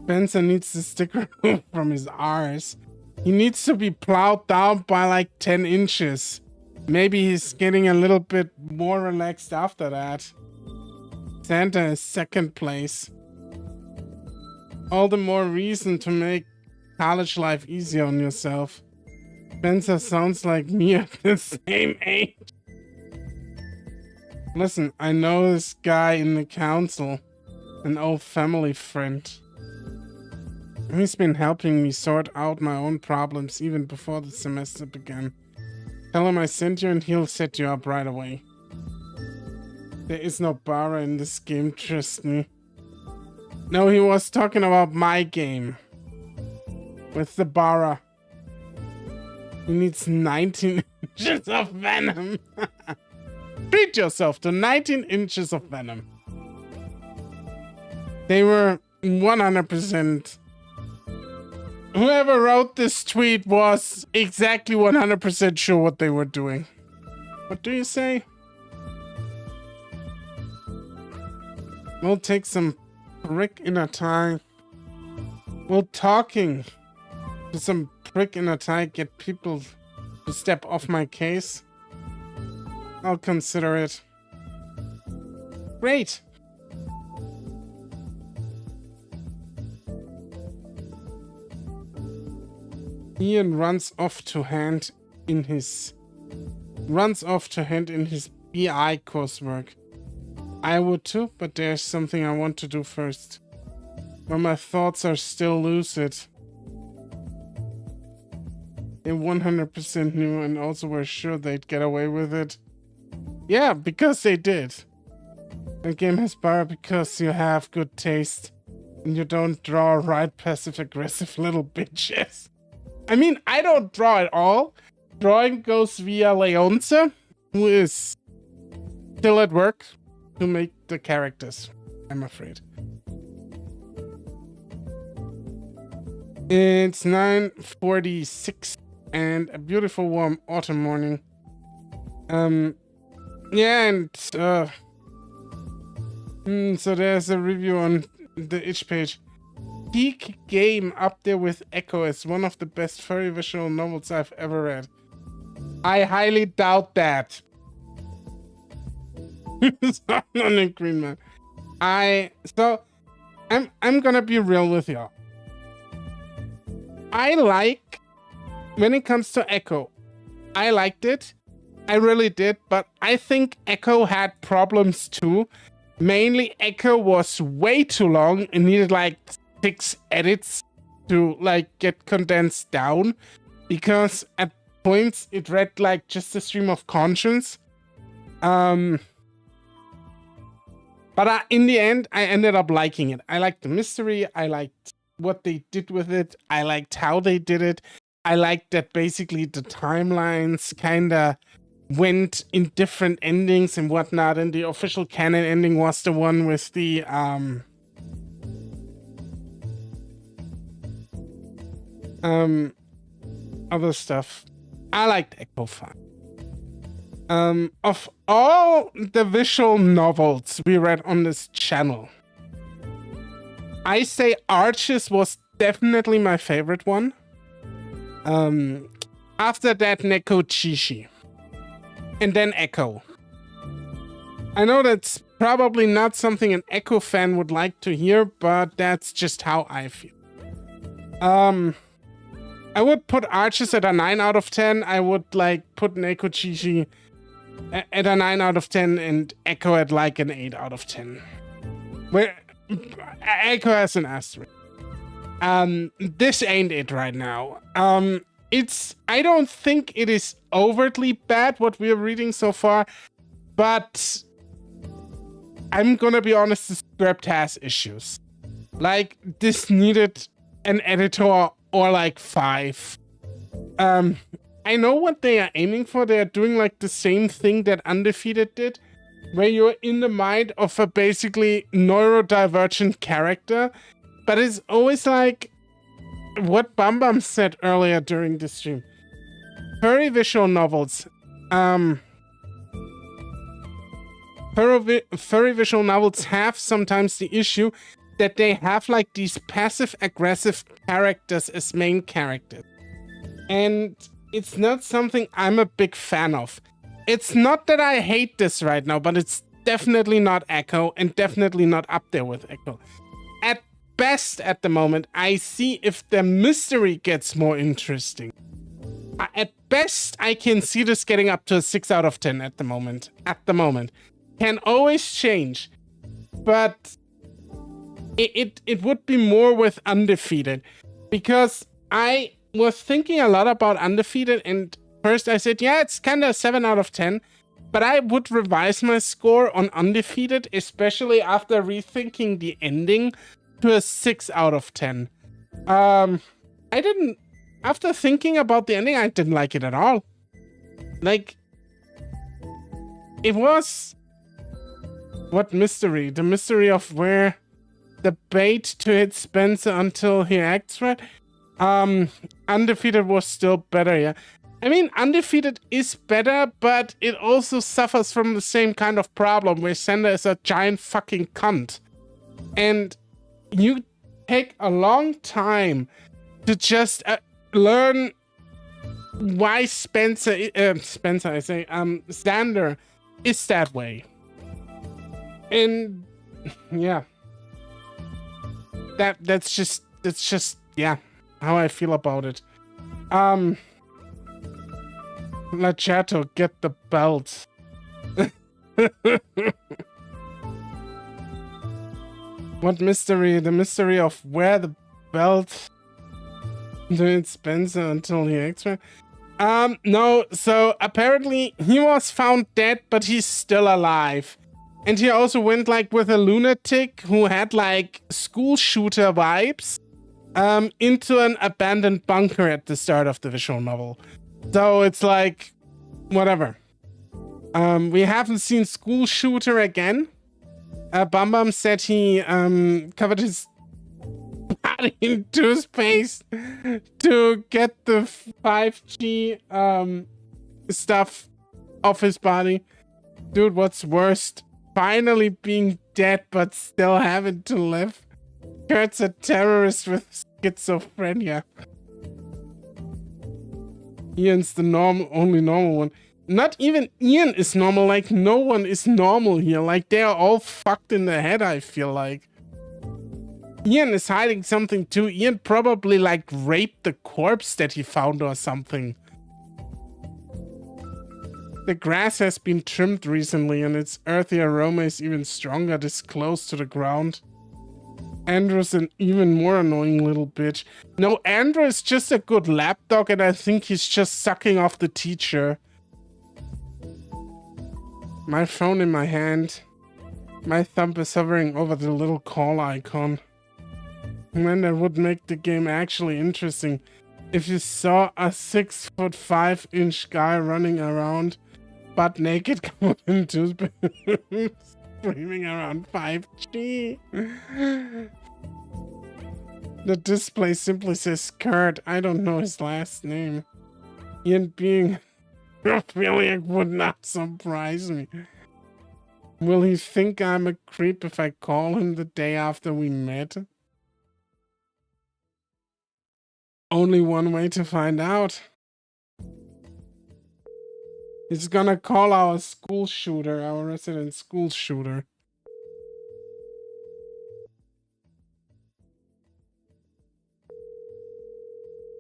Spencer needs to stick removed from his arse. He needs to be plowed down by like 10 inches. Maybe he's getting a little bit more relaxed after that. Santa is second place. All the more reason to make college life easier on yourself. Spencer sounds like me at the same age. Listen, I know this guy in the council. An old family friend. He's been helping me sort out my own problems even before the semester began. Tell him I sent you and he'll set you up right away. There is no Bara in this game, trust me. No, he was talking about my game. With the Bara. He needs 19 inches of venom. Treat yourself to 19 inches of venom. They were 100%... Whoever wrote this tweet was exactly 100% sure what they were doing. What do you say? We'll take some prick in a tie. Will talking to some prick in a tie get people to step off my case? I'll consider it. Great. Ian runs off to hand in his BI coursework. I would too, but there's something I want to do first. But my thoughts are still lucid. They 100% knew and also were sure they'd get away with it. Yeah, because they did. The game has Bara because you have good taste and you don't draw right passive-aggressive little bitches. I mean, I don't draw at all. Drawing goes via Leonce, who is still at work to make the characters, I'm afraid. It's 9:46 and a beautiful warm autumn morning. Yeah, and so there's a review on the itch page. Peak game up there with Echo as one of the best furry visual novels I've ever read. I highly doubt that. So I'm not in agreement. I'm gonna be real with y'all. I like, when it comes to Echo, I liked it. I really did, but I think Echo had problems too. Mainly, Echo was way too long and needed like 6 edits to like get condensed down, because at points it read like just a stream of conscience. But in the end, I ended up liking it. I liked the mystery. I liked what they did with it. I liked how they did it. I liked that basically the timelines kind of went in different endings and whatnot, and the official canon ending was the one with the other stuff. I liked Echo fine. Of all the visual novels we read on this channel, I say Arches was definitely my favorite one. After that, Neko Chishi. And then Echo. I know that's probably not something an Echo fan would like to hear, but that's just how I feel. I would put Arches at a 9 out of 10. I would like put Neko Chishi at a 9 out of 10 and Echo at like an 8 out of 10. Where Echo has an asterisk. This ain't it right now. I don't think it is overtly bad what we're reading so far, but I'm gonna be honest, the script has issues. Like, this needed an editor or like 5. I know what they are aiming for. They are doing like the same thing that Undefeated did, where you're in the mind of a basically neurodivergent character, but it's always like what Bam Bam said earlier during the stream. Furry visual novels. Furry visual novels have sometimes the issue that they have like these passive-aggressive characters as main characters. And it's not something I'm a big fan of. It's not that I hate this right now, but it's definitely not Echo and definitely not up there with Echo. At best at the moment, I see if the mystery gets more interesting. At best, I can see this getting up to a 6 out of 10 at the moment. Can always change. But it would be more with Undefeated. Because I was thinking a lot about Undefeated, and first I said, yeah, it's kind of a 7 out of 10. But I would revise my score on Undefeated, especially after rethinking the ending, to a 6 out of 10. After thinking about the ending, I didn't like it at all. Like, it was... What mystery? The mystery of where the bait to hit Spencer until he acts right? Undefeated was still better, yeah. I mean, Undefeated is better, but it also suffers from the same kind of problem where Sander is a giant fucking cunt. And you take a long time to just learn why Sander is that way. And yeah. That's just yeah, how I feel about it. Lachato, get the belt. What mystery? The mystery of where the belt did Spencer until he acts right? No, so apparently he was found dead, but he's still alive. And he also went like with a lunatic who had like school shooter vibes into an abandoned bunker at the start of the visual novel. So it's like, whatever. We haven't seen school shooter again. Bam Bam said he covered his body in toothpaste to get the 5G stuff off his body. Dude, what's worst? Finally being dead but still having to live. Kurt's a terrorist with schizophrenia. Ian's the only normal one. Not even Ian is normal, like no one is normal here. Like they are all fucked in the head, I feel like. Ian is hiding something too. Ian probably like raped the corpse that he found or something. The grass has been trimmed recently and its earthy aroma is even stronger this close to the ground. Andrew's an even more annoying little bitch. No, Andrew is just a good lapdog and I think he's just sucking off the teacher. My phone in my hand. My thumb is hovering over the little call icon. And then that would make the game actually interesting. If you saw a 6'5" guy running around butt naked covered in toothpaste screaming around 5G. The display simply says Kurt. I don't know his last name. Ian being Ophelia would not surprise me. Will he think I'm a creep if I call him the day after we met? Only one way to find out. He's gonna call our school shooter, our resident school shooter.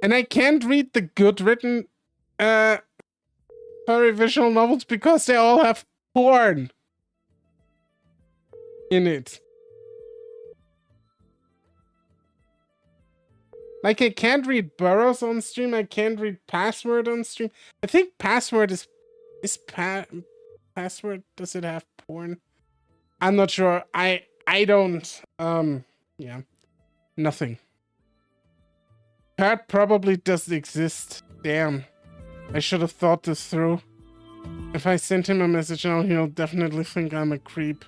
And I can't read the good written furry visual novels because they all have porn in it. Like, I can't read Burrows on stream, I can't read Password on stream. I think Password is Password, does it have porn? I'm not sure. I don't, yeah. Nothing. Pat probably does exist. Damn. I should have thought this through. If I sent him a message now, he'll definitely think I'm a creep.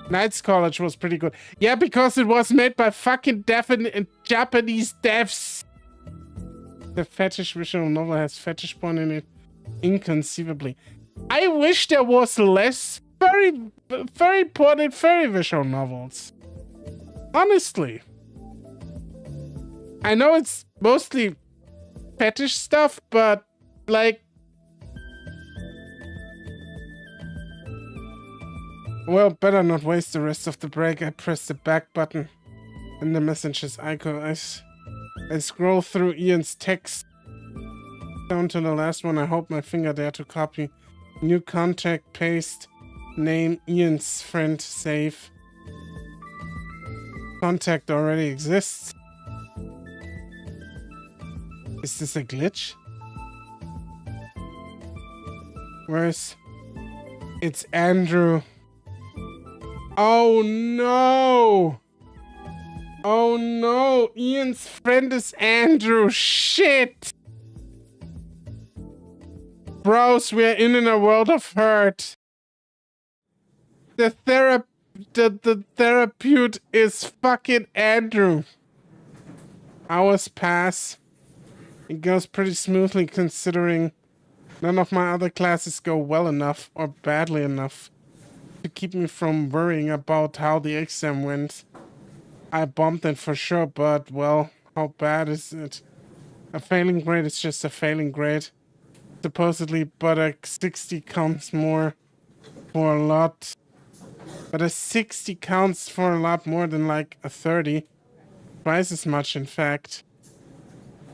Knights College was pretty good. Yeah, because it was made by fucking Japanese devs. The fetish visual novel has fetish porn in it. Inconceivably. I wish there was less furry porn in furry visual novels. Honestly. I know it's mostly fetish stuff, but like... Well, better not waste the rest of the break. I press the back button in the messages icon. I scroll through Ian's text down to the last one. I hope my finger there to copy. New contact, paste, name, Ian's friend, save. Contact already exists. Is this a glitch? Where's... It's Andrew. Oh no! Oh no! Ian's friend is Andrew. Shit! Bros, we're in a world of hurt. The therapeutic is fucking Andrew. Hours pass. It goes pretty smoothly considering none of my other classes go well enough or badly enough to keep me from worrying about how the exam went. I bombed it for sure, but well, how bad is it? A failing grade is just a failing grade. Supposedly, but a 60 counts more for a lot. But a 60 counts for a lot more than like a 30. Twice as much, in fact.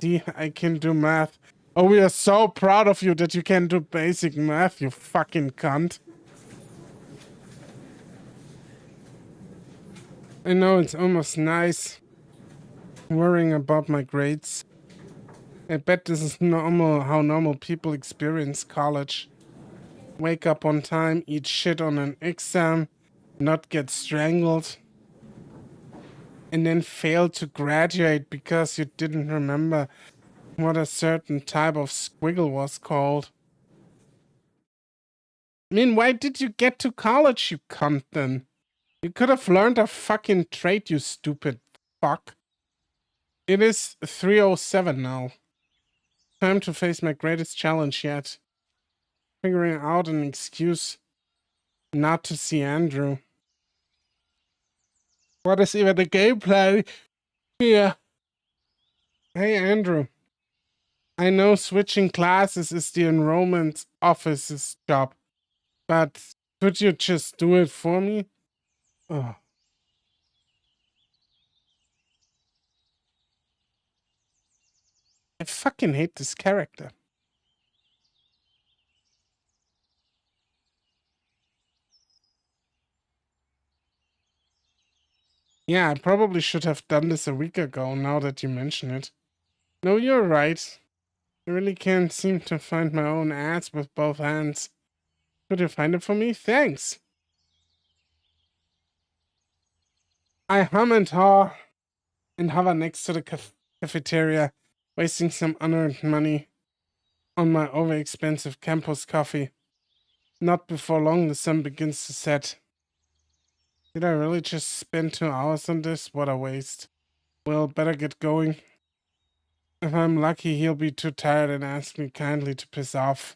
See, I can do math. Oh, we are so proud of you that you can do basic math, you fucking cunt. I know it's almost nice worrying about my grades. I bet this is normal, how normal people experience college. Wake up on time, eat shit on an exam, not get strangled, and then fail to graduate because you didn't remember what a certain type of squiggle was called. I mean, why did you get to college, you cunt, then? You could have learned a fucking trade, you stupid fuck. It is 3:07 now. Time to face my greatest challenge yet. Figuring out an excuse not to see Andrew. What is even the game plan here? Hey, Andrew. I know switching classes is the enrollment office's job, but could you just do it for me? Oh. I fucking hate this character. Yeah, I probably should have done this a week ago, now that you mention it. No, you're right. I really can't seem to find my own ass with both hands. Could you find it for me? Thanks. I hum and haw and hover next to the cafeteria, wasting some unearned money on my overexpensive campus coffee. Not before long the sun begins to set. Did I really just spend 2 hours on this? What a waste. Well, better get going. If I'm lucky, he'll be too tired and ask me kindly to piss off.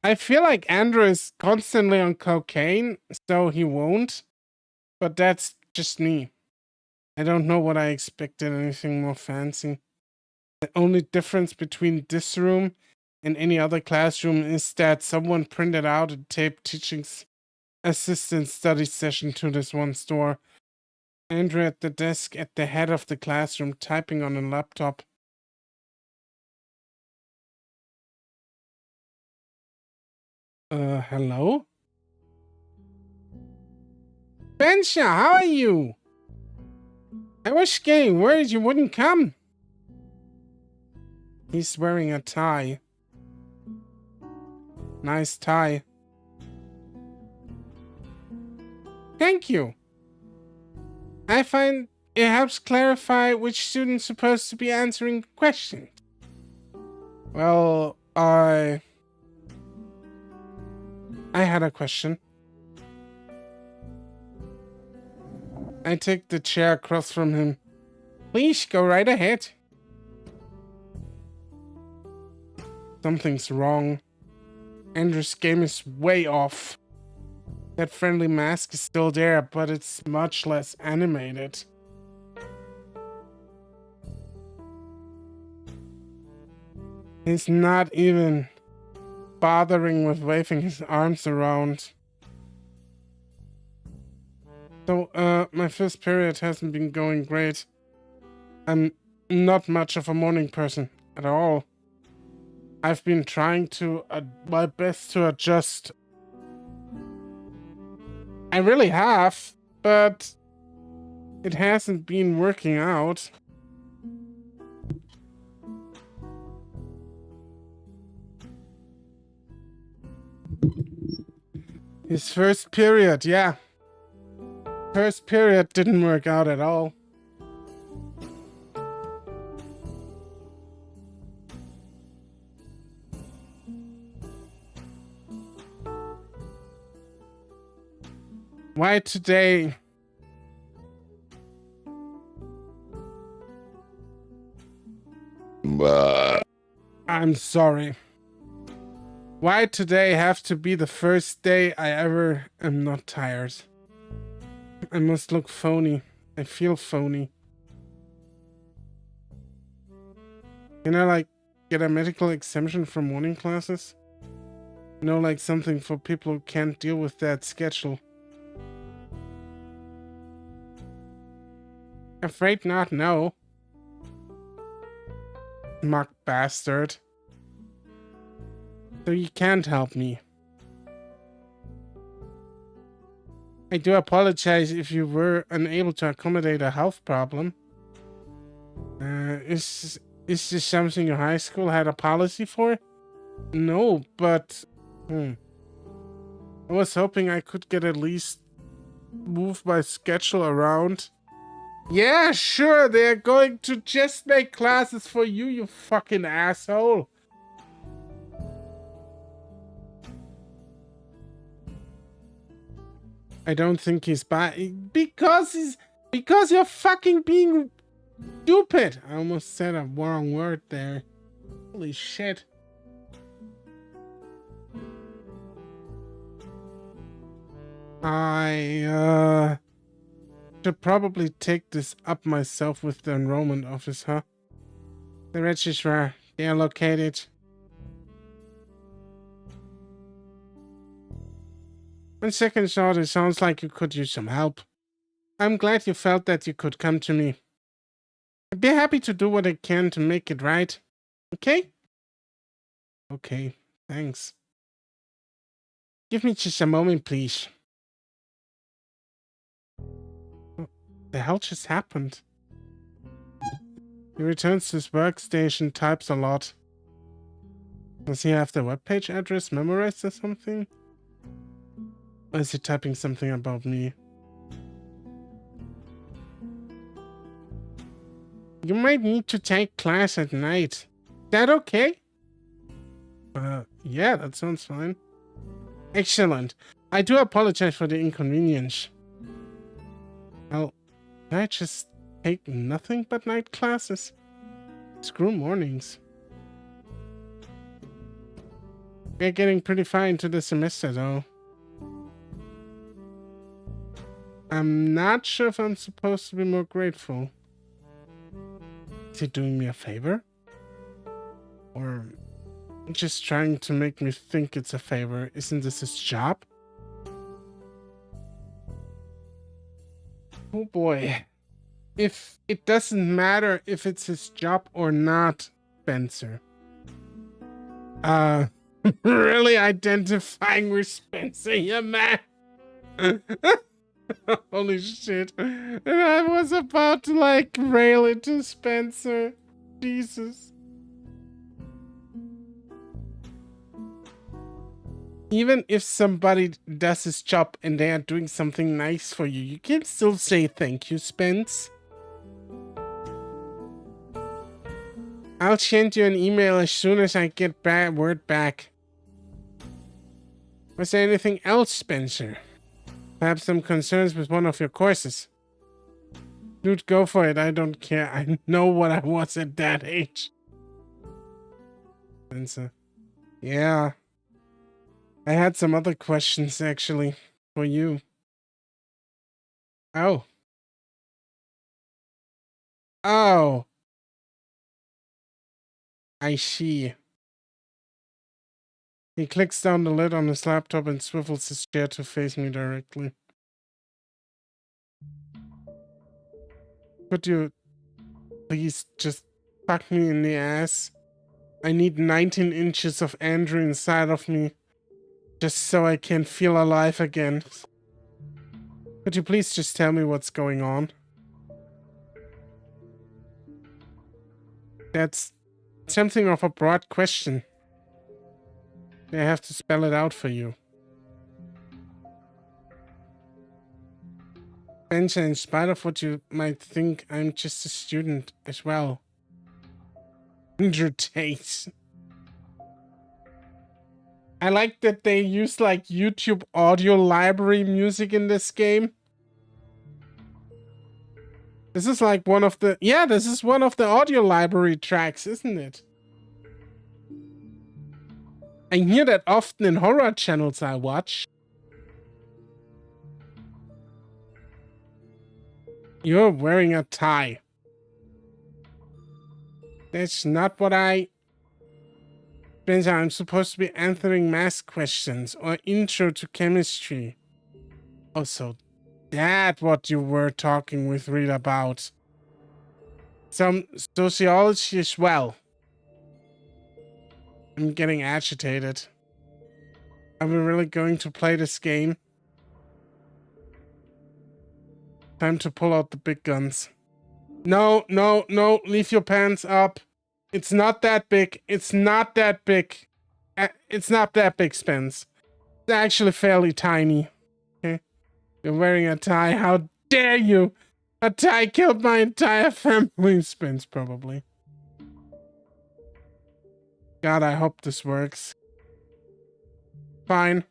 I feel like Andrew is constantly on cocaine, so he won't. But that's just me. I don't know what I expected, anything more fancy. The only difference between this room and any other classroom is that someone printed out a taped teaching assistant study session to this one store. Andrew at the desk at the head of the classroom, typing on a laptop. Hello? Bensha, how are you? I was getting worried you wouldn't come. He's wearing a tie. Nice tie. Thank you. I find it helps clarify which student's supposed to be answering questions. Well, I had a question. I take the chair across from him. Please go right ahead. Something's wrong. Andrew's game is way off. That friendly mask is still there, but it's much less animated. He's not even bothering with waving his arms around. So, my first period hasn't been going great. I'm not much of a morning person at all. I've been trying to my best to adjust. I really have, but it hasn't been working out. His first period, yeah. First period didn't work out at all. Why today? I'm sorry. Why today have to be the first day I ever am not tired? I must look phony. I feel phony. Can I, like, get a medical exemption from morning classes? You know, like something for people who can't deal with that schedule. Afraid not, no. Smug bastard. So you can't help me. I do apologize if you were unable to accommodate a health problem. Is this something your high school had a policy for? No, but... I was hoping I could get at least move my schedule around. Yeah, sure, they're going to just make classes for you, you fucking asshole. I don't think he's bad. Because you're fucking being stupid. I almost said a wrong word there. Holy shit. I should probably take this up myself with the enrollment office, huh? The registrar, they are located. On second thought, it sounds like you could use some help. I'm glad you felt that you could come to me. I'd be happy to do what I can to make it right. Okay? Okay, thanks. Give me just a moment, please. The hell just happened? He returns to his workstation, types a lot. Does he have the webpage address memorized or something? Or is he typing something about me? You might need to take class at night. That okay? Yeah, that sounds fine. Excellent. I do apologize for the inconvenience. Well, can I just take nothing but night classes? Screw mornings. We're getting pretty far into the semester, though. I'm not sure if I'm supposed to be more grateful. Is he doing me a favor? Or just trying to make me think it's a favor? Isn't this his job? Oh boy. If it doesn't matter if it's his job or not, Spencer. Really identifying with Spencer, yeah, man. Holy shit. And I was about to, like, rail into Spencer. Jesus. Even if somebody does his job and they are doing something nice for you, you can still say thank you, Spence. I'll send you an email as soon as I get word back. Was there anything else, Spencer? Perhaps some concerns with one of your courses? Dude, go for it. I don't care. I know what I was at that age. Spencer. Yeah. I had some other questions, actually, for you. Oh. Oh. I see. He clicks down the lid on his laptop and swivels his chair to face me directly. Could you please just fuck me in the ass? I need 19 inches of Andrew inside of me, just so I can feel alive again. Could you please just tell me what's going on? That's something of a broad question. I have to spell it out for you. Spencer, in spite of what you might think, I'm just a student as well. Andrew Tate. I like that they use like YouTube audio library music in this game. This is like one of the... Yeah, this is one of the audio library tracks, isn't it? I hear that often in horror channels I watch. You're wearing a tie. That's not what I... Spencer, I'm supposed to be answering math questions or intro to chemistry. Oh, so that's what you were talking with Reed about. Some sociology as well. I'm getting agitated. Are we really going to play this game? Time to pull out the big guns. No, no, no, leave your pants up. It's not that big. It's not that big. It's not that big, Spence. It's actually fairly tiny. Okay? You're wearing a tie. How dare you? A tie killed my entire family, Spence, probably. God, I hope this works. Fine.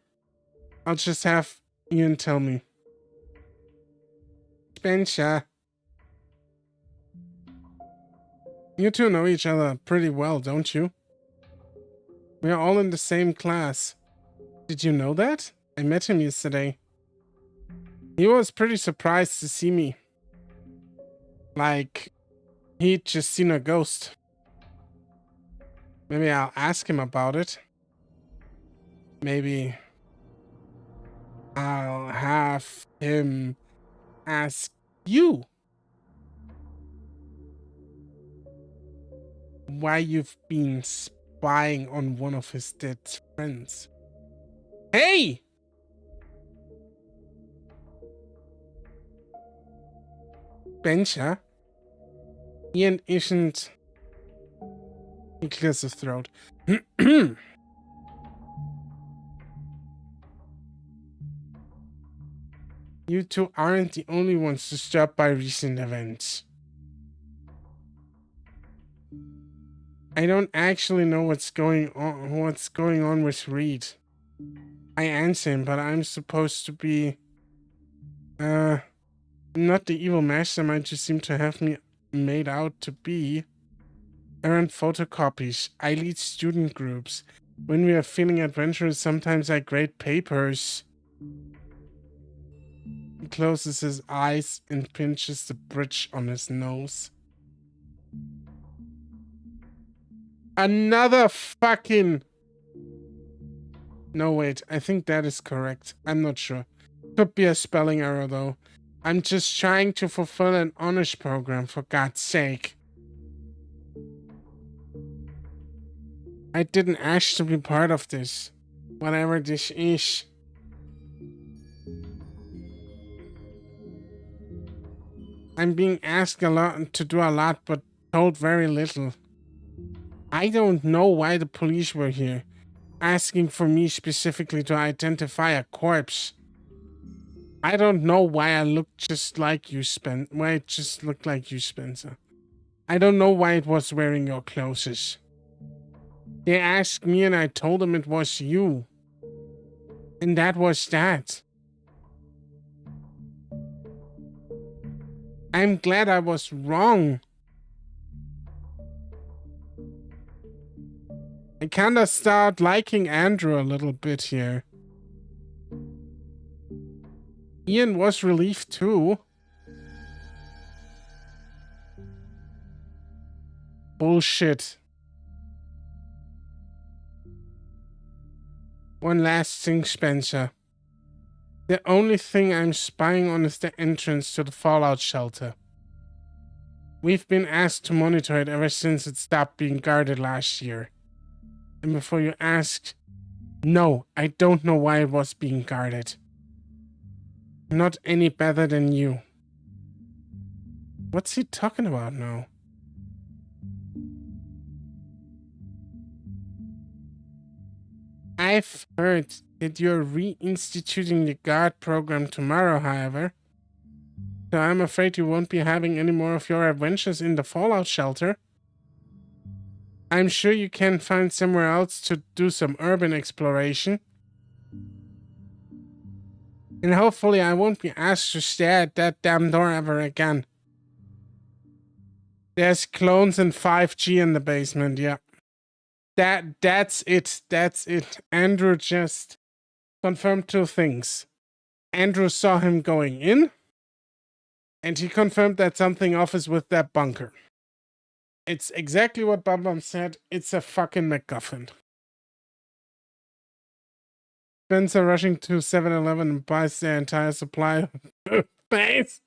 I'll just have Ian tell me. Spencer. You two know each other pretty well, don't you? We are all in the same class. Did you know that? I met him yesterday. He was pretty surprised to see me. Like, he'd just seen a ghost. Maybe I'll ask him about it. Maybe I'll have him ask you why you've been spying on one of his dead friends. Hey! Spencer. Ian isn't... He clears his throat. You two aren't the only ones disturbed by recent events. I don't actually know what's going on with Reed. I answer him, but I'm supposed to be not the evil mastermind you seem to have me made out to be. I run photocopies. I lead student groups. When we are feeling adventurous, sometimes I grade papers. He closes his eyes and pinches the bridge on his nose. Another fucking... No, wait. I think that is correct. I'm not sure. Could be a spelling error, though. I'm just trying to fulfill an honors program, for God's sake. I didn't ask to be part of this. Whatever this is. I'm being asked a lot to do a lot, but told very little. I don't know why the police were here, asking for me specifically to identify a corpse. I don't know why I look just like you, why it just looked like you, Spencer. I don't know why it was wearing your clothes. They asked me and I told them it was you. And that was that. I'm glad I was wrong. I kinda start liking Andrew a little bit here. Ian was relieved too. Bullshit. One last thing, Spencer. The only thing I'm spying on is the entrance to the fallout shelter. We've been asked to monitor it ever since it stopped being guarded last year. And before you ask, no, I don't know why it was being guarded. Not any better than you. What's he talking about now? I've heard that you're reinstituting the guard program tomorrow, however. So I'm afraid you won't be having any more of your adventures in the fallout shelter. I'm sure you can find somewhere else to do some urban exploration. And hopefully I won't be asked to stare at that damn door ever again. There's clones and 5G in the basement, yeah. That's it. That's it. Andrew just confirmed two things. Andrew saw him going in, and he confirmed that something off is with that bunker. It's exactly what Bum Bum said. It's a fucking MacGuffin. Spencer rushing to 7-Eleven and buys their entire supply of toothpaste.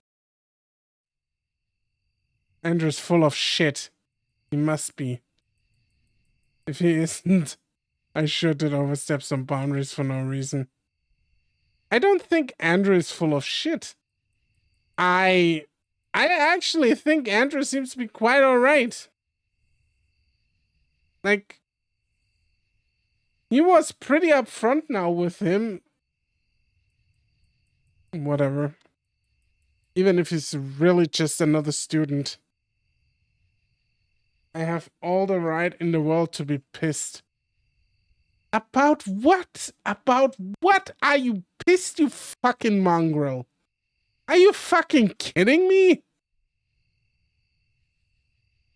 Andrew's full of shit. He must be. If he isn't, I sure did overstep some boundaries for no reason. I don't think Andrew is full of shit. I actually think Andrew seems to be quite alright. Like, he was pretty upfront now with him. Whatever. Even if he's really just another student. I have all the right in the world to be pissed. About what? About what are you pissed, you fucking mongrel? Are you fucking kidding me?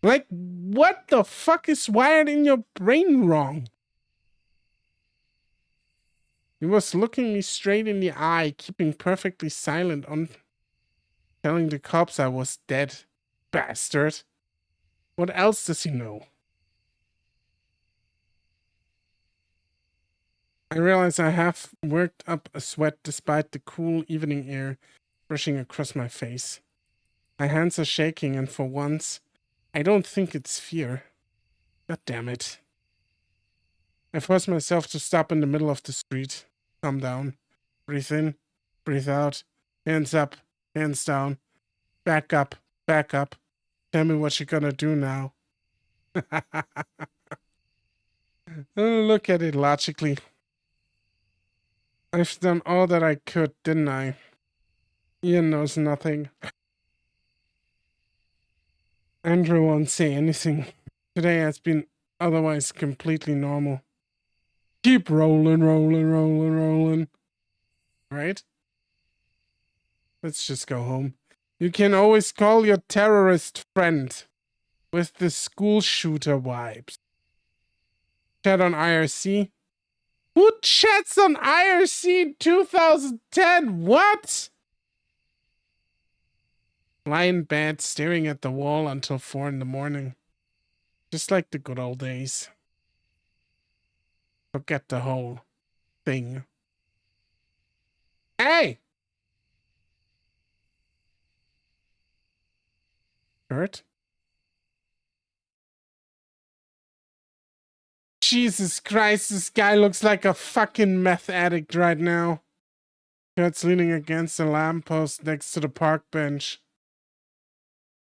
Like, what the fuck is wired in your brain wrong? He was looking me straight in the eye, keeping perfectly silent on telling the cops I was dead. Bastard. What else does he know? I realize I have worked up a sweat despite the cool evening air brushing across my face. My hands are shaking, and for once, I don't think it's fear. God damn it. I force myself to stop in the middle of the street. Calm down. Breathe in, breathe out. Hands up, hands down. Back up, Back up. Tell me what you're gonna do now. Look at it logically. I've done all that I could, didn't I? Ian knows nothing. Andrew won't say anything. Today has been otherwise completely normal. Keep rolling, rolling, rolling, rolling. Right? Let's just go home. You can always call your terrorist friend with the school shooter vibes. Chat on IRC. Who chats on IRC in 2010? What? Lie in bed, staring at the wall until 4 in the morning. Just like the good old days. Forget the whole thing. Hey! Kurt? Jesus Christ, this guy looks like a fucking meth addict right now. Kurt's leaning against a lamppost next to the park bench.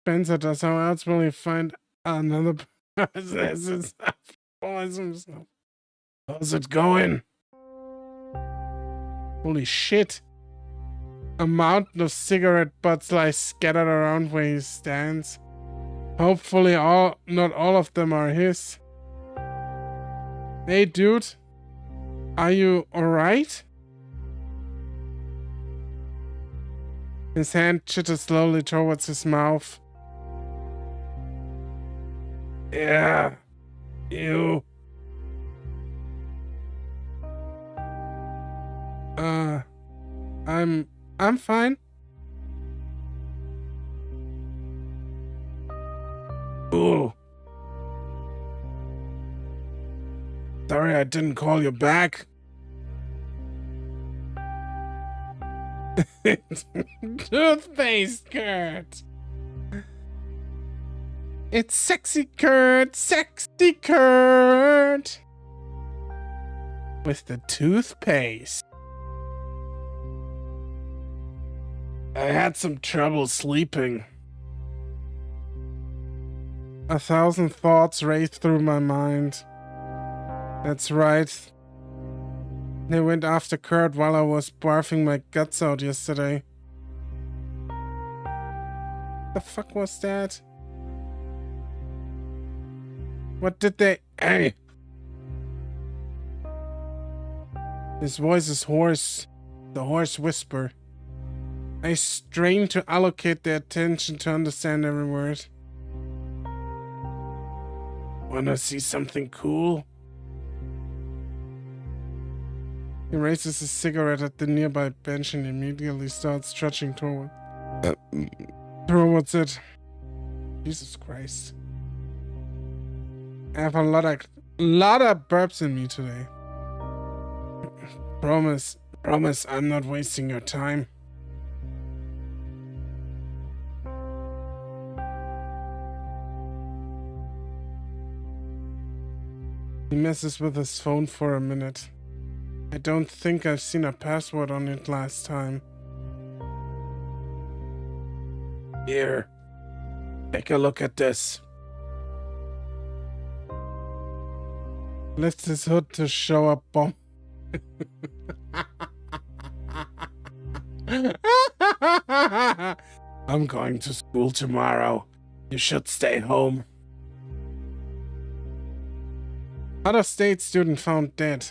Spencer does. How else will he find another person? How's it going? Holy shit. A mountain of cigarette butts lies scattered around where he stands. Hopefully not all of them are his. Hey dude, are you alright? His hand chitters slowly towards his mouth. Yeah, you. I'm fine. Ooh. Sorry I didn't call you back. Toothpaste, Kurt. It's sexy Kurt, sexy Kurt. With the toothpaste. I had some trouble sleeping. 1,000 thoughts raced through my mind. That's right. They went after Kurt while I was barfing my guts out yesterday. The fuck was that? What did they... Hey! His voice is hoarse. The hoarse whisper. I strain to allocate their attention to understand every word. Wanna see something cool? He raises his cigarette at the nearby bench and immediately starts trudging towards it. Jesus Christ. I have a lot of burps in me today. Promise I'm not wasting your time. He messes with his phone for a minute. I don't think I've seen a password on it last time. Here. Take a look at this. Lifts his hood to show a bomb. I'm going to school tomorrow. You should stay home. Out-of-state student found dead.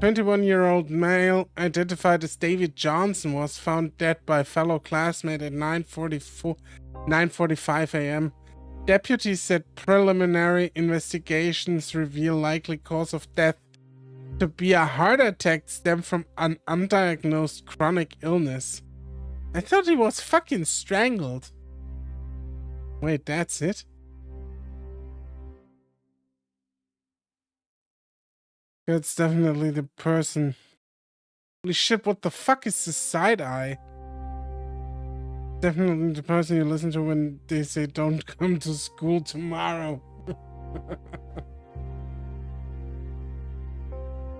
21-year-old male identified as David Johnson was found dead by fellow classmate at 9:45 a.m. Deputies said preliminary investigations reveal likely cause of death to be a heart attack stemmed from an undiagnosed chronic illness. I thought he was fucking strangled. Wait, that's it? That's definitely the person. Holy shit, what the fuck is this side eye? Definitely the person you listen to when they say don't come to school tomorrow.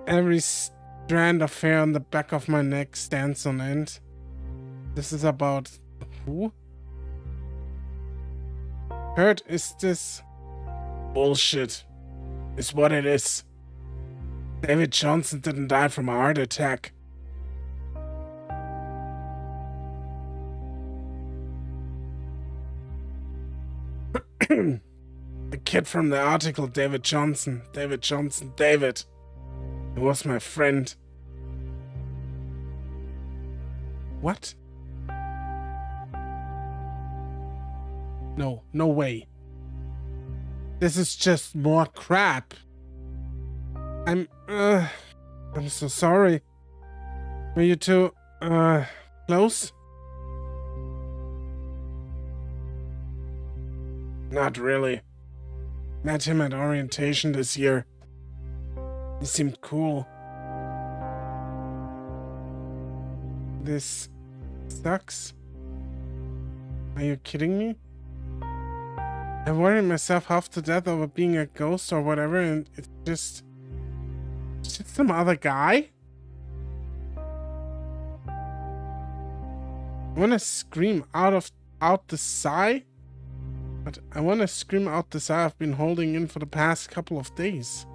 Every strand of hair on the back of my neck stands on end. This is about who? Kurt, is this bullshit? Is what it is. David Johnson didn't die from a heart attack. The kid from the article, David Johnson. David. He was my friend. What? No, no way. This is just more crap. I'm so sorry. Were you two, close? Not really. Met him at orientation this year. He seemed cool. This sucks. Are you kidding me? I worried myself half to death over being a ghost or whatever, and it's just some other guy? I wanna scream out the sigh, but I wanna scream out the sigh I've been holding in for the past couple of days.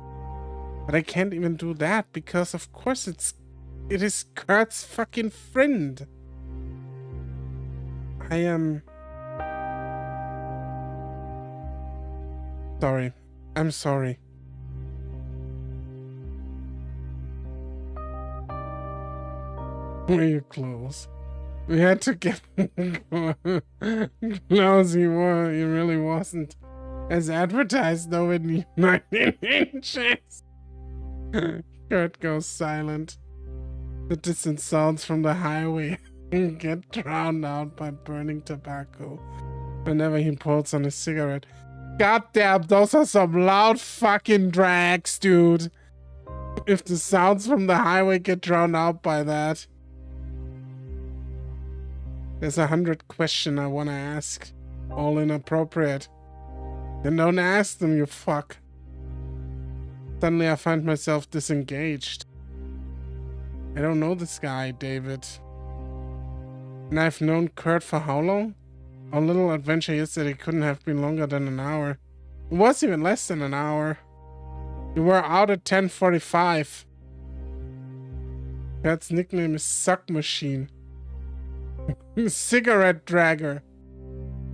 But I can't even do that because of course it is Kurt's fucking friend. I am sorry. I'm sorry. Were you close? We had to get close. He really wasn't as advertised though in 19 inches. Kurt goes silent. The distant sounds from the highway get drowned out by burning tobacco whenever he pulls on a cigarette. Goddamn, those are some loud fucking drags, dude. If the sounds from the highway get drowned out by that. There's 100 questions I want to ask. All inappropriate. Then don't ask them, you fuck. Suddenly I find myself disengaged. I don't know this guy, David. And I've known Kurt for how long? Our little adventure yesterday couldn't have been longer than an hour. It was even less than an hour. We were out at 10:45. Kurt's nickname is Suck Machine. Cigarette Dragger.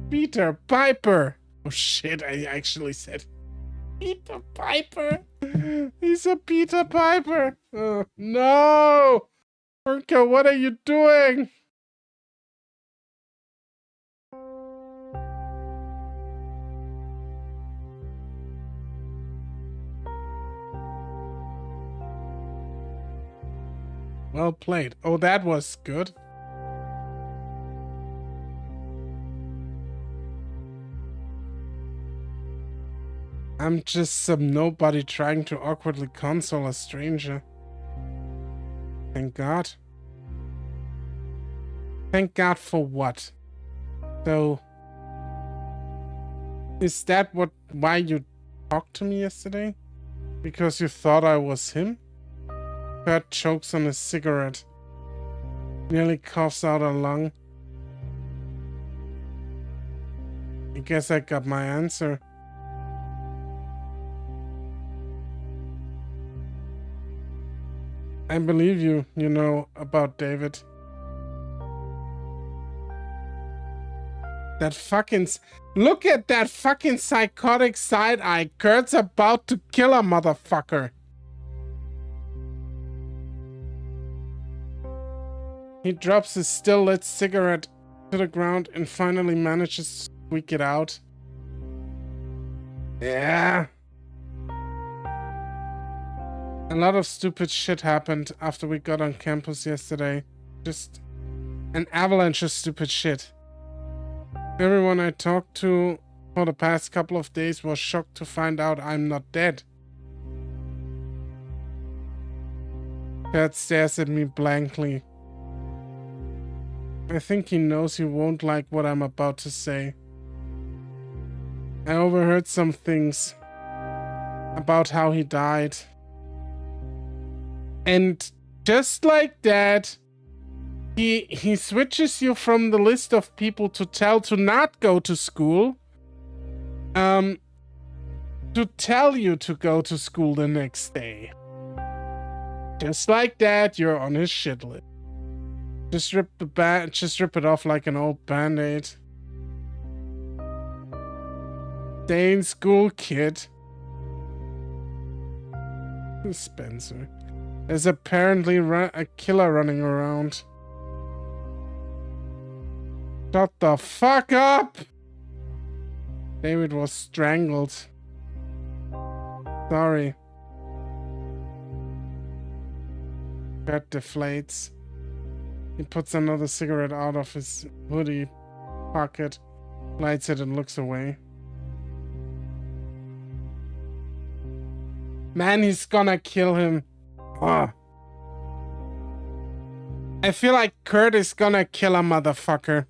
Peter Piper. Oh shit, I actually said Peter Piper. He's a Peter Piper. Oh, no! Orca, what are you doing? Well played. Oh, that was good. I'm just some nobody trying to awkwardly console a stranger. Thank God. Thank God for what? So, is that why you talked to me yesterday? Because you thought I was him? Kurt chokes on a cigarette. Nearly coughs out a lung. I guess I got my answer. I believe you know about David. That fucking... Look at that fucking psychotic side eye. Kurt's about to kill a motherfucker. He drops his still lit cigarette to the ground and finally manages to squeak it out. Yeah. A lot of stupid shit happened after we got on campus yesterday. Just an avalanche of stupid shit. Everyone I talked to for the past couple of days was shocked to find out I'm not dead. Kurt stares at me blankly. I think he knows he won't like what I'm about to say. I overheard some things about how he died. And just like that, he switches you from the list of people to tell to not go to school To tell you to go to school the next day. Just like that, you're on his shit list. Just rip it off like an old band-aid. Stay in school, kid. Spencer. There's apparently a killer running around. Shut the fuck up! David was strangled. Sorry. Kurt deflates. He puts another cigarette out of his hoodie pocket, lights it and looks away. Man, he's gonna kill him. Oh. I feel like Kurt is gonna kill a motherfucker.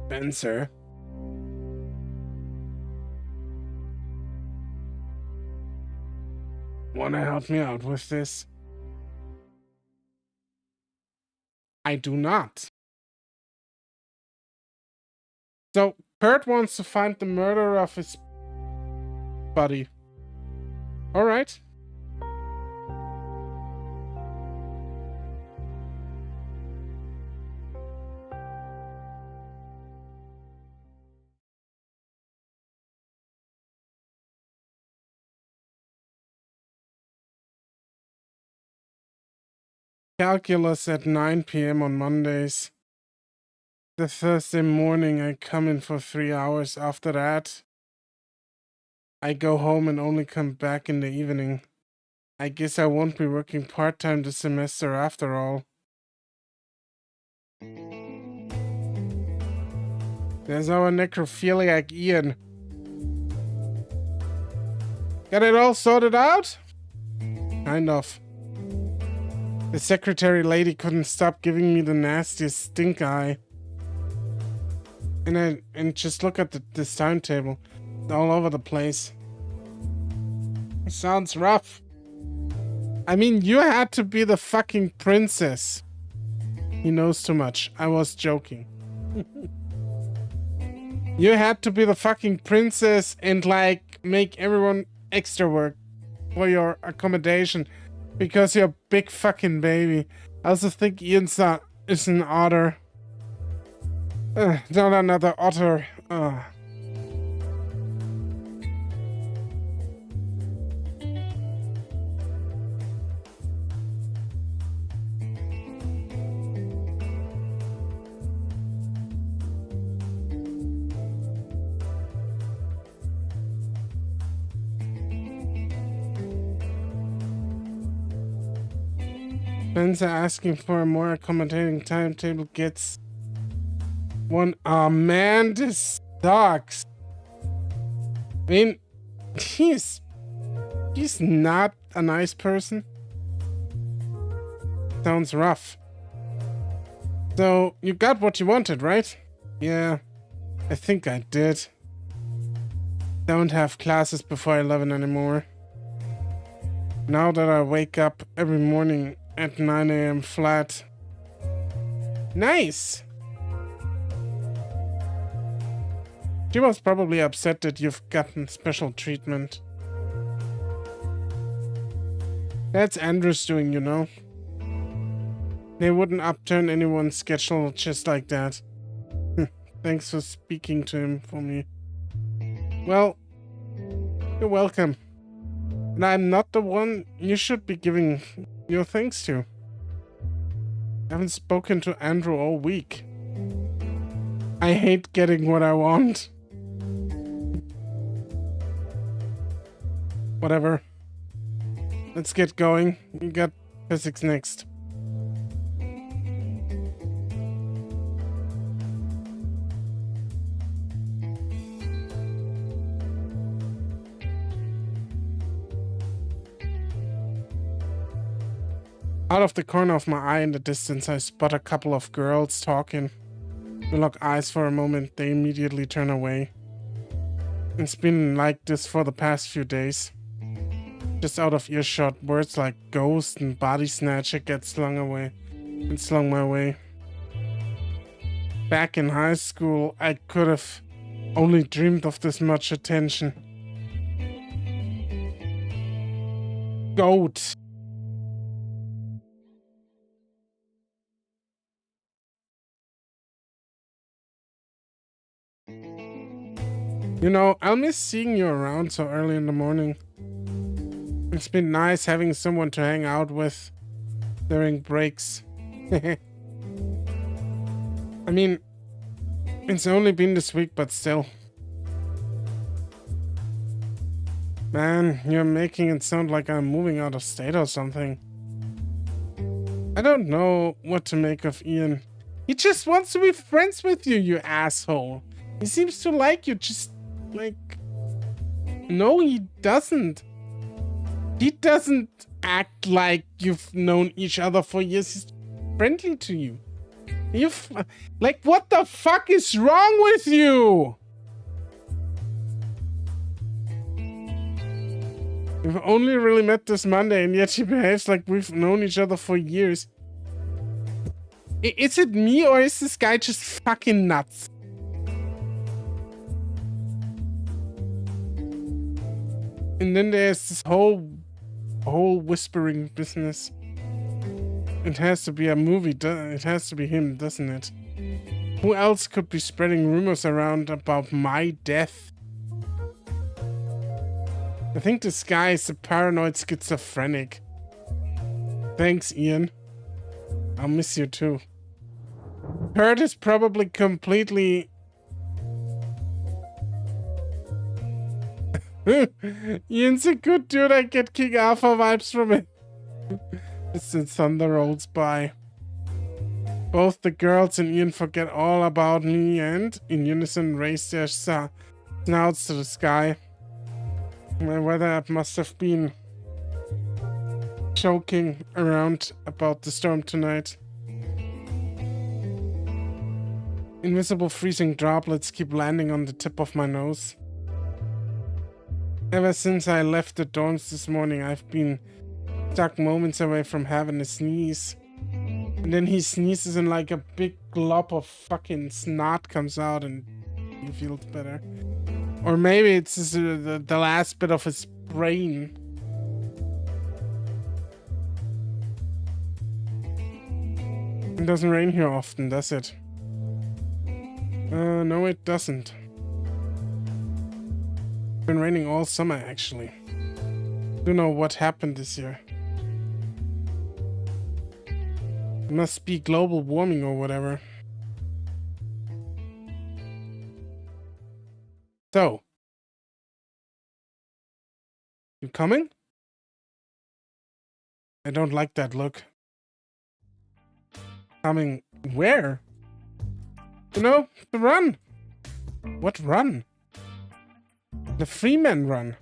Spencer. Wanna help me out with this? I do not. So, Kurt wants to find the murderer of his buddy. Alright. Calculus at 9 p.m. on Mondays. The Thursday morning I come in for 3 hours. After that, I go home and only come back in the evening. I guess I won't be working part-time this semester after all. There's our necrophiliac Ian. Got it all sorted out? Kind of. The secretary lady couldn't stop giving me the nastiest stink eye. And just look at this timetable. It's all over the place. It sounds rough. I mean, you had to be the fucking princess. He knows too much. I was joking. You had to be the fucking princess and like make everyone extra work for your accommodation because you're a big fucking baby. I also think Ian's is an otter. Not another otter. Spencer asking for a more accommodating timetable gets one. Oh man, this sucks. I mean, he's not a nice person. Sounds rough. So, you got what you wanted, right? Yeah, I think I did. Don't have classes before 11 anymore. Now that I wake up every morning at 9 a.m. flat. Nice! She was probably upset that you've gotten special treatment. That's Andrew's doing, you know. They wouldn't upturn anyone's schedule just like that. Thanks for speaking to him for me. Well, you're welcome. And I'm not the one you should be giving your thanks to. I haven't spoken to Andrew all week. I hate getting what I want. Whatever. Let's get going. You got physics next. Out of the corner of my eye in the distance, I spot a couple of girls talking. We lock eyes for a moment, they immediately turn away. It's been like this for the past few days. Just out of earshot, words like ghost and body snatcher get slung my way. Back in high school, I could have only dreamed of this much attention. Goat. You know, I'll miss seeing you around so early in the morning. It's been nice having someone to hang out with during breaks. I mean, it's only been this week, but still. Man, you're making it sound like I'm moving out of state or something. I don't know what to make of Ian. He just wants to be friends with you, you asshole. He seems to like you, just like... No, he doesn't. He doesn't act like you've known each other for years. He's friendly to you. Like, what the fuck is wrong with you? We've only really met this Monday, and yet he behaves like we've known each other for years. Is it me, or is this guy just fucking nuts? And then there's this whole whispering business. It has to be a movie. It has to be him, doesn't it? Who else could be spreading rumors around about my death? I think this guy is a paranoid schizophrenic. Thanks, Ian. I'll miss you too. Kurt is probably completely... Ian's a good dude. I get King Alpha vibes from it. As the thunder rolls by. Both the girls and Ian forget all about me and, in unison, raise their snouts to the sky. My weather app must have been joking around about the storm tonight. Invisible freezing droplets keep landing on the tip of my nose. Ever since I left the dorms this morning, I've been stuck moments away from having a sneeze. And then he sneezes and like a big glob of fucking snot comes out and he feels better. Or maybe it's just, the last bit of his brain. It doesn't rain here often, does it? No, it doesn't. It's been raining all summer, actually. Don't know what happened this year. It must be global warming or whatever. So. You coming? I don't like that look. Coming where? You know, the run. What run? The Freeman run.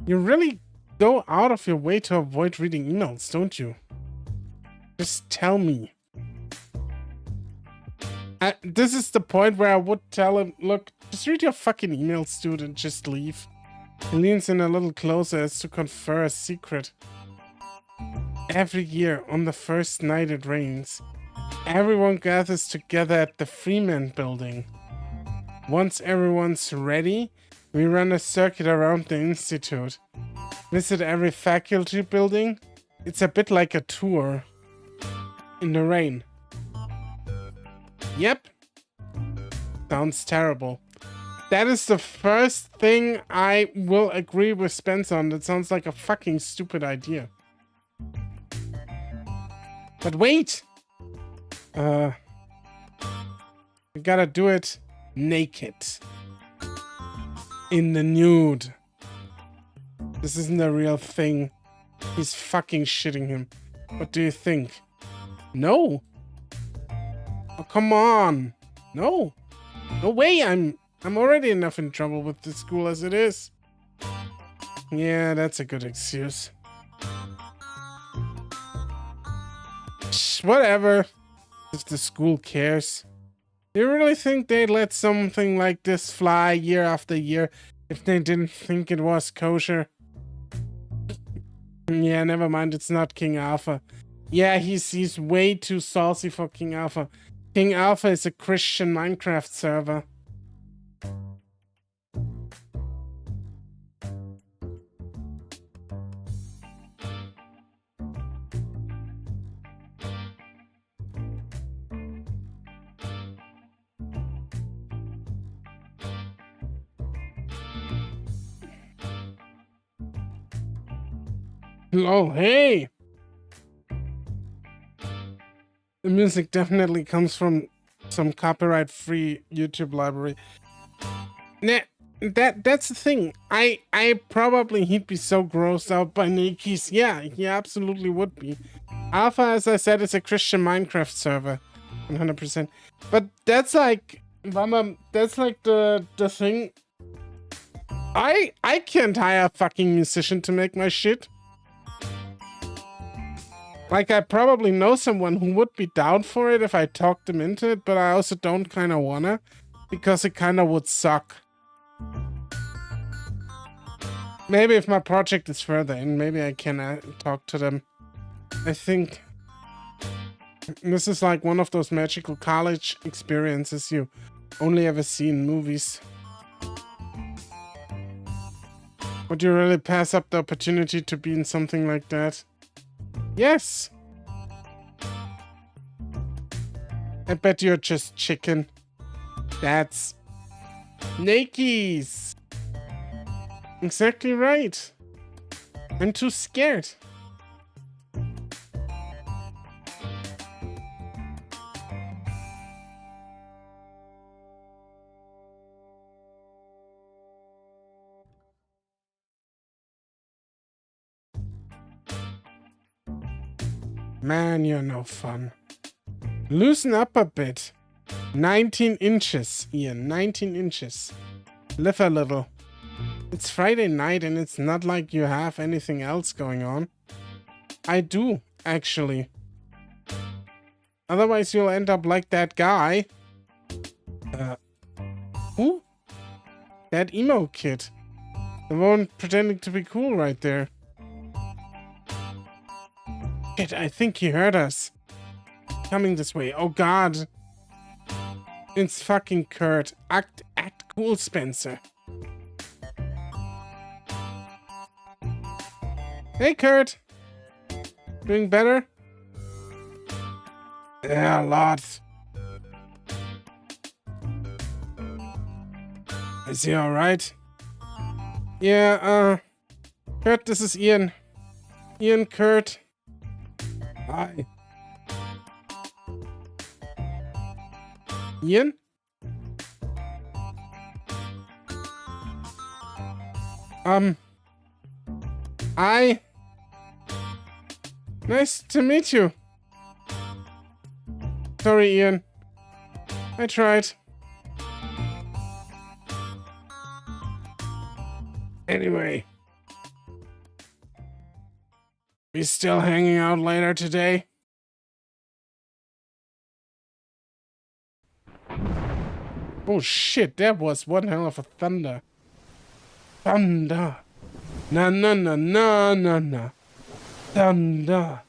You really go out of your way to avoid reading emails, don't you? Just tell me. This is the point where I would tell him, look, just read your fucking emails, dude, and just leave. He leans in a little closer as to confer a secret. Every year, on the first night it rains, everyone gathers together at the Freeman building. Once everyone's ready, we run a circuit around the institute. Visit every faculty building. It's a bit like a tour. In the rain. Yep. Sounds terrible. That is the first thing I will agree with Spence on. That sounds like a fucking stupid idea. But wait! We gotta do it naked. In the nude. This isn't a real thing. He's fucking shitting him. What do you think? No! Oh, come on! No! No way! I'm already enough in trouble with the school as it is. Yeah, that's a good excuse. Whatever. If the school cares. Do you really think they'd let something like this fly year after year if they didn't think it was kosher? Yeah, never mind, it's not King Alpha. Yeah, he's way too saucy for King Alpha. King Alpha is a Christian Minecraft server. Oh, hey! The music definitely comes from some copyright-free YouTube library. Nah, that's the thing. I probably he'd be so grossed out by Nikis. Yeah, he absolutely would be. Alpha, as I said, is a Christian Minecraft server, 100%. But that's like, Mama, that's like the thing. I can't hire a fucking musician to make my shit. Like, I probably know someone who would be down for it if I talked them into it, but I also don't kind of wanna, because it kind of would suck. Maybe if my project is further in, maybe I can talk to them. I think this is like one of those magical college experiences you only ever see in movies. Would you really pass up the opportunity to be in something like that? Yes! I bet you're just chicken. That's Nakes! Exactly right. I'm too scared. Man, you're no fun. Loosen up a bit. 19 inches, Ian. 19 inches. Live a little. It's Friday night and it's not like you have anything else going on. I do, actually. Otherwise you'll end up like that guy. Who? That emo kid. The one pretending to be cool right there. Shit, I think he heard us. Coming this way. Oh god. It's fucking Kurt. Act cool, Spencer. Hey, Kurt. Doing better? Yeah, a lot. Is he alright? Yeah, Kurt, this is Ian. Ian, Kurt. Hi. Ian? Nice to meet you. Sorry, Ian. I tried. Anyway. We still hanging out later today? Oh shit, that was one hell of a thunder. Thunder. Na na na na na na. Thunder.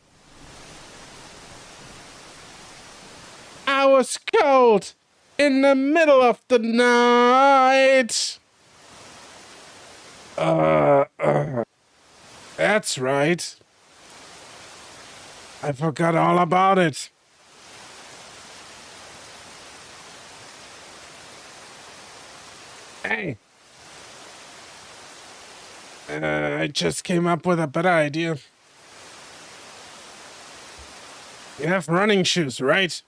I was cold in the middle of the night. That's right. I forgot all about it. Hey. I just came up with a better idea. You have running shoes, right?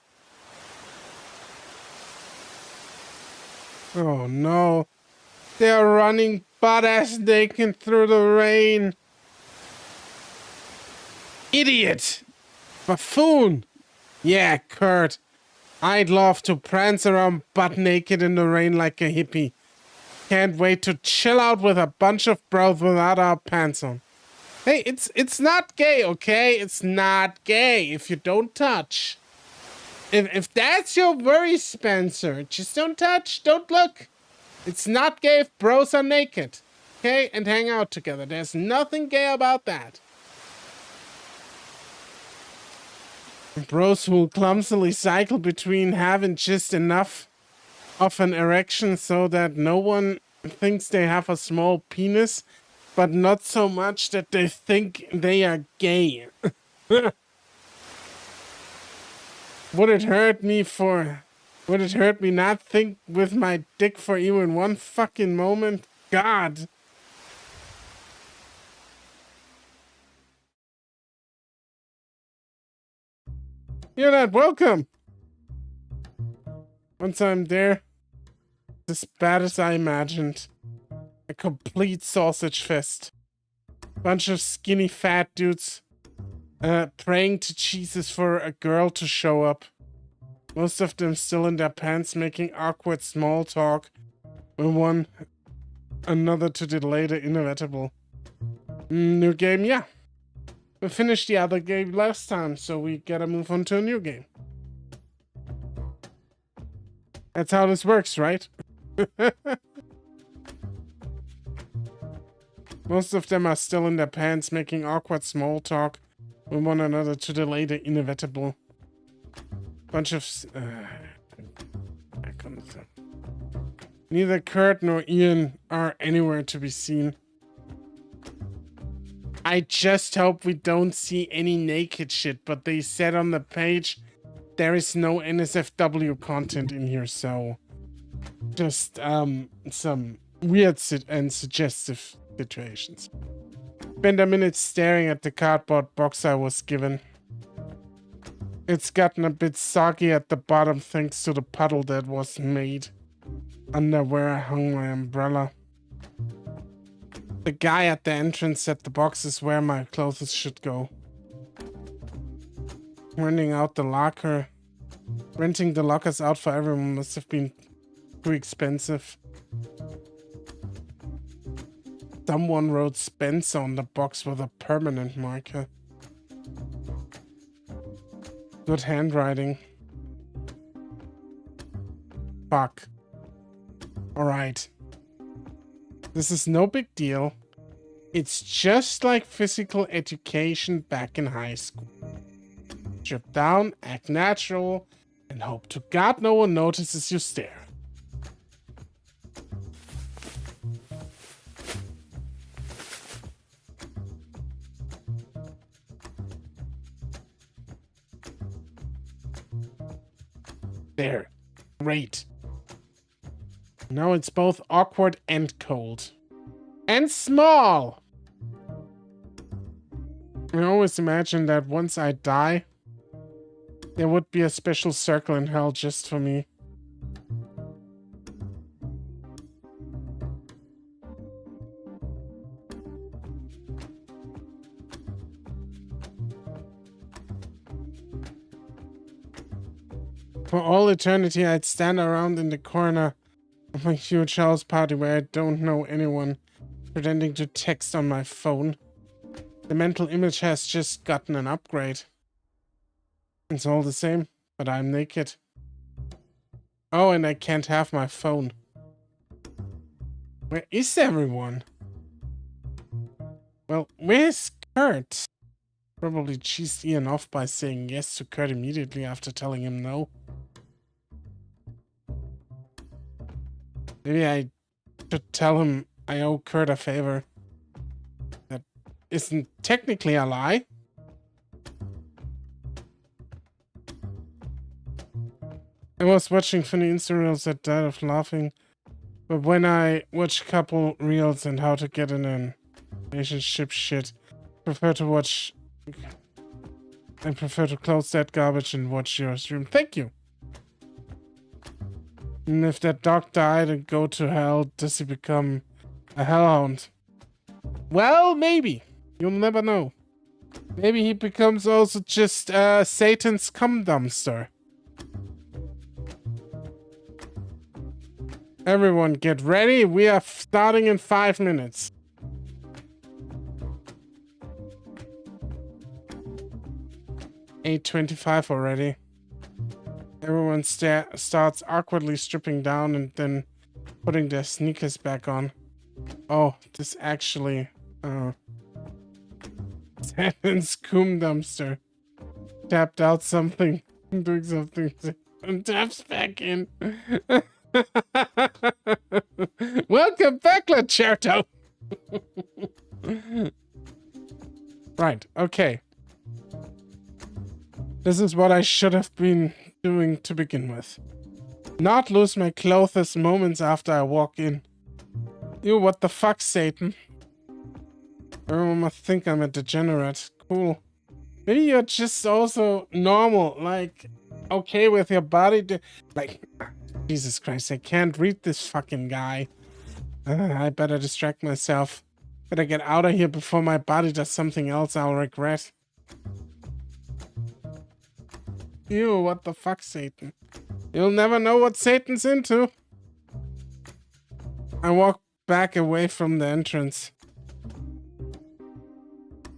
Oh no. They're running butt-ass naked through the rain. Idiot! Buffoon! Yeah, Kurt. I'd love to prance around butt naked in the rain like a hippie. Can't wait to chill out with a bunch of bros without our pants on. Hey, it's not gay, okay? It's not gay if you don't touch. If that's your worry, Spencer, just don't touch, don't look. It's not gay if bros are naked, okay? And hang out together. There's nothing gay about that. Bros who clumsily cycle between having just enough of an erection so that no one thinks they have a small penis, but not so much that they think they are gay. Would it hurt me not think with my dick for even one fucking moment? God. You're not welcome. Once I'm there, it's as bad as I imagined. A complete sausage fest. Bunch of skinny fat dudes praying to Jesus for a girl to show up. Most of them still in their pants making awkward small talk with one another to delay the inevitable. New game, yeah. We finished the other game last time, so we gotta move on to a new game. That's how this works, right? Most of them are still in their pants making awkward small talk with one another to delay the inevitable. Bunch of... Neither Kurt nor Ian are anywhere to be seen. I just hope we don't see any naked shit, but they said on the page there is no NSFW content in here, so just some weird and suggestive situations. Spent a minute staring at the cardboard box I was given. It's gotten a bit soggy at the bottom thanks to the puddle that was made under where I hung my umbrella. The guy at the entrance said the box is where my clothes should go. Renting the lockers out for everyone must have been too expensive. Someone wrote Spencer on the box with a permanent marker. Good handwriting. Fuck. Alright. This is no big deal. It's just like physical education back in high school. Strip down, act natural, and hope to God no one notices you stare. There. Great. Now it's both awkward and cold. And small! I always imagine that once I die, there would be a special circle in hell just for me. For all eternity, I'd stand around in the corner of my huge house party where I don't know anyone, pretending to text on my phone. The mental image has just gotten an upgrade. It's all the same, but I'm naked. Oh, and I can't have my phone. Where is everyone? Well, where's Kurt? Probably cheesed Ian off by saying yes to Kurt immediately after telling him no. Maybe I should tell him I owe Kurt a favor. That isn't technically a lie. I was watching funny Insta reels that died of laughing, but when I watch a couple reels and how to get in a relationship shit, I prefer to close that garbage and watch your stream. Thank you. And if that dog died and go to hell, does he become a hellhound? Well, maybe. You'll never know. Maybe he becomes also just Satan's cum dumpster. Everyone get ready. We are starting in 5 minutes. $8:25 already. Everyone starts awkwardly stripping down and then putting their sneakers back on. Oh, this actually... Satan's cum dumpster. tapped out something. Doing something. And taps back in. Welcome back, Lacerto. Right, okay. This is what I should have been doing to begin with. Not lose my clothes moments after I walk in. You, what the fuck, Satan? Everyone must think I'm a degenerate. Cool. Maybe you're just also normal, like, okay with your body. Like, Jesus Christ, I can't read this fucking guy. I better distract myself. Better get out of here before my body does something else I'll regret. Ew, what the fuck, Satan? You'll never know what Satan's into. I walk back away from the entrance.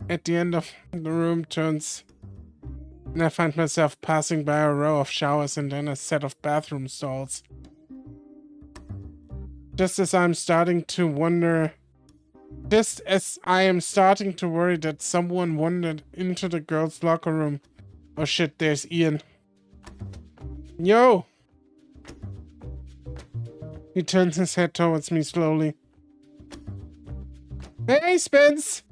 At the end of the room turns, and I find myself passing by a row of showers and then a set of bathroom stalls. Just as I am starting to worry that someone wandered into the girls' locker room. Oh shit, there's Ian. Yo! He turns his head towards me slowly. Hey, Spence!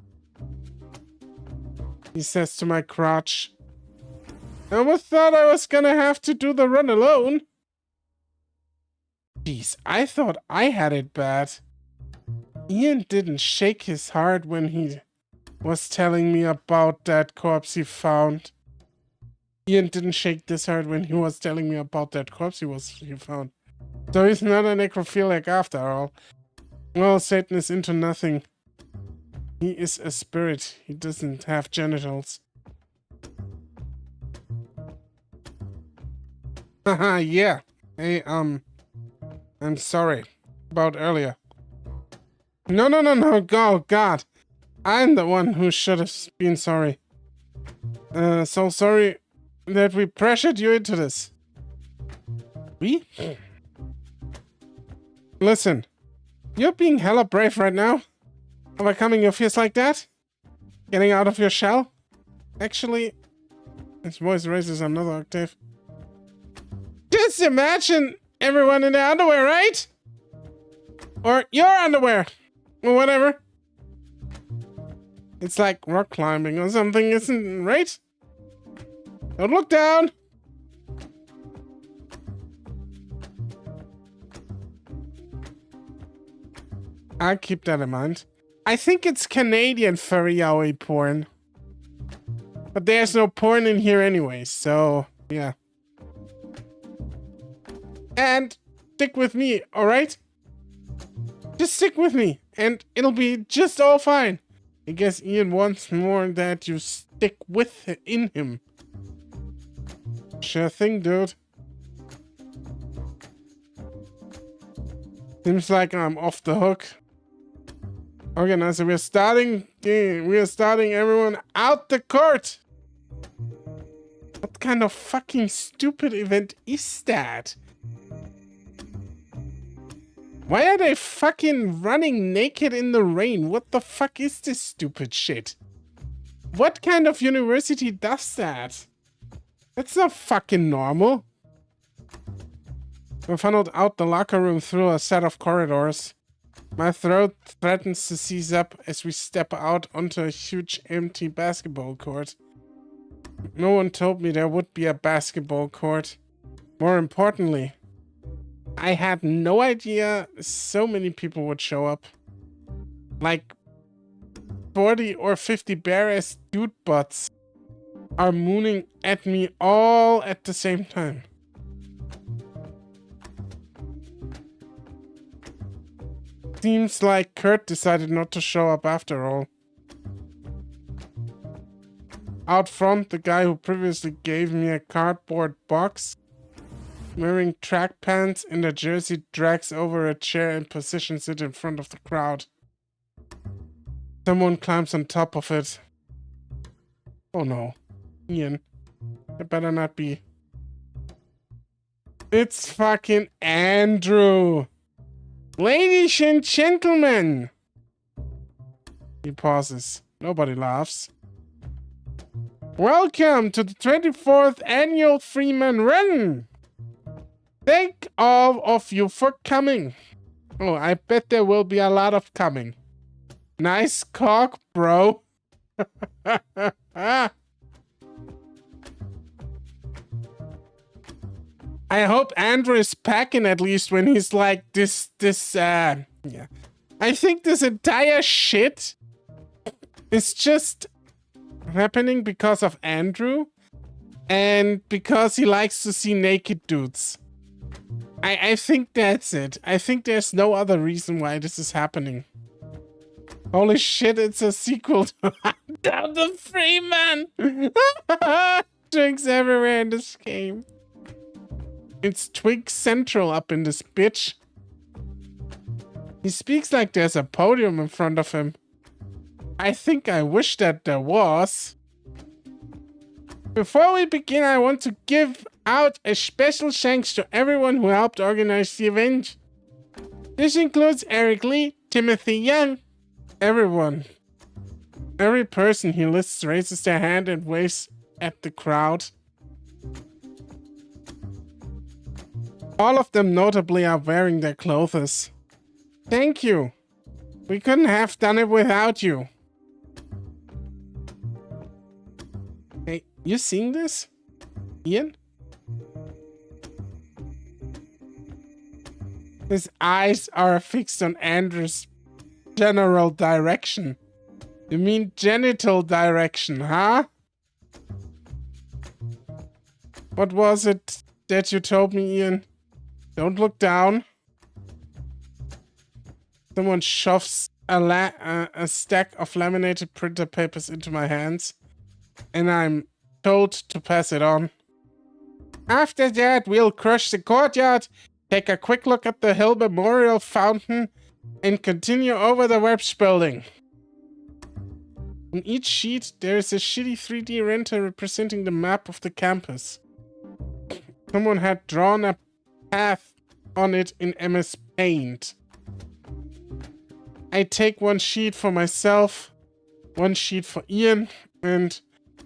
He says to my crotch. I almost thought I was gonna have to do the run alone. Jeez, I thought I had it bad. Ian didn't shake his heart when he was telling me about that corpse he found. Ian didn't shake this hard when he was telling me about that corpse he found. So he's not a necrophiliac after all. Well, Satan is into nothing. He is a spirit. He doesn't have genitals. Haha, yeah. Hey, I'm sorry about earlier. No, oh, God. I'm the one who should have been sorry. So sorry that we pressured you into this. We? Listen, you're being hella brave right now. Overcoming your fears like that? Getting out of your shell? Actually, his voice raises another octave. Just imagine everyone in their underwear, right? Or your underwear. Or whatever. It's like rock climbing or something, isn't right? Don't look down. I'll keep that in mind. I think it's Canadian furry yaoi porn. But there's no porn in here anyway, so yeah. And stick with me, alright? Just stick with me, and it'll be just all fine. I guess Ian wants more that you stick in him. Sure thing, dude. Seems like I'm off the hook. Okay, now so we're starting everyone out the court. What kind of fucking stupid event is that? Why are they fucking running naked in the rain? What the fuck is this stupid shit? What kind of university does that? That's not fucking normal. We funneled out the locker room through a set of corridors. My throat threatens to seize up as we step out onto a huge empty basketball court. No one told me there would be a basketball court. More importantly, I had no idea so many people would show up. Like 40 or 50 bare-ass dude butts are mooning at me all at the same time. Seems like Kurt decided not to show up after all. Out front, the guy who previously gave me a cardboard box, wearing track pants and a jersey, drags over a chair and positions it in front of the crowd. Someone climbs on top of it. Oh no. Ian. It better not be. It's fucking Andrew! Ladies and gentlemen! He pauses. Nobody laughs. Welcome to the 24th annual Freeman Run. Thank all of you for coming. Oh, I bet there will be a lot of coming. Nice cock, bro. I hope Andrew is packing at least when he's like yeah. I think this entire shit is just happening because of Andrew and because he likes to see naked dudes. I think that's it. I think there's no other reason why this is happening. Holy shit, it's a sequel to Down the Freeman! Drinks everywhere in this game. It's Twig Central up in this bitch. He speaks like there's a podium in front of him. I think I wish that there was. Before we begin, I want to give out a special thanks to everyone who helped organize the event. This includes Eric Lee, Timothy Young, everyone. Every person he lists raises their hand and waves at the crowd. All of them notably are wearing their clothes. Thank you. We couldn't have done it without you. Hey, you seeing this? Ian? His eyes are fixed on Andrew's general direction. You mean genital direction, huh? What was it that you told me, Ian? Don't look down. Someone shoves a stack of laminated printer papers into my hands, and I'm told to pass it on. After that, we'll crush the courtyard, take a quick look at the Hill Memorial Fountain, and continue over the Webs building. On each sheet, there is a shitty 3D render representing the map of the campus. Someone had drawn a path on it in MS Paint. I take one sheet for myself, one sheet for Ian, and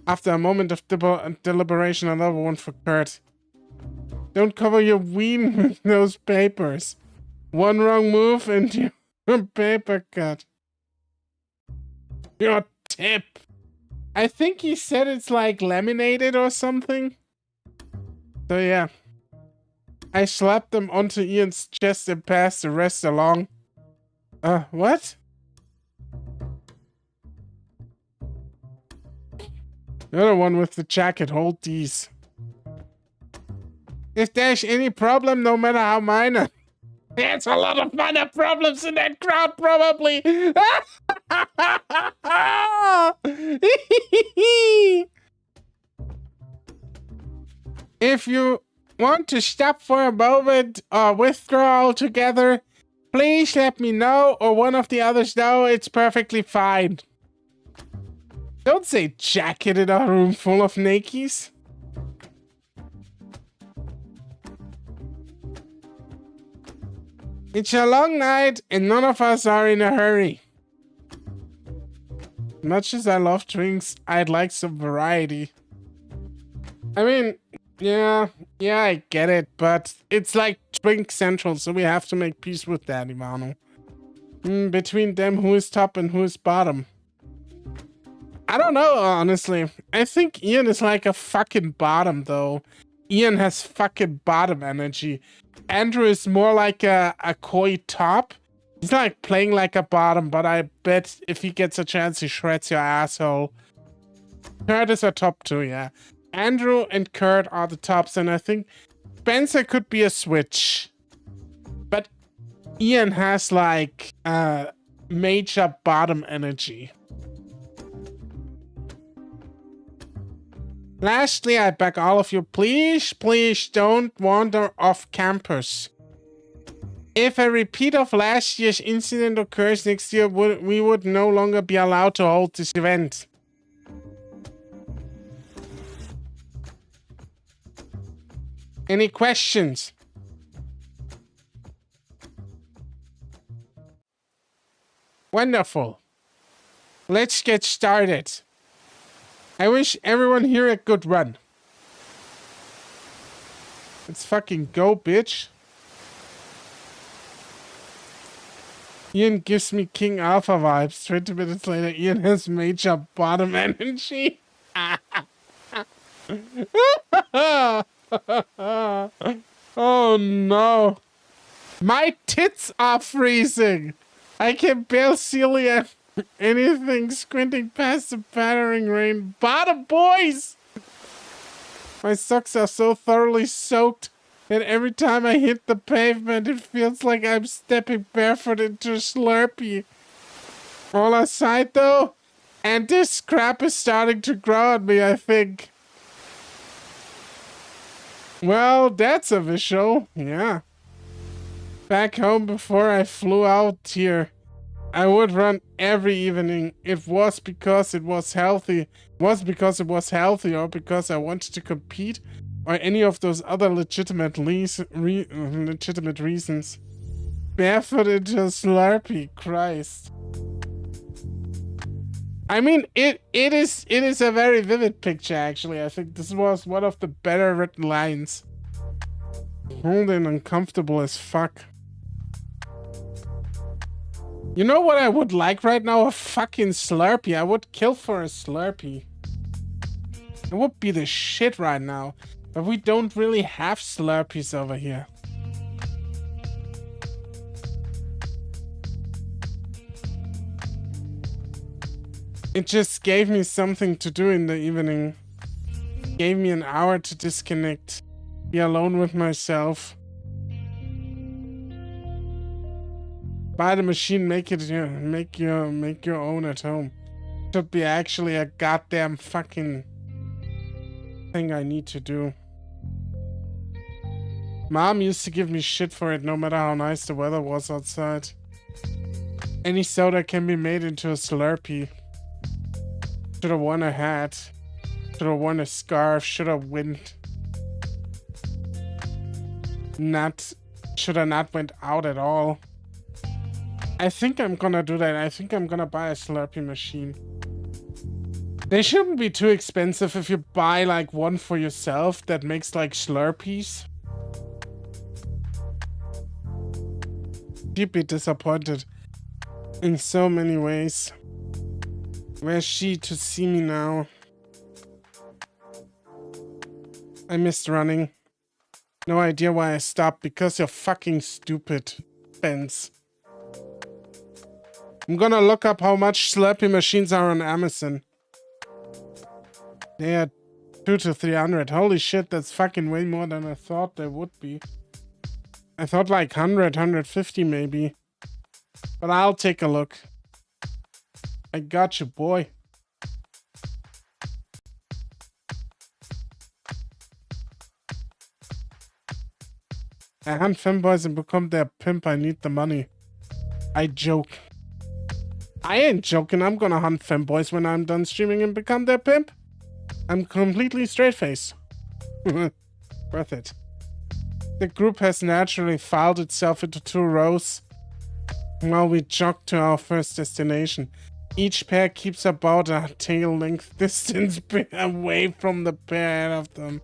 after a moment of deliberation, another one for Kurt. Don't cover your ween with those papers. One wrong move and your paper cut. Your tip. I think he said it's like laminated or something. So yeah. I slapped them onto Ian's chest and passed the rest along. What? The other one with the jacket, hold these. If there's any problem, no matter how minor. There's a lot of minor problems in that crowd, probably. If you want to stop for a moment or withdraw altogether, please let me know or one of the others know. It's perfectly fine. Don't say jacket in a room full of nakies. It's a long night and none of us are in a hurry. Much as I love drinks, I'd like some variety. I mean, yeah, I get it, but it's like Drink Central, so we have to make peace with that, Ivano. Between them, who is top and who is bottom? I don't know, honestly. I think Ian is like a fucking bottom, though. Ian has fucking bottom energy. Andrew is more like a koi top. He's like playing like a bottom, but I bet if he gets a chance, he shreds your asshole. Kurt is a top too, yeah. Andrew and Kurt are the tops, and I think Spencer could be a switch. But Ian has like major bottom energy. Lastly, I beg all of you, please don't wander off campus. If a repeat of last year's incident occurs next year, we would no longer be allowed to hold this event. Any questions? Wonderful. Let's get started. I wish everyone here a good run. Let's fucking go, bitch. Ian gives me King Alpha vibes. 20 minutes later, Ian has major bottom energy. Oh no. My tits are freezing. I can barely see anything squinting past the pattering rain. Bottom boys! My socks are so thoroughly soaked that every time I hit the pavement, it feels like I'm stepping barefoot into a Slurpee. All aside though, and this crap is starting to grow on me, I think. Well, that's a visual, yeah. Back home before I flew out here, I would run every evening. It was because it was healthy. Or because I wanted to compete, or any of those other legitimate reasons. Barefoot into a Slurpee, Christ. I mean, it is a very vivid picture, actually. I think this was one of the better written lines. Cold and uncomfortable as fuck. You know what I would like right now? A fucking Slurpee. I would kill for a Slurpee. It would be the shit right now. But we don't really have Slurpees over here. It just gave me something to do in the evening. Gave me an hour to disconnect. Be alone with myself. Buy the machine, make your own at home. Should be actually a goddamn fucking thing I need to do. Mom used to give me shit for it no matter how nice the weather was outside. Any soda can be made into a Slurpee. Should have worn a hat. Should have worn a scarf. Should have went. Should have not went out at all. I think I'm gonna do that. I think I'm gonna buy a Slurpee machine. They shouldn't be too expensive if you buy like one for yourself that makes like Slurpees. She'd be disappointed in so many ways. Where's she to see me now? I missed running. No idea why I stopped, because you're fucking stupid, Benz. I'm gonna look up how much Slurpee machines are on Amazon. They are 200 to 300. Holy shit, that's fucking way more than I thought they would be. I thought like 100, 150 maybe. But I'll take a look. I got you, boy. I hunt femboys and become their pimp. I need the money. I joke. I ain't joking. I'm gonna hunt femboys when I'm done streaming and become their pimp. I'm completely straight face. Worth it. The group has naturally filed itself into 2 rows while we jog to our first destination. Each pair keeps about a tail length distance away from the pair ahead of them.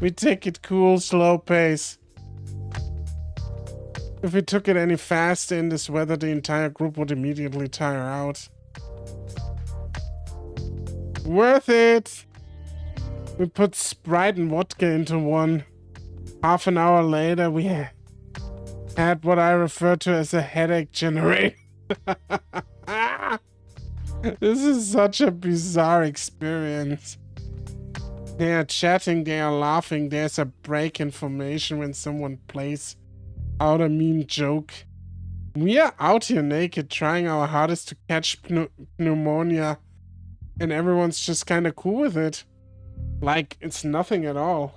We take it cool, slow pace. If we took it any faster in this weather, the entire group would immediately tire out. Worth it! We put Sprite and vodka into one. Half an hour later, we had what I refer to as a headache generator. This is such a bizarre experience. They are chatting, they are laughing, there's a break in formation when someone plays out a mean joke. We are out here naked, trying our hardest to catch pneumonia, and everyone's just kind of cool with it. Like, it's nothing at all.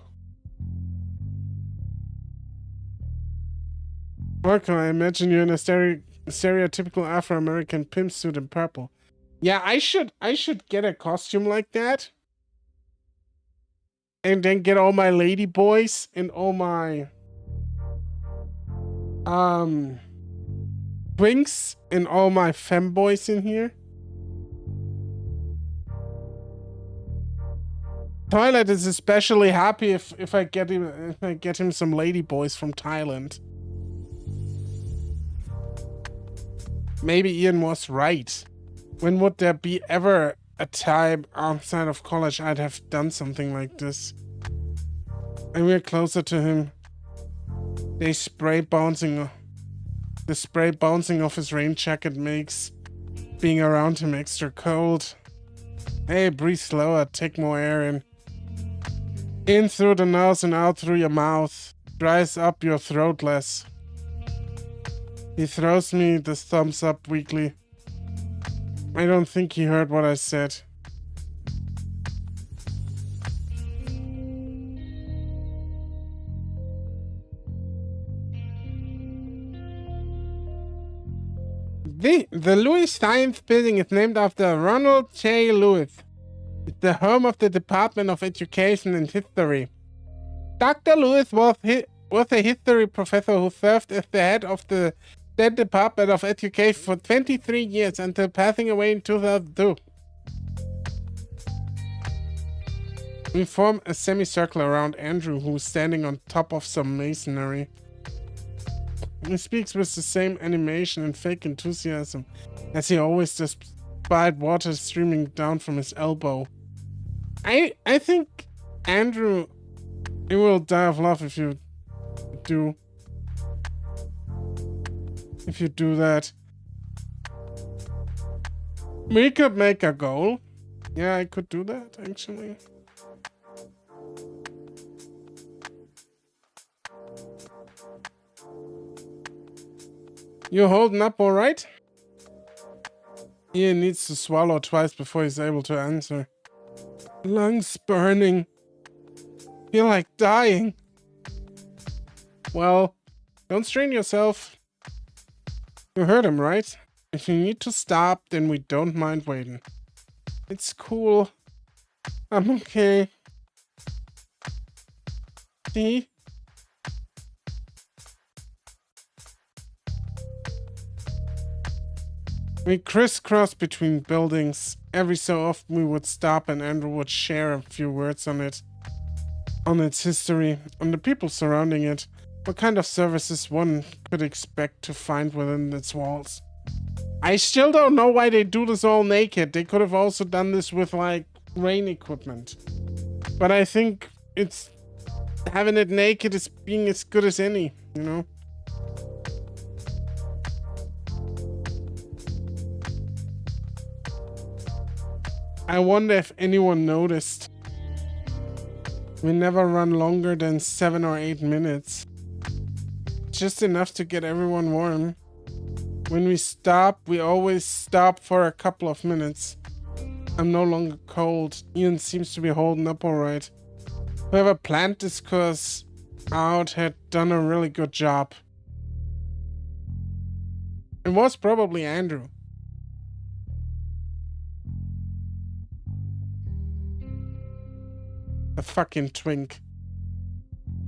Orko, I imagine you're in a stereotypical Afro-American pimp suit in purple. Yeah, I should get a costume like that. And then get all my lady boys and all my twinks and all my femboys in here. Toilet is especially happy if I get him some lady boys from Thailand. Maybe Ian was right. When would there be ever a time outside of college I'd have done something like this? And we're closer to him. The spray bouncing off his rain jacket makes being around him extra cold. Hey, breathe slower, take more air in. In through the nose and out through your mouth. Dries up your throat less. He throws me the thumbs up weakly. I don't think he heard what I said. The Lewis Science Building is named after Ronald J. Lewis. It's the home of the Department of Education and History. Dr. Lewis was a history professor who served as the head of the then Department of Education for 23 years until passing away in 2002. We form a semicircle around Andrew, who's standing on top of some masonry. He speaks with the same animation and fake enthusiasm as he always does, despite water streaming down from his elbow. I think Andrew, he will die of love if you do that. We could make a goal. Yeah, I could do that actually. You holding up all right? Ian needs to swallow twice before he's able to answer. Lungs burning. Feel like dying. Well, don't strain yourself. You heard him, right? If you need to stop, then we don't mind waiting. It's cool. I'm okay. See? We crisscrossed between buildings. Every so often we would stop and Andrew would share a few words on it. On its history, on the people surrounding it, what kind of services one could expect to find within its walls. I still don't know why they do this all naked. They could have also done this with like rain equipment. But I think it's having it naked is being as good as any, you know? I wonder if anyone noticed. We never run longer than 7 or 8 minutes. Just enough to get everyone warm. When we stop, we always stop for a couple of minutes. I'm no longer cold. Ian seems to be holding up alright. Whoever planned this course out had done a really good job. It was probably Andrew. A fucking twink.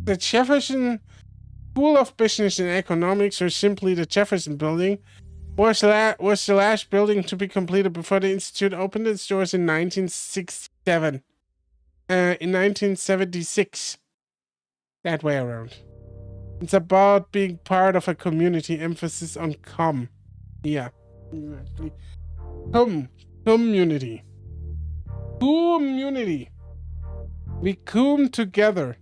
The Jefferson School of Business and Economics, or simply the Jefferson Building, was the last building to be completed before the institute opened its doors in 1967. In 1976. That way around. It's about being part of a community, emphasis on com. Yeah. Community. Community. We come together.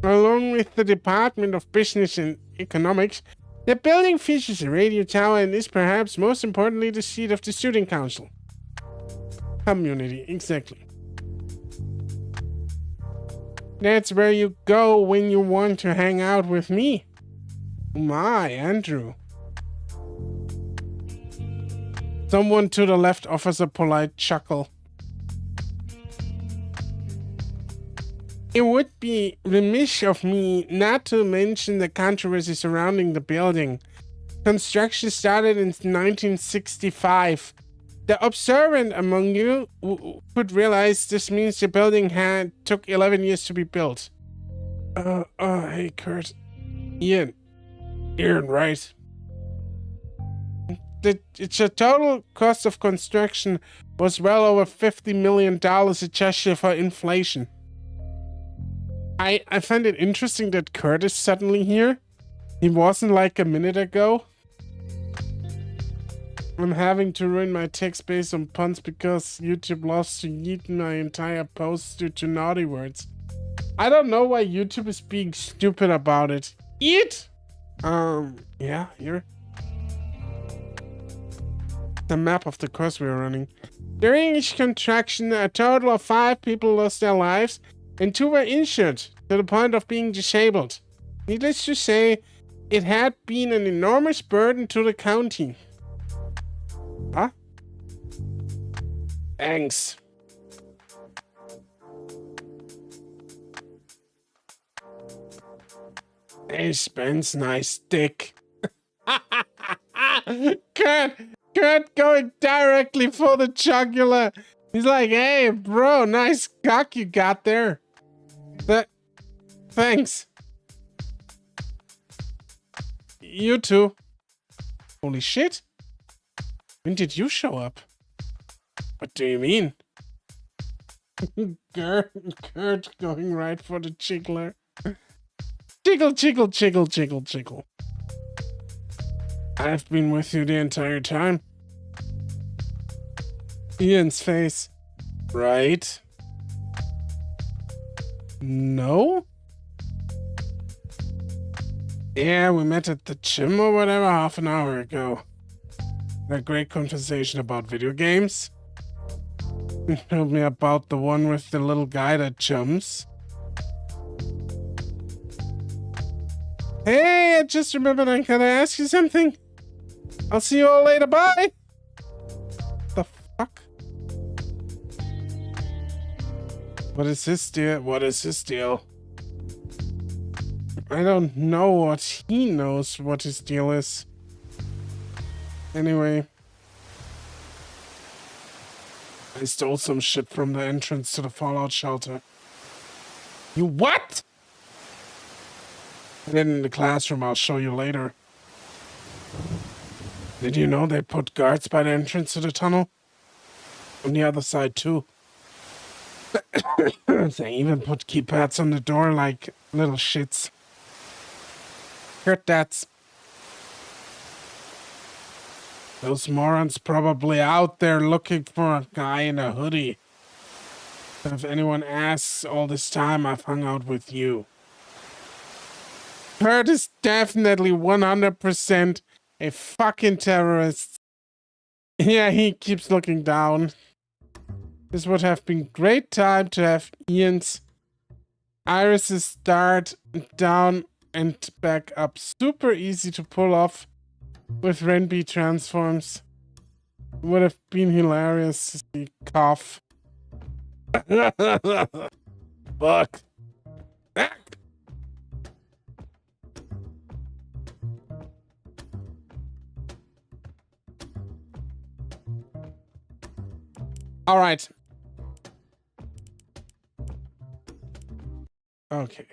Along with the Department of Business and Economics, the building features a radio tower and is perhaps most importantly the seat of the student council. Community, exactly. That's where you go when you want to hang out with me. My, Andrew. Someone to the left offers a polite chuckle. It would be remiss of me not to mention the controversy surrounding the building. Construction started in 1965. The observant among you could realize this means the building took 11 years to be built. Hey, Kurt. Ian, right? the total cost of construction was well over $50 million adjusted for inflation. I find it interesting that Kurt is suddenly here. He wasn't like a minute ago. I'm having to ruin my text based on puns because YouTube loves to yeet my entire post due to naughty words. I don't know why YouTube is being stupid about it. Eat! Yeah, here. The map of the course we are running. During each contraction, a total of 5 people lost their lives and 2 were injured to the point of being disabled. Needless to say, it had been an enormous burden to the county. Huh? Thanks. Hey, Spence, nice dick. Kurt going directly for the jugular. He's like, hey, bro, nice cock you got there. Thanks. You too. Holy shit. When did you show up? What do you mean? Kurt going right for the jiggler. Jiggle, jiggle, jiggle, jiggle, jiggle. I've been with you the entire time. Ian's face. Right? No? Yeah, we met at the gym or whatever half an hour ago. Had a great conversation about video games. He told me about the one with the little guy that jumps. Hey, I just remembered I gotta ask you something. I'll see you all later, bye! The fuck? What is this deal? What is this deal? I don't know what he knows what his deal is. Anyway. I stole some shit from the entrance to the fallout shelter. You what? I did in the classroom, I'll show you later. Did you know they put guards by the entrance to the tunnel? On the other side too. They even put keypads on the door like little shits. Heard that. Those morons probably out there looking for a guy in a hoodie. If anyone asks, all this time I've hung out with you. Kurt is definitely 100% a fucking terrorist. Yeah, he keeps looking down. This would have been great time to have Ian's irises start down and back up. Super easy to pull off with Renby transforms. Would have been hilarious to see cough. Fuck. All right. Okay.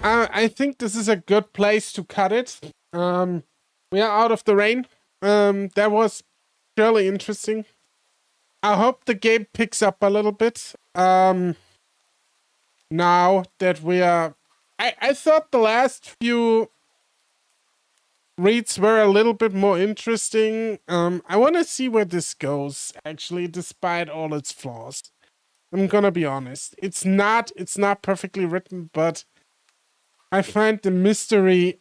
I think this is a good place to cut it. We are out of the rain. That was really interesting. I hope the game picks up a little bit. Now that we are... I thought the last few reads were a little bit more interesting. I want to see where this goes, actually, despite all its flaws. I'm gonna be honest. It's not perfectly written, but I find the mystery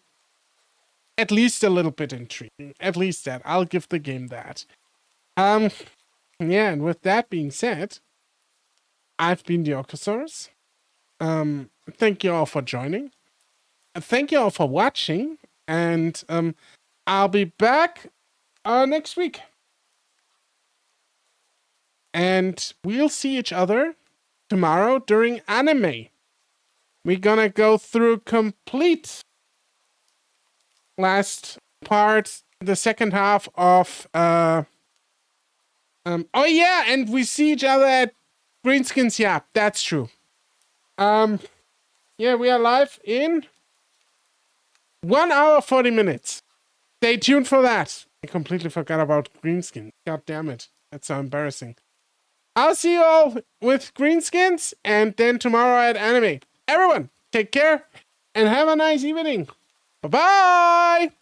at least a little bit intriguing. At least that. I'll give the game that. Yeah, and with that being said, I've been TheOrcosaurus. Thank you all for joining. Thank you all for watching. And I'll be back next week. And we'll see each other tomorrow during anime. We're gonna go through complete last part, the second half of oh yeah, and we see each other at Greenskins. Yeah, that's true. Yeah, we are live in 1 hour, 40 minutes. Stay tuned for that. I completely forgot about Greenskin. God damn it. That's so embarrassing. I'll see you all with Greenskins and then tomorrow at anime. Everyone, take care and have a nice evening. Bye-bye!